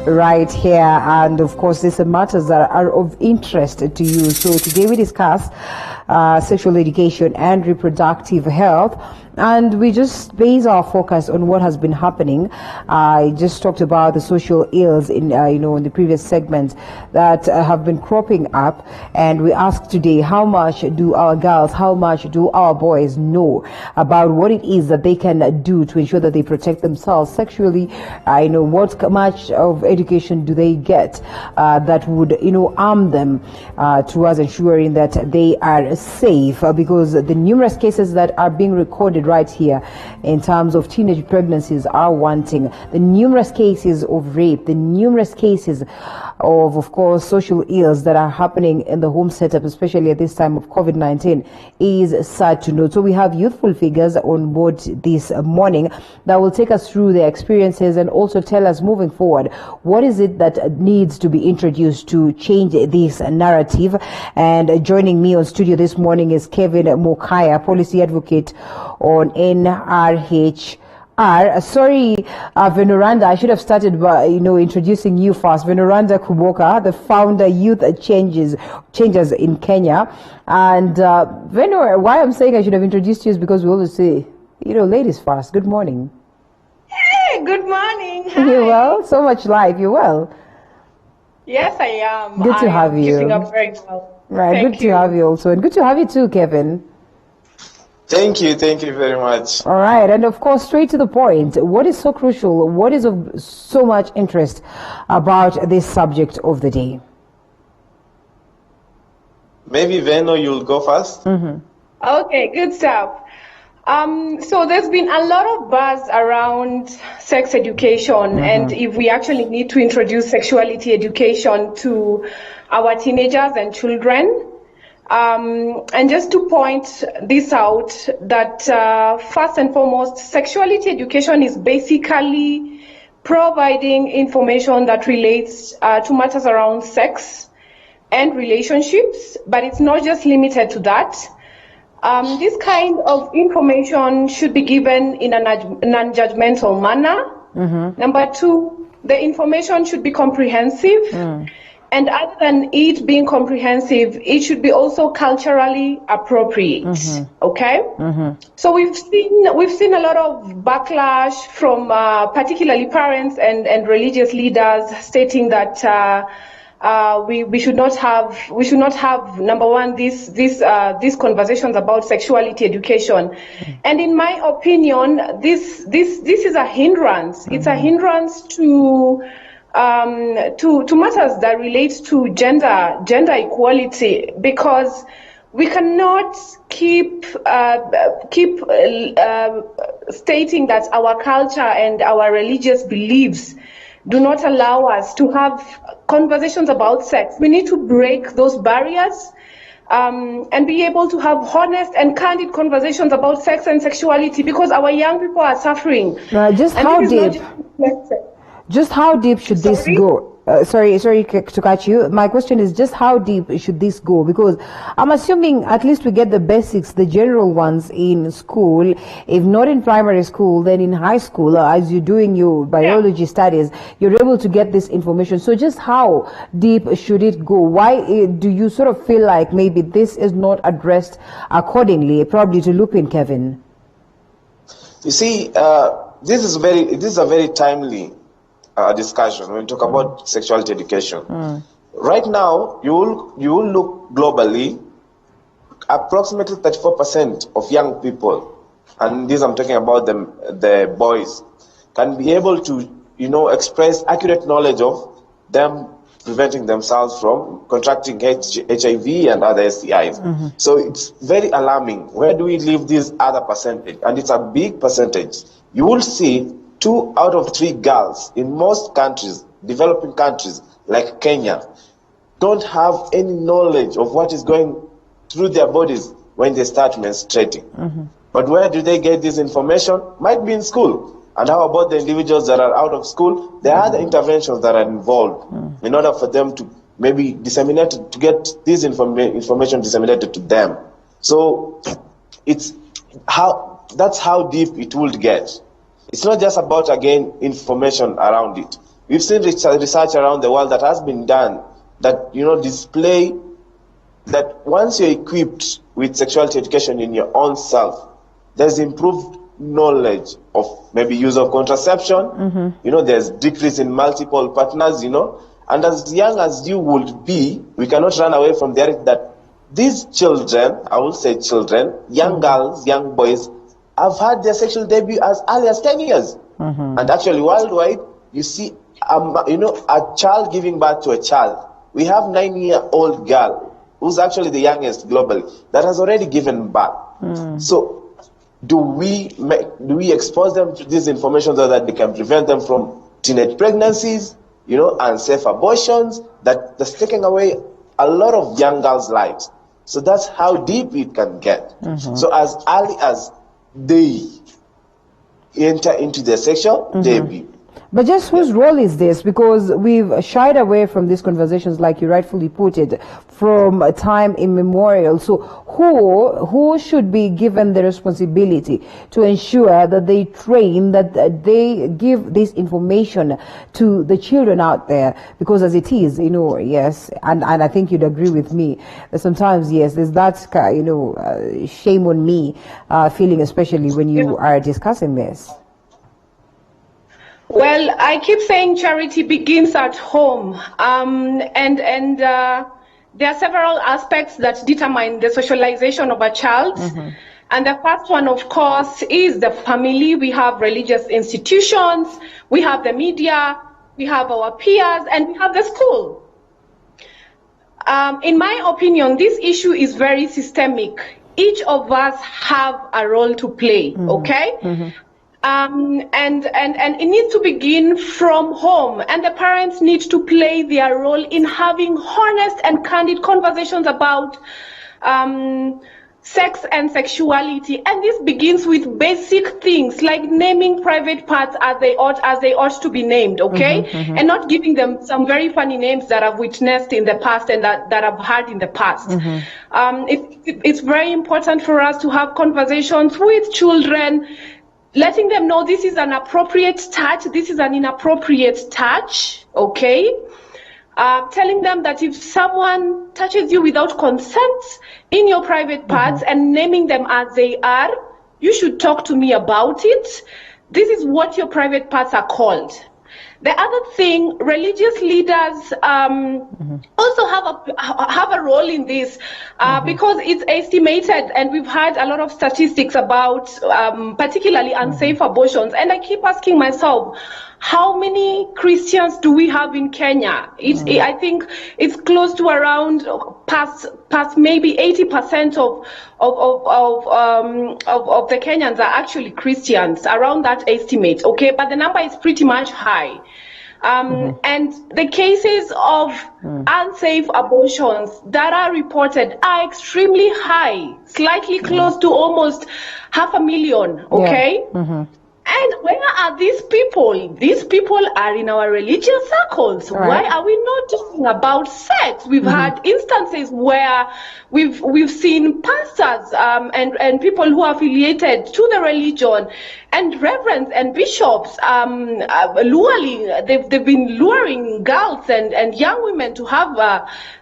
right here. And of course, these are matters that are of interest to you. So today we discuss sexual education and reproductive health. And we just base our focus on what has been happening. I just talked about the social ills in, in the previous segment that have been cropping up. And we asked today, how much do our girls, how much do our boys know about what it is that they can do to ensure that they protect themselves sexually? What much of education do they get that would, arm them towards ensuring that they are safe? Because the numerous cases that are being recorded right here in terms of teenage pregnancies are wanting. The numerous cases of rape, the numerous cases of course, social ills that are happening in the home setup, especially at this time of COVID-19, is sad to note. So we have youthful figures on board this morning that will take us through their experiences and also tell us moving forward, what is it that needs to be introduced to change this narrative? And joining me on studio this morning is Kevin Mokaya, policy advocate on NRHR. Sorry, Veneranda, I should have started by, introducing you first. Veneranda Kuboka, the founder, Youth Changers in Kenya. And Venor, why I'm saying I should have introduced you is because we always say, ladies first. Good morning. Hey, good morning. Hi. You well? So much life. You well? Yes, I am. Good to have you. Keeping up very well. Right, good to have you also. And good to have you too, Kevin. Thank you very much. All right, and of course, straight to the point, what is so crucial, what is of so much interest about this subject of the day? Maybe Veno, you'll go first. Okay, good stuff. So there's been a lot of buzz around sex education, and if we actually need to introduce sexuality education to our teenagers and children. And just to point this out, that first and foremost, sexuality education is basically providing information that relates to matters around sex and relationships, but it's not just limited to that. This kind of information should be given in a non-judgmental manner. Number two, the information should be comprehensive. And other than it being comprehensive, it should be also culturally appropriate. Okay? So we've seen a lot of backlash from particularly parents and religious leaders stating that we should not have number one these conversations about sexuality education. And in my opinion, this is a hindrance. It's a hindrance to matters that relate to gender equality, because we cannot keep stating that our culture and our religious beliefs do not allow us to have conversations about sex. We need to break those barriers and be able to have honest and candid conversations about sex and sexuality, because our young people are suffering. Just how deep should this go? Sorry to catch you. My question is, just how deep should this go? Because I'm assuming at least we get the basics, the general ones in school. If not in primary school, then in high school, as you're doing your biology studies, you're able to get this information. So just how deep should it go? Why do you sort of feel like maybe this is not addressed accordingly? Probably to loop in Kevin. You see, this is a very timely discussion when we talk about sexuality education. Right now, you will look globally, approximately 34% of young people, and this I'm talking about the boys, can be able to express accurate knowledge of them preventing themselves from contracting HIV and other STIs. So it's very alarming. Where do we leave this other percentage? And it's a big percentage. You will see 2 out of 3 girls in most countries, developing countries like Kenya, don't have any knowledge of what is going through their bodies when they start menstruating. But where do they get this information? Might be in school. And how about the individuals that are out of school? There are other interventions that are involved in order for them to maybe disseminate, to get this information disseminated to them. So it's how that's how deep it would get. It's not just about, again, information around it. We've seen research around the world that has been done that, display that once you're equipped with sexuality education in your own self, there's improved knowledge of maybe use of contraception. There's decrease in multiple partners, and as young as you would be, we cannot run away from the reality that these children, I will say children, young girls, young boys, have had their sexual debut as early as 10 years. And actually worldwide, you see, a child giving birth to a child. We have 9-year-old girl who's actually the youngest globally that has already given birth. So do we expose them to this information so that they can prevent them from teenage pregnancies, unsafe abortions, that's taking away a lot of young girls' lives. So that's how deep it can get. So as early as they enter into their sexual debut. But just whose role is this? Because we've shied away from these conversations, like you rightfully put it, from a time immemorial. So who should be given the responsibility to ensure that they train, that they give this information to the children out there? Because as it is, yes, and I think you'd agree with me that sometimes, yes, there's that, shame on me feeling, especially when you are discussing this. Well, I keep saying charity begins at home, and there are several aspects that determine the socialization of a child. And the first one, of course, is the family. We have religious institutions, we have the media, we have our peers, and we have the school. In my opinion, this issue is very systemic. Each of us have a role to play, okay? And it needs to begin from home, and the parents need to play their role in having honest and candid conversations about sex and sexuality. And this begins with basic things like naming private parts as they ought to be named, okay? And not giving them some very funny names that I've witnessed in the past and that I've heard in the past. It's very important for us to have conversations with children, letting them know this is an appropriate touch, this is an inappropriate touch, okay? Telling them that if someone touches you without consent in your private parts and naming them as they are, you should talk to me about it. This is what your private parts are called. The other thing, religious leaders also have a role in this because it's estimated, and we've had a lot of statistics about particularly unsafe abortions. And I keep asking myself, how many Christians do we have in Kenya? I think it's close to around past maybe 80% of the Kenyans are actually Christians, around that estimate, okay? But the number is pretty much high. And the cases of unsafe abortions that are reported are extremely high, slightly close to almost 500,000, okay? And where are these people? These people are in our religious circles. Right. Why are we not talking about sex? We've had instances where we've seen pastors and people who are affiliated to the religion and reverends and bishops they've been luring girls and young women to have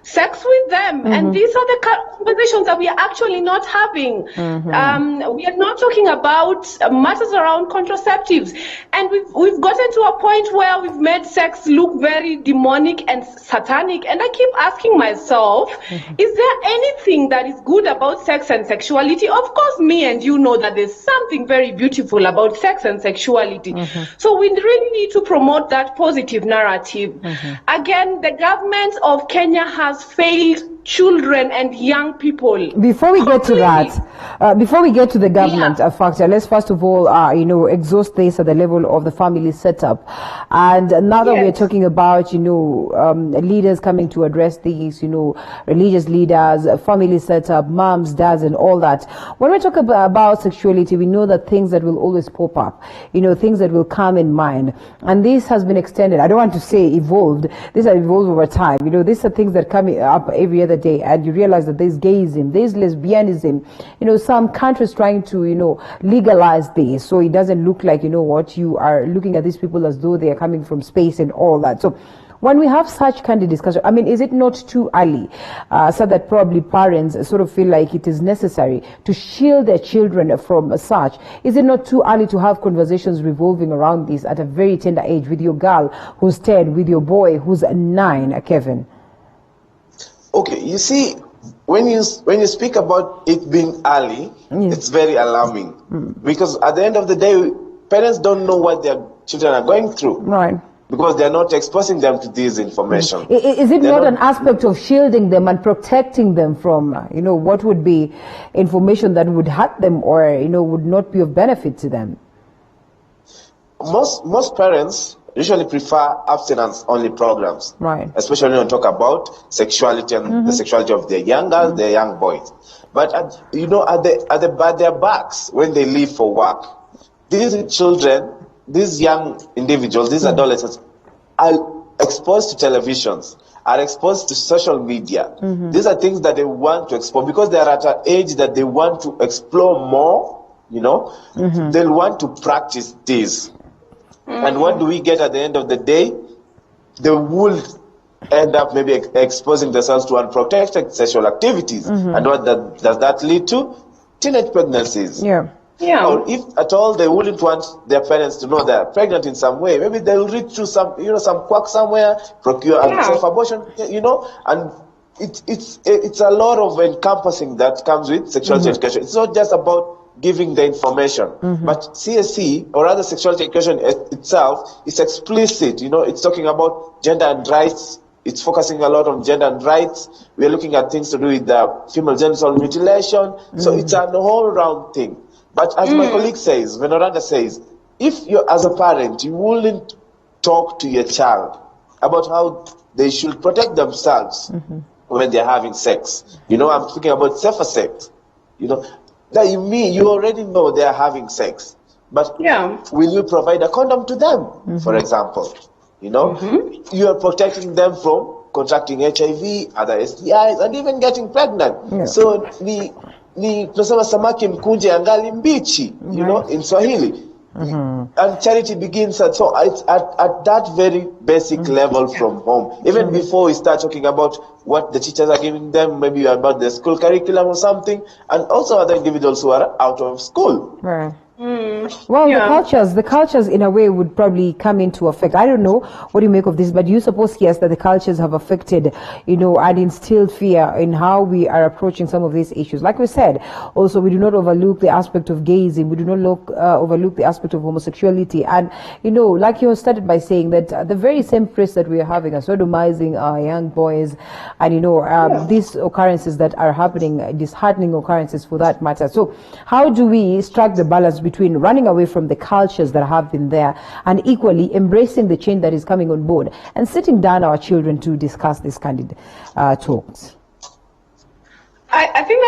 sex with them. And these are the conversations that we are actually not having. We are not talking about matters around contraceptives, and we've gotten to a point where we've made sex look very demonic and satanic. And I keep asking myself, is there anything that is good about sex and sexuality? Of course, me and you know that there's something very beautiful about sex and sexuality. So we really need to promote that positive narrative. Again, the government of Kenya has failed children and young people. Before we get to that, before we get to the government factor, let's first of all, exhaust this at the level of the family setup. And now that we're talking about, leaders coming to address these, religious leaders, family setup, moms, dads, and all that. When we talk about sexuality, we know that things that will always pop up, things that will come in mind. And this has been extended. I don't want to say evolved. These are evolved over time. These are things that come up every other other day and you realize that there's gayism, there's lesbianism, some countries trying to, legalize this, so it doesn't look like, what you are looking at these people as though they are coming from space and all that. So when we have such kind of discussion, I mean, is it not too early, so that probably parents sort of feel like it is necessary to shield their children from such? Is it not too early to have conversations revolving around this at a very tender age with your girl who's 10, with your boy who's 9, Kevin? Okay, you see, when you speak about it being early, it's very alarming because at the end of the day, parents don't know what their children are going through. Right. Because they're not exposing them to this information. Is it not an aspect of shielding them and protecting them from, what would be information that would hurt them or, would not be of benefit to them? Most parents usually prefer abstinence-only programs. Right. Especially when we talk about sexuality and the sexuality of their young girls, their young boys. But, at their backs, when they leave for work, these children, these young individuals, these adolescents, are exposed to televisions, are exposed to social media. These are things that they want to explore because they are at an age that they want to explore more, They'll want to practice this. And what do we get at the end of the day? They will end up maybe exposing themselves to unprotected sexual activities. And what does that lead to? Teenage pregnancies. Yeah. Or if at all they wouldn't want their parents to know they're pregnant in some way, maybe they'll reach through some quack somewhere, procure a safe abortion, and it's a lot of encompassing that comes with sexuality education. It's not just about giving the information, but CSE or rather sexuality education itself is explicit. It's talking about gender and rights. It's focusing a lot on gender and rights. We're looking at things to do with female genital mutilation. So it's a whole round thing. But as my colleague says, Veneranda says, if you as a parent, you wouldn't talk to your child about how they should protect themselves when they're having sex. I'm speaking about safer sex. That you already know they're having sex. But will you provide a condom to them, for example? You are protecting them from contracting HIV, other STIs, and even getting pregnant. So ni tunasema samaki mkunje angali mbichi, in Swahili. And charity begins at that very basic level from home. Even before we start talking about what the teachers are giving them, maybe about the school curriculum or something, and also other individuals who are out of school. Right. Well, the cultures in a way would probably come into effect. I don't know what you make of this, but you suppose, yes, that the cultures have affected, and instilled fear in how we are approaching some of these issues. Like we said, also, we do not overlook the aspect of gayism. We do not overlook the aspect of homosexuality. And, like you started by saying that the very same press that we are having are sodomizing our young boys and, these occurrences that are happening, disheartening occurrences for that matter. So how do we strike the balance between running away from the cultures that have been there and equally embracing the change that is coming on board and sitting down our children to discuss this kind of talks? I think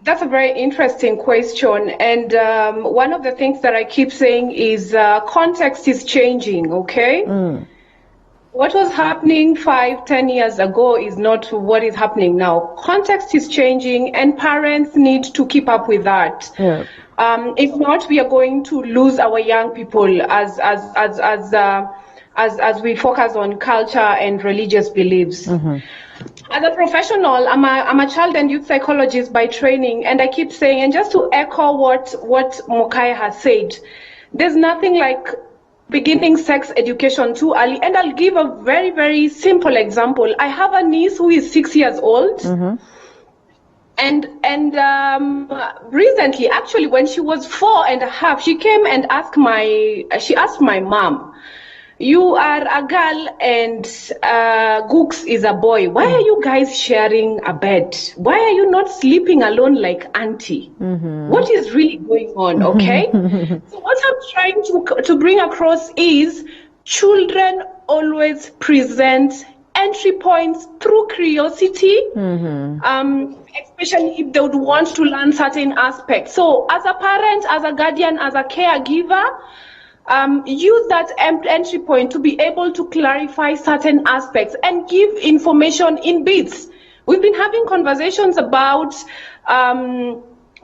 that's a very interesting question, and one of the things that I keep saying is context is changing. Okay. What was happening 5-10 years ago is not what is happening now. Context is changing, and parents need to keep up with that. If not, we are going to lose our young people as we focus on culture and religious beliefs. As a professional, I'm a child and youth psychologist by training, and I keep saying, and just to echo what Mokai has said, there's nothing like beginning sex education too early. And I'll give a very, very simple example. I have a niece who is 6 years old. And recently, actually, when she was 4.5, she came and asked my mom, "You are a girl and Gooks is a boy. Why are you guys sharing a bed? Why are you not sleeping alone like auntie? What is really going on?" Okay. So what I'm trying to bring across is children always present entry points through curiosity, especially if they would want to learn certain aspects. So as a parent, as a guardian, as a caregiver, use that entry point to be able to clarify certain aspects and give information in bits. We've been having conversations about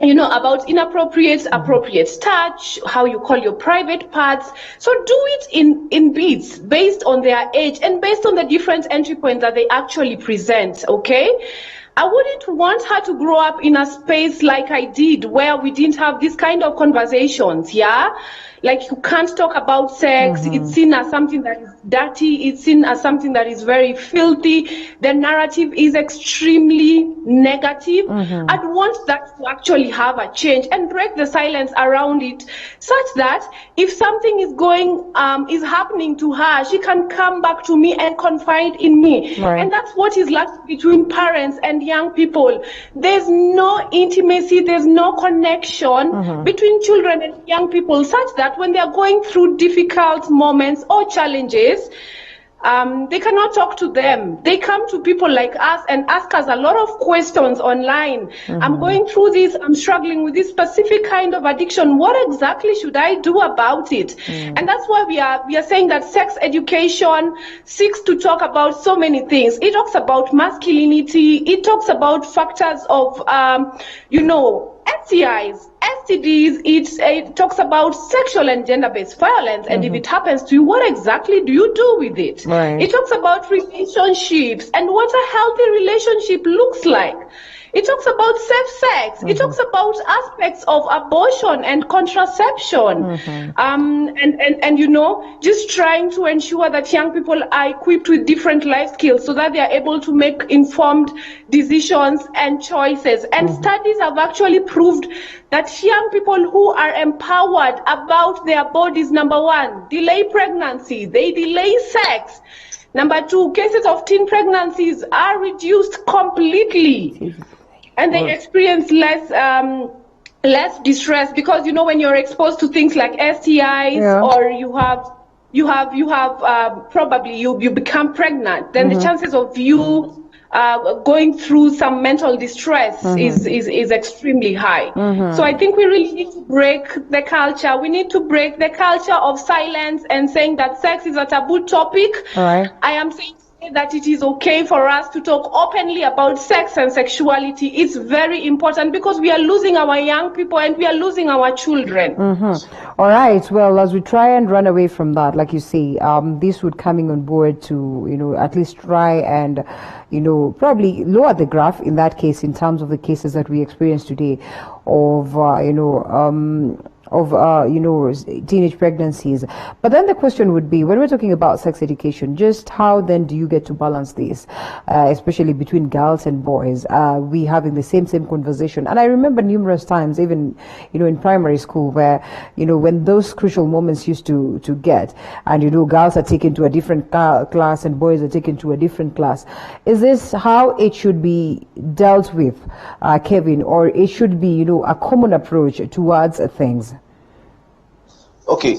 about inappropriate, appropriate touch, how you call your private parts. So do it in bits based on their age and based on the different entry points that they actually present, okay? I wouldn't want her to grow up in a space like I did, where we didn't have this kind of conversations, yeah? Like, you can't talk about sex. It's seen as something that is dirty. It's seen as something that is very filthy. The narrative is extremely negative. I'd want that to actually have a change and break the silence around it, such that if something is happening to her, she can come back to me and confide in me. Right. And that's what is lacking between parents and young people. There's no intimacy, there's no connection between children and young people, such that when they are going through difficult moments or challenges, they cannot talk to them. They come to people like us and ask us a lot of questions online. I'm going through this, I'm struggling with this specific kind of addiction. What exactly should I do about it? And that's why we are saying that sex education seeks to talk about so many things. It talks about masculinity. It talks about factors of, STIs, STDs, it talks about sexual and gender-based violence, and if it happens to you, what exactly do you do with it? Right. It talks about relationships and what a healthy relationship looks like. It talks about safe sex. It talks about aspects of abortion and contraception. Just trying to ensure that young people are equipped with different life skills so that they are able to make informed decisions and choices. And studies have actually proved that young people who are empowered about their bodies, number one, delay pregnancy, they delay sex. Number two, cases of teen pregnancies are reduced completely. And they experience less distress, because when you're exposed to things like STIs, or you have probably you become pregnant, then the chances of you going through some mental distress is extremely high. So I think we really need to break the culture. We need to break the culture of silence and saying that sex is a taboo topic. I am saying that it is okay for us to talk openly about sex and sexuality. It's very important, because we are losing our young people and we are losing our children. All right. Well, as we try and run away from that, like you say, this would coming on board to, at least try and, probably lower the graph in that case, in terms of the cases that we experience today of, teenage pregnancies. But then the question would be, when we're talking about sex education, just how then do you get to balance this, especially between girls and boys? We having the same conversation. And I remember numerous times, even, in primary school, where, when those crucial moments used to get, and, girls are taken to a different class and boys are taken to a different class. Is this how it should be dealt with, Kevin, or it should be, a common approach towards things? Okay,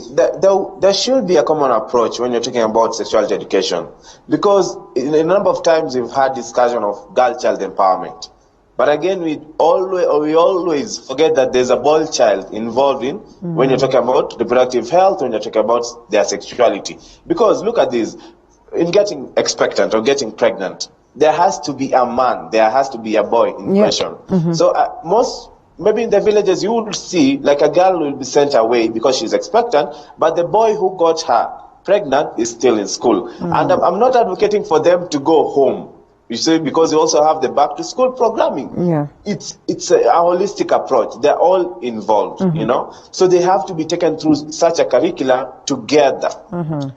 there should be a common approach when you're talking about sexuality education, because in a number of times we've had discussion of girl-child empowerment. But again, we always forget that there's a boy child involved in when you're talking about reproductive health, when you're talking about their sexuality. Because look at this, in getting expectant or getting pregnant, there has to be a man, there has to be a boy in question. So maybe in the villages you will see like a girl will be sent away because she's expectant, but the boy who got her pregnant is still in school. And I'm not advocating for them to go home, you see, because you also have the back to school programming. It's a holistic approach. They're all involved, so they have to be taken through such a curricula together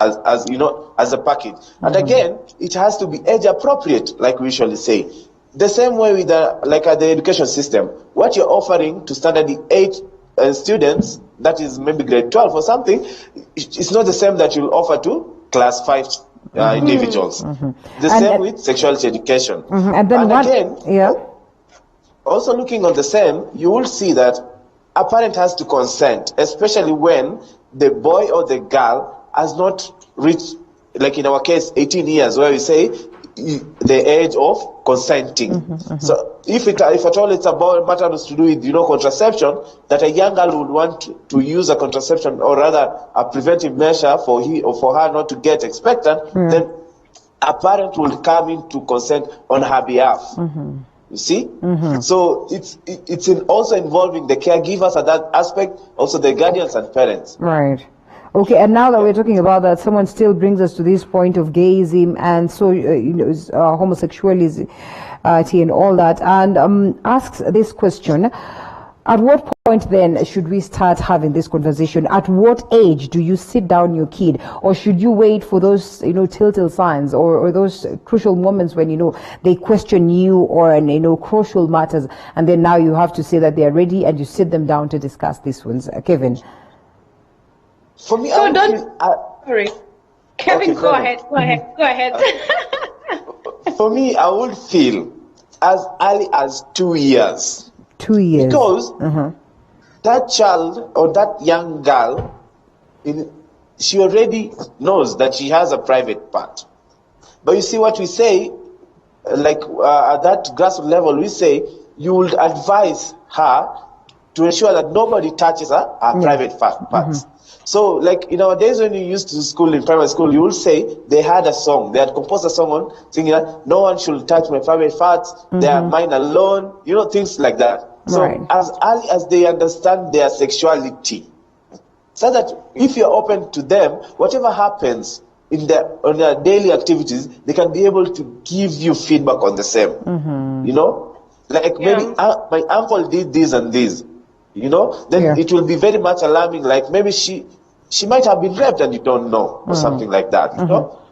as a package. And again, it has to be age appropriate, like we usually say. The same way with the education system, what you're offering to standard 8 students, that is maybe grade 12 or something, it's not the same that you'll offer to class 5 individuals. The same with sexuality education. And then again, also looking on the same, you will see that a parent has to consent, especially when the boy or the girl has not reached, like in our case, 18 years, where we say the age of consenting. So if at all it's about matters to do with contraception, that a young girl would want to use a contraception, or rather a preventive measure for he or for her not to get expectant, then a parent will come into consent on her behalf. You see? So it's also involving the caregivers at that aspect, also the guardians and parents. Right. Okay, and now that we're talking about that, someone still brings us to this point of gayism and so homosexuality and all that, and asks this question: at what point then should we start having this conversation? At what age do you sit down your kid, or should you wait for those telltale signs or those crucial moments when they question you or crucial matters, and then now you have to say that they are ready and you sit them down to discuss these ones? Kevin. For me, sorry, Kevin, okay, go ahead. Go ahead. For me, I would feel as early as 2 years. 2 years. Because that child or that young girl, she already knows that she has a private part. But you see what we say, like at that grassroots level, we say you will advise her to ensure that nobody touches her private parts. So, like in our days when you used to school in primary school, you will say they had a song. They had composed a song on singing that no one should touch my private parts. They are mine alone. Things like that. So, as early as they understand their sexuality, so that if you're open to them, whatever happens on their daily activities, they can be able to give you feedback on the same. Like maybe my uncle did this and this. Then it will be very much alarming. Like maybe she might have been raped and you don't know, or something like that.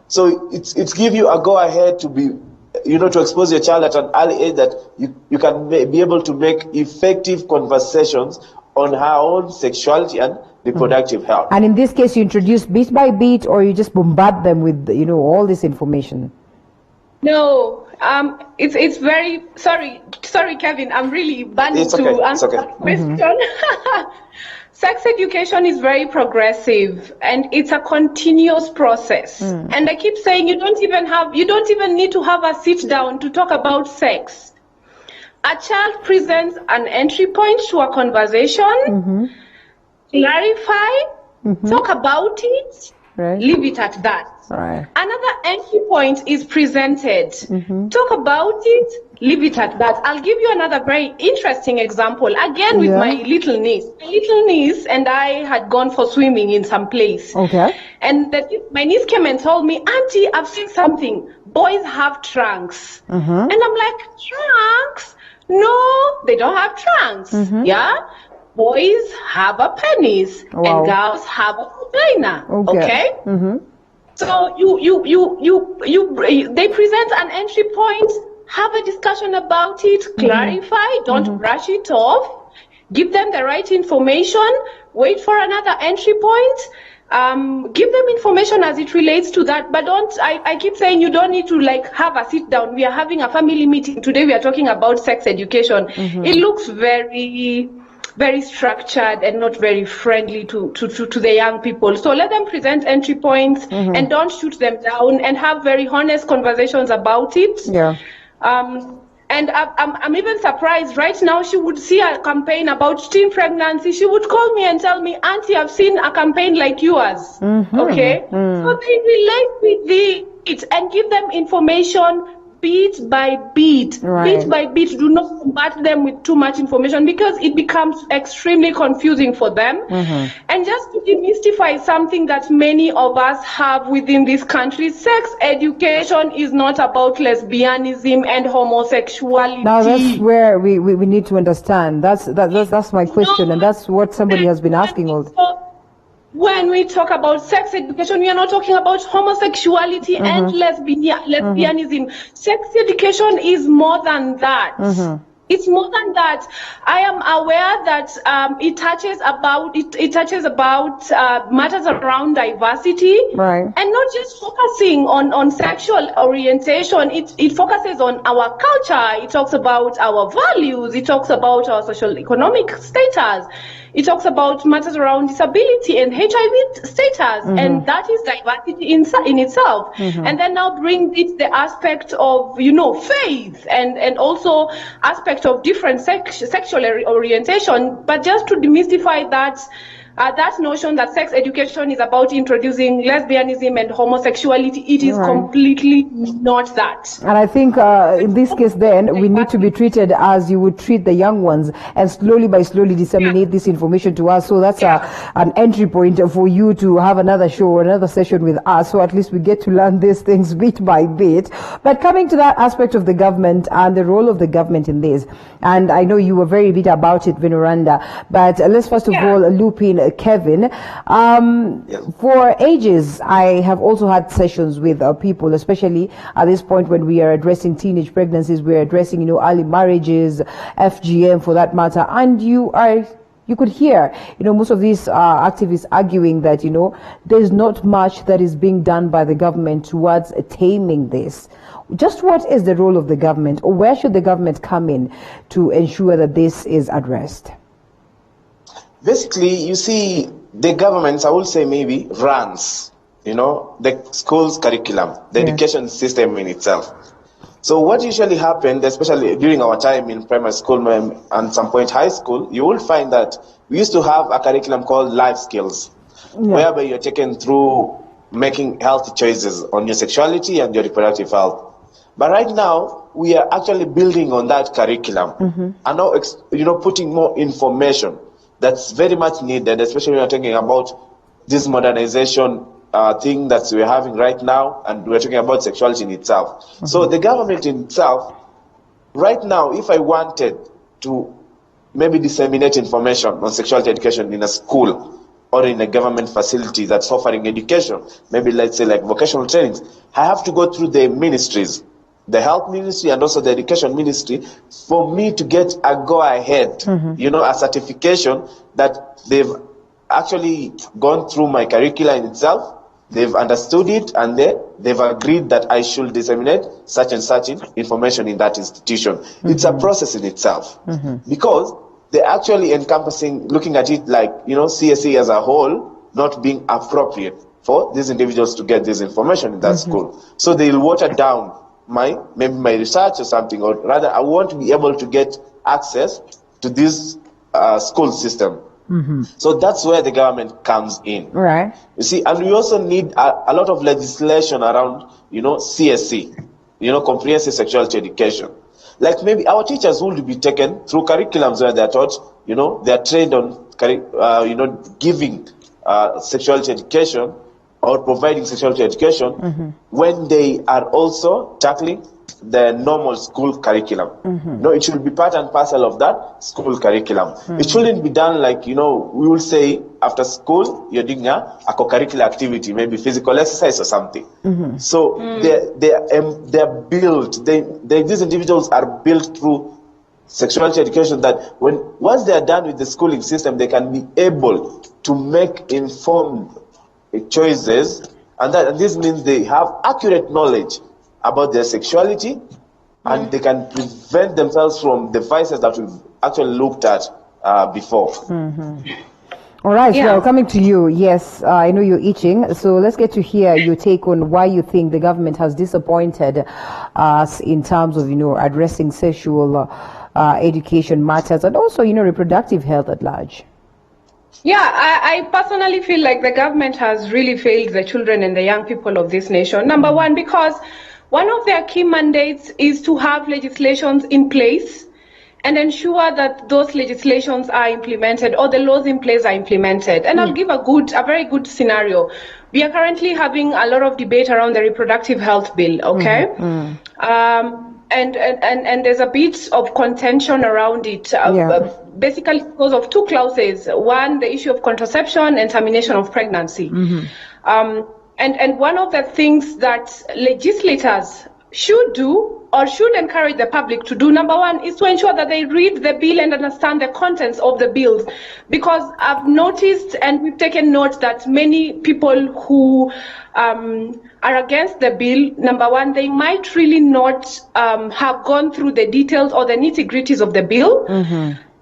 So it's give you a go ahead to be, to expose your child at an early age that you can be able to make effective conversations on her own sexuality and reproductive health. And in this case, you introduce bit by bit, or you just bombard them with all this information? No, it's very sorry, Kevin. I'm really burning to answer that question. Sex education is very progressive, and it's a continuous process. And I keep saying you don't even need to have a sit down to talk about sex. A child presents an entry point to a conversation, clarify, talk about it, leave it at that. Another entry point is presented. Talk about it, leave it at that. I'll give you another very interesting example, again with my little niece. My little niece and I had gone for swimming in some place. And my niece came and told me, Auntie, I've seen something. Boys have trunks. And I'm like, trunks? No, they don't have trunks. Boys have a penis and girls have a vagina. Okay? So they present an entry point, have a discussion about it, clarify, don't brush it off, give them the right information, wait for another entry point, give them information as it relates to that, but I keep saying you don't need to have a sit down. We are having a family meeting today. We are talking about sex education. It looks very structured and not very friendly to the young people. So let them present entry points and don't shoot them down, and have very honest conversations about it. And I'm even surprised right now she would see a campaign about teen pregnancy. She would call me and tell me, Auntie, I've seen a campaign like yours. Okay? So they relate with it and give them information bit by bit. Bit by bit. Do not bombard them with too much information, because it becomes extremely confusing for them. And just to demystify something that many of us have within this country, sex education is not about lesbianism and homosexuality. Now that's where we need to understand. That's my question, and that's what somebody has been asking all. When we talk about sex education, we are not talking about homosexuality and lesbianism. Sex education is more than that. It's more than that. I am aware that it touches about matters around diversity, and not just focusing on sexual orientation. It focuses on our culture. It talks about our values. It talks about our social economic status. It talks about matters around disability and HIV status, and that is diversity in itself. And then now brings it the aspect of, faith and also aspect of different sexual orientation. But just to demystify that, that notion that sex education is about introducing lesbianism and homosexuality, it is completely not that. And I think in this case then, we need to be treated as you would treat the young ones, and slowly disseminate this information to us. So that's an entry point for you to have another show, another session with us, so at least we get to learn these things bit by bit. But coming to that aspect of the government and the role of the government in this, and I know you were very bit about it, Veneranda, but let's first of all loop in Kevin. For ages, I have also had sessions with people, especially at this point when we are addressing teenage pregnancies, we're addressing, early marriages, FGM for that matter, and you could hear, most of these activists arguing that, there's not much that is being done by the government towards taming this. Just what is the role of the government, or where should the government come in to ensure that this is addressed? Basically, you see, the government, I would say maybe, runs, the school's curriculum, the education system in itself. So what usually happened, especially during our time in primary school and some point high school, you will find that we used to have a curriculum called life skills, whereby you're taken through making healthy choices on your sexuality and your reproductive health. But right now, we are actually building on that curriculum and now, putting more information that's very much needed, especially when we're talking about this modernization thing that we're having right now, and we're talking about sexuality in itself. So the government in itself, right now, if I wanted to maybe disseminate information on sexuality education in a school or in a government facility that's offering education, maybe let's say like vocational trainings, I have to go through the ministries, the health ministry and also the education ministry, for me to get a go-ahead, a certification that they've actually gone through my curricula in itself, they've understood it, and they've agreed that I should disseminate such and such information in that institution. It's a process in itself, because they're actually encompassing, looking at it like, CSE as a whole, not being appropriate for these individuals to get this information in that school. So they'll water down maybe my research or something, or rather I want to be able to get access to this school system. So that's where the government comes in. Right. You see, and we also need a lot of legislation around, CSE, comprehensive sexuality education. Like maybe our teachers would be taken through curriculums where they're taught, they're trained on, giving sexuality education or providing sexuality education when they are also tackling the normal school curriculum. No, it should be part and parcel of that school curriculum. It shouldn't be done like, we will say after school, you're doing a co-curricular activity, maybe physical exercise or something. So they're built, these individuals are built through sexuality education that once they are done with the schooling system, they can be able to make informed choices, and this means they have accurate knowledge about their sexuality, and they can prevent themselves from the vices that we've actually looked at before. All right, well, coming to you, yes, I know you're itching, so let's get to hear your take on why you think the government has disappointed us in terms of, addressing sexual education matters and also, reproductive health at large. Yeah, I personally feel like the government has really failed the children and the young people of this nation. Number one, because one of their key mandates is to have legislations in place and ensure that those legislations are implemented, or the laws in place are implemented. And I'll give a very good scenario. We are currently having a lot of debate around the reproductive health bill, okay? And there's a bit of contention around it, basically because of two clauses. One, the issue of contraception and termination of pregnancy. And one of the things that legislators should do, or should encourage the public to do, number one, is to ensure that they read the bill and understand the contents of the bills. Because I've noticed, and we've taken note, that many people who are against the bill, number one, they might really not have gone through the details or the nitty-gritties of the bill.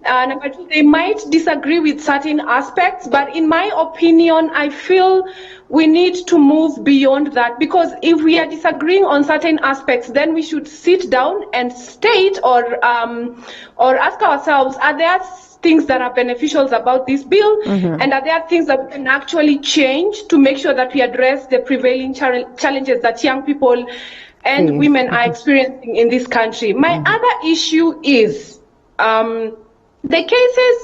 Number two, they might disagree with certain aspects, but in my opinion, I feel we need to move beyond that, because if we are disagreeing on certain aspects, then we should sit down and state or ask ourselves, are there things that are beneficial about this bill, and are there things that we can actually change to make sure that we address the prevailing challenges that young people and women are experiencing in this country. My other issue is the cases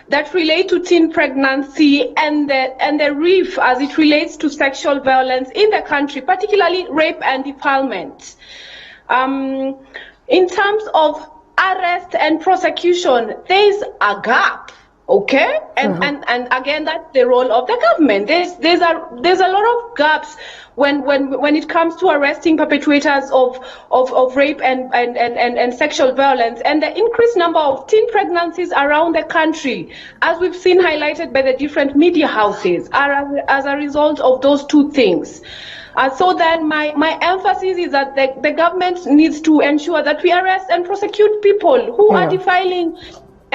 that relate to teen pregnancy and the reef as it relates to sexual violence in the country, particularly rape and defilement. In terms of arrest and prosecution, there's a gap. Okay, and again, that's the role of the government. There's a lot of gaps when it comes to arresting perpetrators of rape and sexual violence, and the increased number of teen pregnancies around the country, as we've seen highlighted by the different media houses, are as a result of those two things. So then my emphasis is that the government needs to ensure that we arrest and prosecute people who are defiling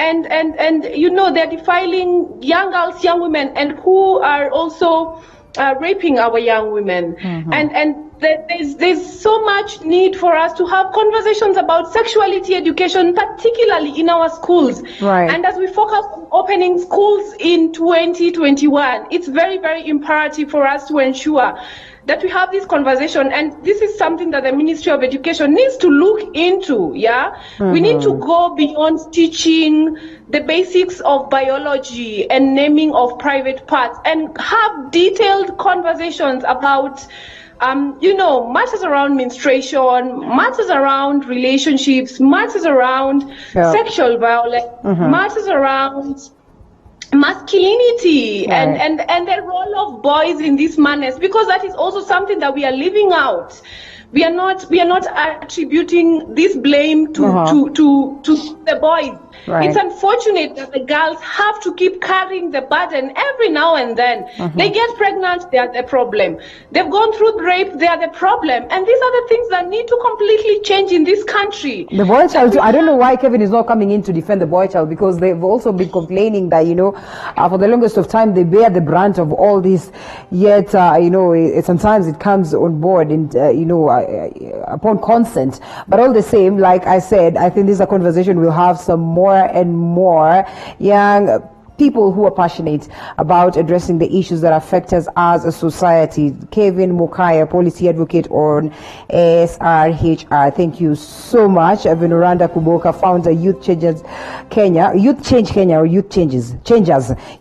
and you know, they're defiling young girls, young women, and who are also raping our young women. And there's so much need for us to have conversations about sexuality education, particularly in our schools. And as we focus on opening schools in 2021, it's very, very imperative for us to ensure that we have this conversation, and this is something that the Ministry of Education needs to look into. We need to go beyond teaching the basics of biology and naming of private parts, and have detailed conversations about you know, matters around menstruation, matters around relationships, matters around sexual violence, matters around masculinity and the role of boys in this madness, because that is also something that we are living out. We are not attributing this blame to the boys. It's unfortunate that the girls have to keep carrying the burden every now and then. They get pregnant, they are the problem. They've gone through rape, they are the problem. And these are the things that need to completely change in this country. The boy child, I don't know why Kevin is not coming in to defend the boy child, because they've also been complaining that, you know, for the longest of time they bear the brunt of all this, yet, you know, sometimes it comes on board and, you know, upon consent. But all the same, like I said, I think this is a conversation we'll have some more and more young people who are passionate about addressing the issues that affect us as a society. Kevin Mukaya, policy advocate on SRHR. Thank you so much. Veneranda Kuboka, founder Youth Changes Kenya. Youth Change Kenya or Youth Changes?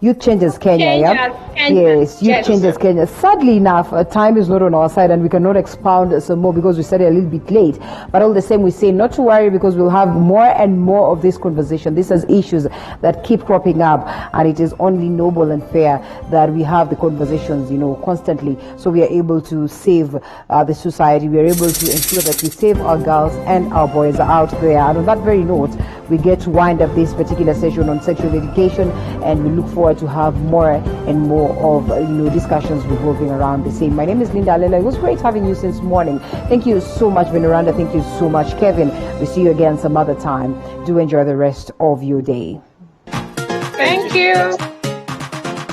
Youth Changes Kenya. Yes, Youth Changes Kenya. Sadly enough, time is not on our side and we cannot expound some more because we started a little bit late. But all the same, we say not to worry, because we'll have more and more of this conversation. These are issues that keep cropping up, and it is only noble and fair that we have the conversations, you know, constantly, so we are able to save the society. We are able to ensure that we save our girls and our boys out there. And on that very note, we get to wind up this particular session on sexual education, and we look forward to have more and more of, you know, discussions revolving around the same. My name is Linda Alela. It was great having you since morning. Thank you so much, Veneranda. Thank you so much, Kevin. We'll see you again some other time. Do enjoy the rest of your day. Thank you.